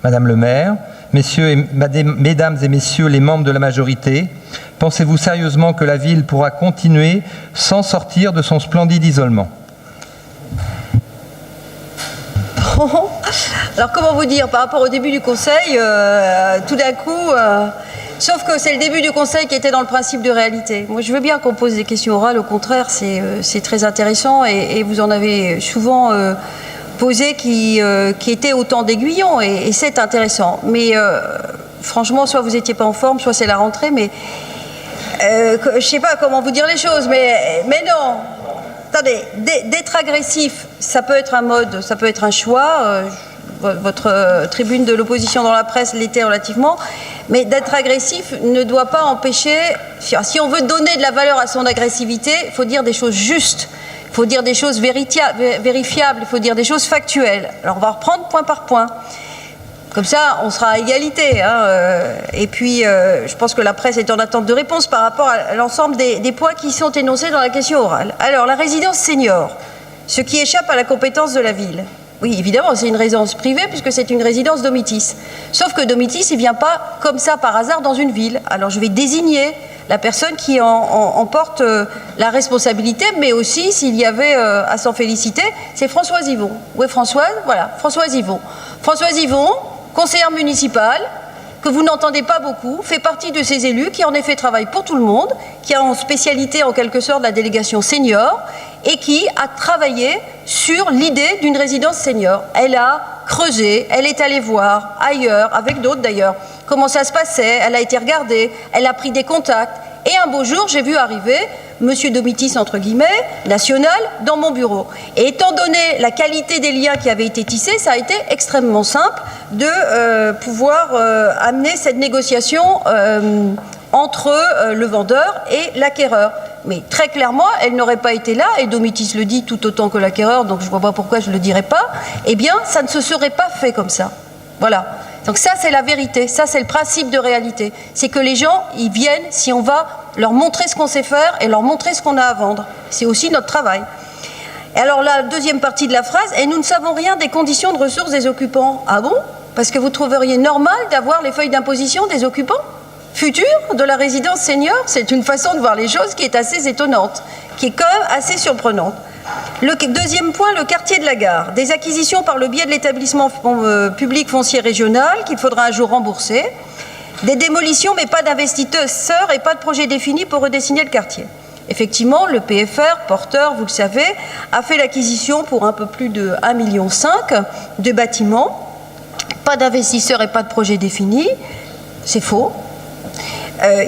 Madame le maire, mesdames et messieurs les membres de la majorité, pensez-vous sérieusement que la ville pourra continuer sans sortir de son splendide isolement? Alors comment vous dire, par rapport au début du Conseil, tout d'un coup, sauf que c'est le début du Conseil qui était dans le principe de réalité. Moi je veux bien qu'on pose des questions orales, au contraire c'est très intéressant, et vous en avez souvent posé qui étaient autant d'aiguillons, et c'est intéressant. Mais franchement, soit vous n'étiez pas en forme, soit c'est la rentrée, mais je ne sais pas comment vous dire les choses, mais non. Attendez, d'être agressif, ça peut être un mode, ça peut être un choix. Votre tribune de l'opposition dans la presse l'était relativement. Mais d'être agressif ne doit pas empêcher... Si on veut donner de la valeur à son agressivité, il faut dire des choses justes. Il faut dire des choses vérifiables. Il faut dire des choses factuelles. Alors on va reprendre point par point. Comme ça, on sera à égalité. Et puis, je pense que la presse est en attente de réponse par rapport à l'ensemble des points qui sont énoncés dans la question orale. Alors, la résidence senior, ce qui échappe à la compétence de la ville. Oui, évidemment, c'est une résidence privée puisque c'est une résidence Domitis. Sauf que Domitis, il ne vient pas comme ça par hasard dans une ville. Alors, je vais désigner la personne qui en porte la responsabilité, mais aussi, s'il y avait à s'en féliciter, c'est Françoise Yvon. Oui, Françoise, voilà, Françoise Yvon. Françoise Yvon, conseillère municipale, que vous n'entendez pas beaucoup, fait partie de ces élus qui en effet travaillent pour tout le monde, qui a en spécialité en quelque sorte la délégation senior, et qui a travaillé sur l'idée d'une résidence senior. Elle a creusé, elle est allée voir ailleurs, avec d'autres d'ailleurs, comment ça se passait, elle a été regardée, elle a pris des contacts, et un beau jour j'ai vu arriver Monsieur Domitis, entre guillemets, national, dans mon bureau. Et étant donné la qualité des liens qui avaient été tissés, ça a été extrêmement simple de pouvoir amener cette négociation entre le vendeur et l'acquéreur. Mais très clairement, elle n'aurait pas été là, et Domitis le dit tout autant que l'acquéreur, donc je ne vois pas pourquoi je ne le dirais pas, eh bien, ça ne se serait pas fait comme ça. Voilà. Donc ça, c'est la vérité, ça, c'est le principe de réalité. C'est que les gens, ils viennent si on va leur montrer ce qu'on sait faire et leur montrer ce qu'on a à vendre. C'est aussi notre travail. Et alors la deuxième partie de la phrase, et nous ne savons rien des conditions de ressources des occupants. Ah bon? Parce que vous trouveriez normal d'avoir les feuilles d'imposition des occupants? futur de la résidence senior. C'est une façon de voir les choses qui est assez étonnante, qui est quand même assez surprenante. Le deuxième point, le quartier de la gare. Des acquisitions par le biais de l'établissement public foncier régional qu'il faudra un jour rembourser. Des démolitions, mais pas d'investisseurs et pas de projet défini pour redessiner le quartier. Effectivement, le PFR, porteur, vous le savez, a fait l'acquisition pour un peu plus de 1,5 million de bâtiments. Pas d'investisseurs et pas de projet défini. C'est faux.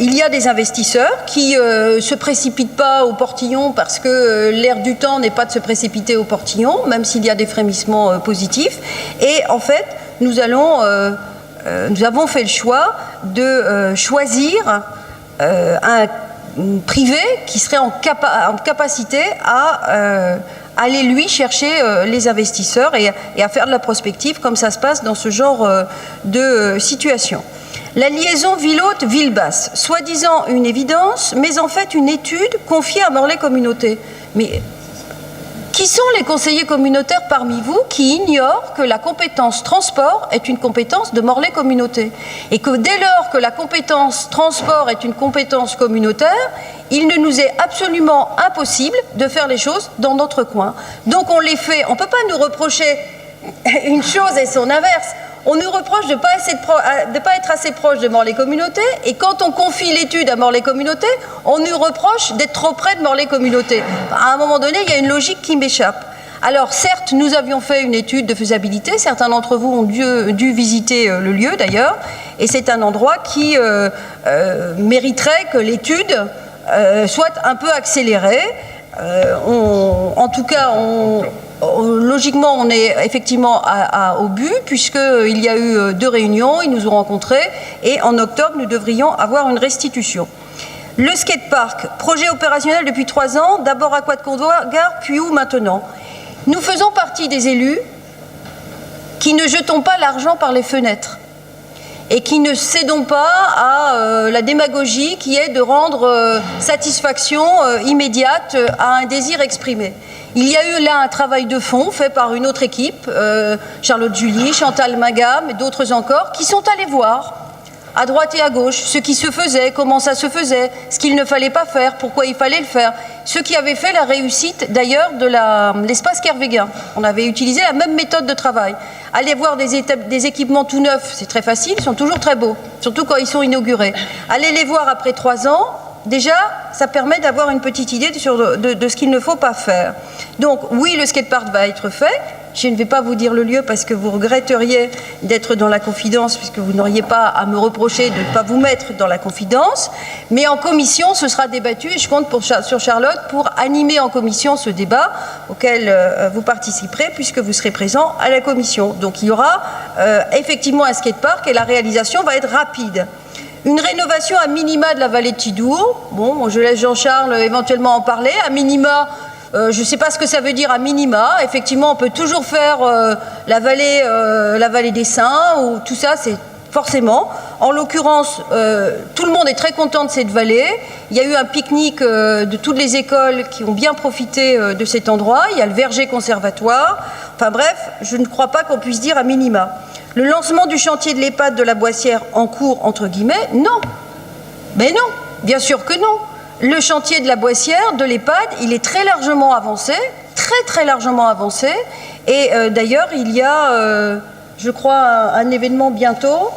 Il y a des investisseurs qui ne se précipitent pas au portillon parce que l'air du temps n'est pas de se précipiter au portillon, même s'il y a des frémissements positifs. Et en fait, nous avons fait le choix de choisir un privé qui serait en capacité à aller lui chercher les investisseurs et à faire de la prospective comme ça se passe dans ce genre de situation. La liaison ville-haute-ville-basse, soi-disant une évidence, mais en fait une étude confiée à Morlaix Communauté. Mais qui sont les conseillers communautaires parmi vous qui ignorent que la compétence transport est une compétence de Morlaix Communauté et que dès lors que la compétence transport est une compétence communautaire, il ne nous est absolument impossible de faire les choses dans notre coin. Donc on les fait, on ne peut pas nous reprocher une chose et son inverse. On nous reproche de ne pas être assez proche de Morlaix Communauté, et quand on confie l'étude à Morlaix Communauté, on nous reproche d'être trop près de Morlaix Communauté. À un moment donné, il y a une logique qui m'échappe. Alors certes, nous avions fait une étude de faisabilité, certains d'entre vous ont dû visiter le lieu d'ailleurs, et c'est un endroit qui mériterait que l'étude soit un peu accélérée. En tout cas, logiquement, on est effectivement au but, puisqu'il y a eu 2 réunions, ils nous ont rencontrés, et en octobre, nous devrions avoir une restitution. Le skatepark, projet opérationnel depuis 3 ans, d'abord à Couat-de-Condor, puis où maintenant? Nous faisons partie des élus qui ne jetons pas l'argent par les fenêtres et qui ne cédons pas à la démagogie qui est de rendre satisfaction immédiate à un désir exprimé. Il y a eu là un travail de fond fait par une autre équipe, Charlotte Julie, Chantal Mangam et d'autres encore, qui sont allés voir à droite et à gauche ce qui se faisait, comment ça se faisait, ce qu'il ne fallait pas faire, pourquoi il fallait le faire. Ce qui avait fait la réussite d'ailleurs de l'espace Kervéguin. On avait utilisé la même méthode de travail. Aller voir des équipements tout neufs, c'est très facile, ils sont toujours très beaux, surtout quand ils sont inaugurés. Aller les voir après 3 ans, déjà, ça permet d'avoir une petite idée de ce qu'il ne faut pas faire. Donc, oui, le skatepark va être fait. Je ne vais pas vous dire le lieu parce que vous regretteriez d'être dans la confidence, puisque vous n'auriez pas à me reprocher de ne pas vous mettre dans la confidence. Mais en commission, ce sera débattu et je compte sur Charlotte pour animer en commission ce débat auquel vous participerez puisque vous serez présent à la commission. Donc, il y aura effectivement un skatepark et la réalisation va être rapide. Une rénovation à minima de la vallée de Thidour. Bon, je laisse Jean-Charles éventuellement en parler. À minima, je ne sais pas ce que ça veut dire à minima. Effectivement, on peut toujours faire la vallée des Saints, ou tout ça, c'est forcément. En l'occurrence, tout le monde est très content de cette vallée. Il y a eu un pique-nique de toutes les écoles qui ont bien profité de cet endroit. Il y a le verger conservatoire. Enfin bref, je ne crois pas qu'on puisse dire à minima. Le lancement du chantier de l'EHPAD de la Boissière en cours, entre guillemets, non. Mais non, bien sûr que non. Le chantier de la Boissière, de l'EHPAD, il est très largement avancé, très largement avancé. Et d'ailleurs, il y a, je crois, un événement bientôt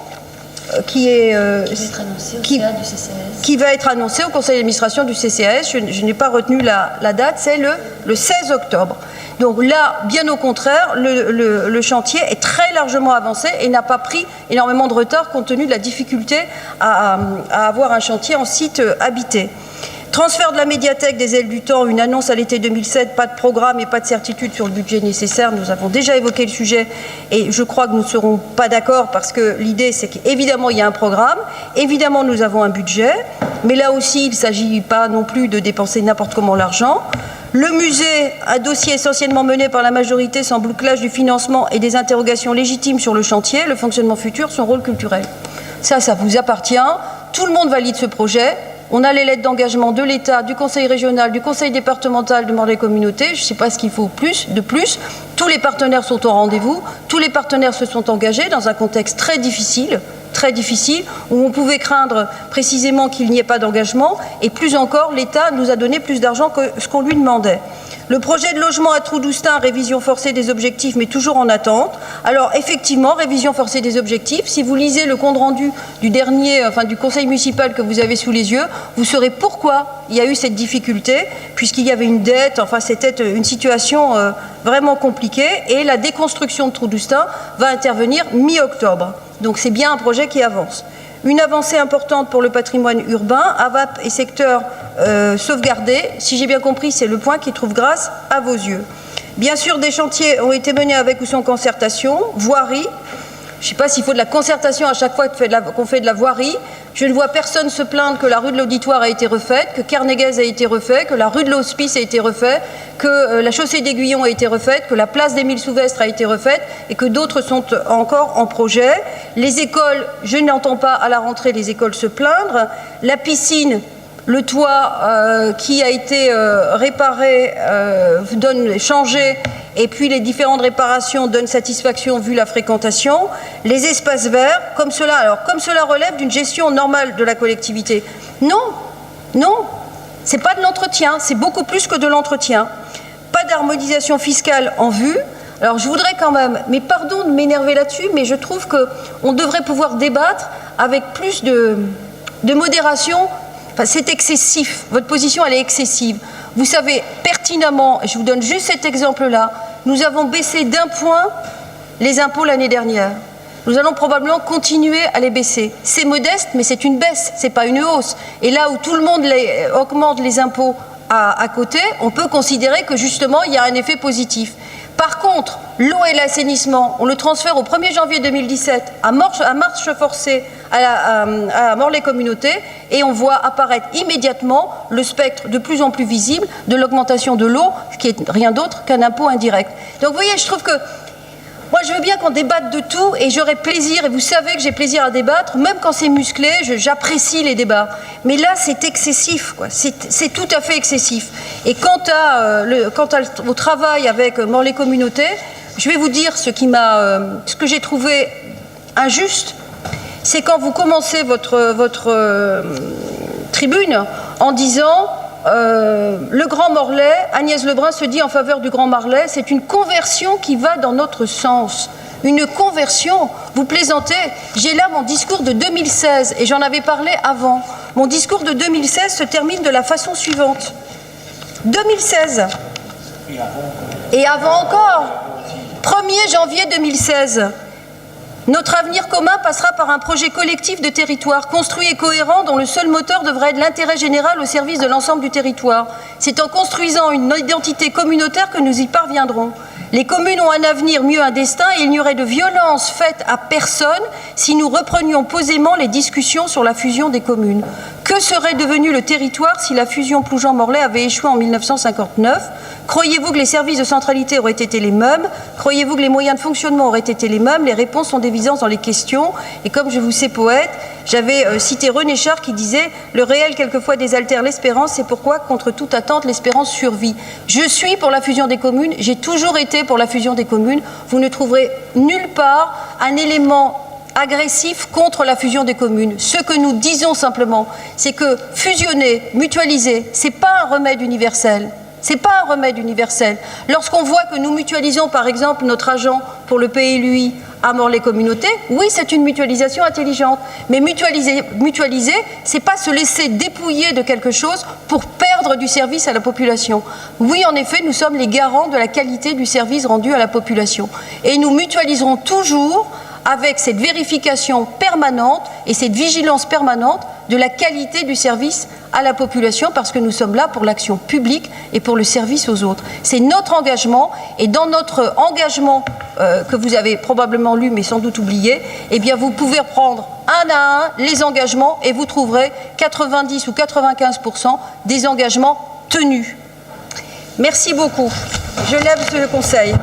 qui va être annoncé au conseil d'administration du CCAS. Je n'ai pas retenu la date, c'est le 16 octobre. Donc là, bien au contraire, le chantier est très largement avancé et n'a pas pris énormément de retard compte tenu de la difficulté à avoir un chantier en site habité. Transfert de la médiathèque des Ailes du Temps, une annonce à l'été 2007, pas de programme et pas de certitude sur le budget nécessaire. Nous avons déjà évoqué le sujet et je crois que nous ne serons pas d'accord parce que l'idée c'est qu'évidemment il y a un programme, évidemment nous avons un budget, mais là aussi il ne s'agit pas non plus de dépenser n'importe comment l'argent. Le musée, un dossier essentiellement mené par la majorité sans bouclage du financement et des interrogations légitimes sur le chantier, le fonctionnement futur, son rôle culturel. Ça vous appartient, tout le monde valide ce projet. On a les lettres d'engagement de l'État, du Conseil régional, du Conseil départemental de Morlaix Communauté. Je ne sais pas ce qu'il faut de plus. Tous les partenaires sont au rendez-vous. Tous les partenaires se sont engagés dans un contexte très difficile très difficile, où on pouvait craindre précisément qu'il n'y ait pas d'engagement, et plus encore, l'État nous a donné plus d'argent que ce qu'on lui demandait. Le projet de logement à Trou-Doustin, révision forcée des objectifs, mais toujours en attente. Alors effectivement, révision forcée des objectifs. Si vous lisez le compte-rendu du du conseil municipal que vous avez sous les yeux, vous saurez pourquoi il y a eu cette difficulté, puisqu'il y avait une dette, c'était une situation vraiment compliquée, et la déconstruction de Trou-Doustin va intervenir mi-octobre. Donc c'est bien un projet qui avance. Une avancée importante pour le patrimoine urbain, AVAP et secteur sauvegardés. Si j'ai bien compris, c'est le point qui trouve grâce à vos yeux. Bien sûr, des chantiers ont été menés avec ou sans concertation, voirie. Je ne sais pas s'il faut de la concertation à chaque fois qu'on fait de la voirie. Je ne vois personne se plaindre que la rue de l'Auditoire a été refaite, que Kernéguez a été refait, que la rue de l'Hospice a été refaite, que la chaussée d'Aiguillon a été refaite, que la place d'Émile-Souvestre a été refaite et que d'autres sont encore en projet. Les écoles, je n'entends pas à la rentrée les écoles se plaindre. La piscine, le toit qui a été réparé, changé, et puis les différentes réparations donnent satisfaction vu la fréquentation. Les espaces verts, comme cela relève d'une gestion normale de la collectivité. Non, c'est pas de l'entretien, c'est beaucoup plus que de l'entretien. Pas d'harmonisation fiscale en vue. Alors je voudrais quand même, mais pardon de m'énerver là-dessus, mais je trouve qu'on devrait pouvoir débattre avec plus de modération. Enfin, c'est excessif, votre position elle est excessive. Vous savez pertinemment, et je vous donne juste cet exemple-là, nous avons baissé d'1 point les impôts l'année dernière. Nous allons probablement continuer à les baisser. C'est modeste, mais c'est une baisse, c'est pas une hausse. Et là où tout le monde augmente les impôts à côté, on peut considérer que justement il y a un effet positif. Par contre, l'eau et l'assainissement, on le transfère au 1er janvier 2017 à marche forcée à Morlaix-Communauté, et on voit apparaître immédiatement le spectre de plus en plus visible de l'augmentation de l'eau, qui est rien d'autre qu'un impôt indirect. Donc vous voyez, je trouve que moi je veux bien qu'on débatte de tout, et j'aurai plaisir, et vous savez que j'ai plaisir à débattre, même quand c'est musclé, j'apprécie les débats. Mais là c'est excessif, quoi. C'est tout à fait excessif. Et quant au travail avec Morlaix-Communauté, je vais vous dire ce que j'ai trouvé injuste, c'est quand vous commencez votre tribune en disant le Grand Morlaix, Agnès Lebrun se dit en faveur du Grand Morlaix, c'est une conversion qui va dans notre sens. Une conversion, vous plaisantez. J'ai là mon discours de 2016 et j'en avais parlé avant. Mon discours de 2016 se termine de la façon suivante. 2016. Et avant encore. 1er janvier 2016. Notre avenir commun passera par un projet collectif de territoire construit et cohérent dont le seul moteur devrait être l'intérêt général au service de l'ensemble du territoire. C'est en construisant une identité communautaire que nous y parviendrons. Les communes ont un avenir, mieux un destin, et il n'y aurait de violence faite à personne si nous reprenions posément les discussions sur la fusion des communes. Que serait devenu le territoire si la fusion Ploujean-Morlaix avait échoué en 1959 ? Croyez-vous que les services de centralité auraient été les mêmes ? Croyez-vous que les moyens de fonctionnement auraient été les mêmes ? Les réponses sont évidentes dans les questions. Et comme je vous sais poète, j'avais cité René Char qui disait « Le réel quelquefois désaltère l'espérance, c'est pourquoi, contre toute attente, l'espérance survit ». Je suis pour la fusion des communes, j'ai toujours été pour la fusion des communes. Vous ne trouverez nulle part un élément agressif contre la fusion des communes. Ce que nous disons simplement, c'est que fusionner, mutualiser, c'est pas un remède universel. C'est pas un remède universel. Lorsqu'on voit que nous mutualisons, par exemple, notre agent pour le PLUI à Morlaix-Communauté, oui, c'est une mutualisation intelligente. Mais mutualiser, c'est pas se laisser dépouiller de quelque chose pour perdre du service à la population. Oui, en effet, nous sommes les garants de la qualité du service rendu à la population. Et nous mutualiserons toujours avec cette vérification permanente et cette vigilance permanente de la qualité du service à la population, parce que nous sommes là pour l'action publique et pour le service aux autres. C'est notre engagement, et dans notre engagement que vous avez probablement lu mais sans doute oublié, eh bien vous pouvez prendre un à un les engagements et vous trouverez 90 ou 95% des engagements tenus. Merci beaucoup. Je lève ce conseil.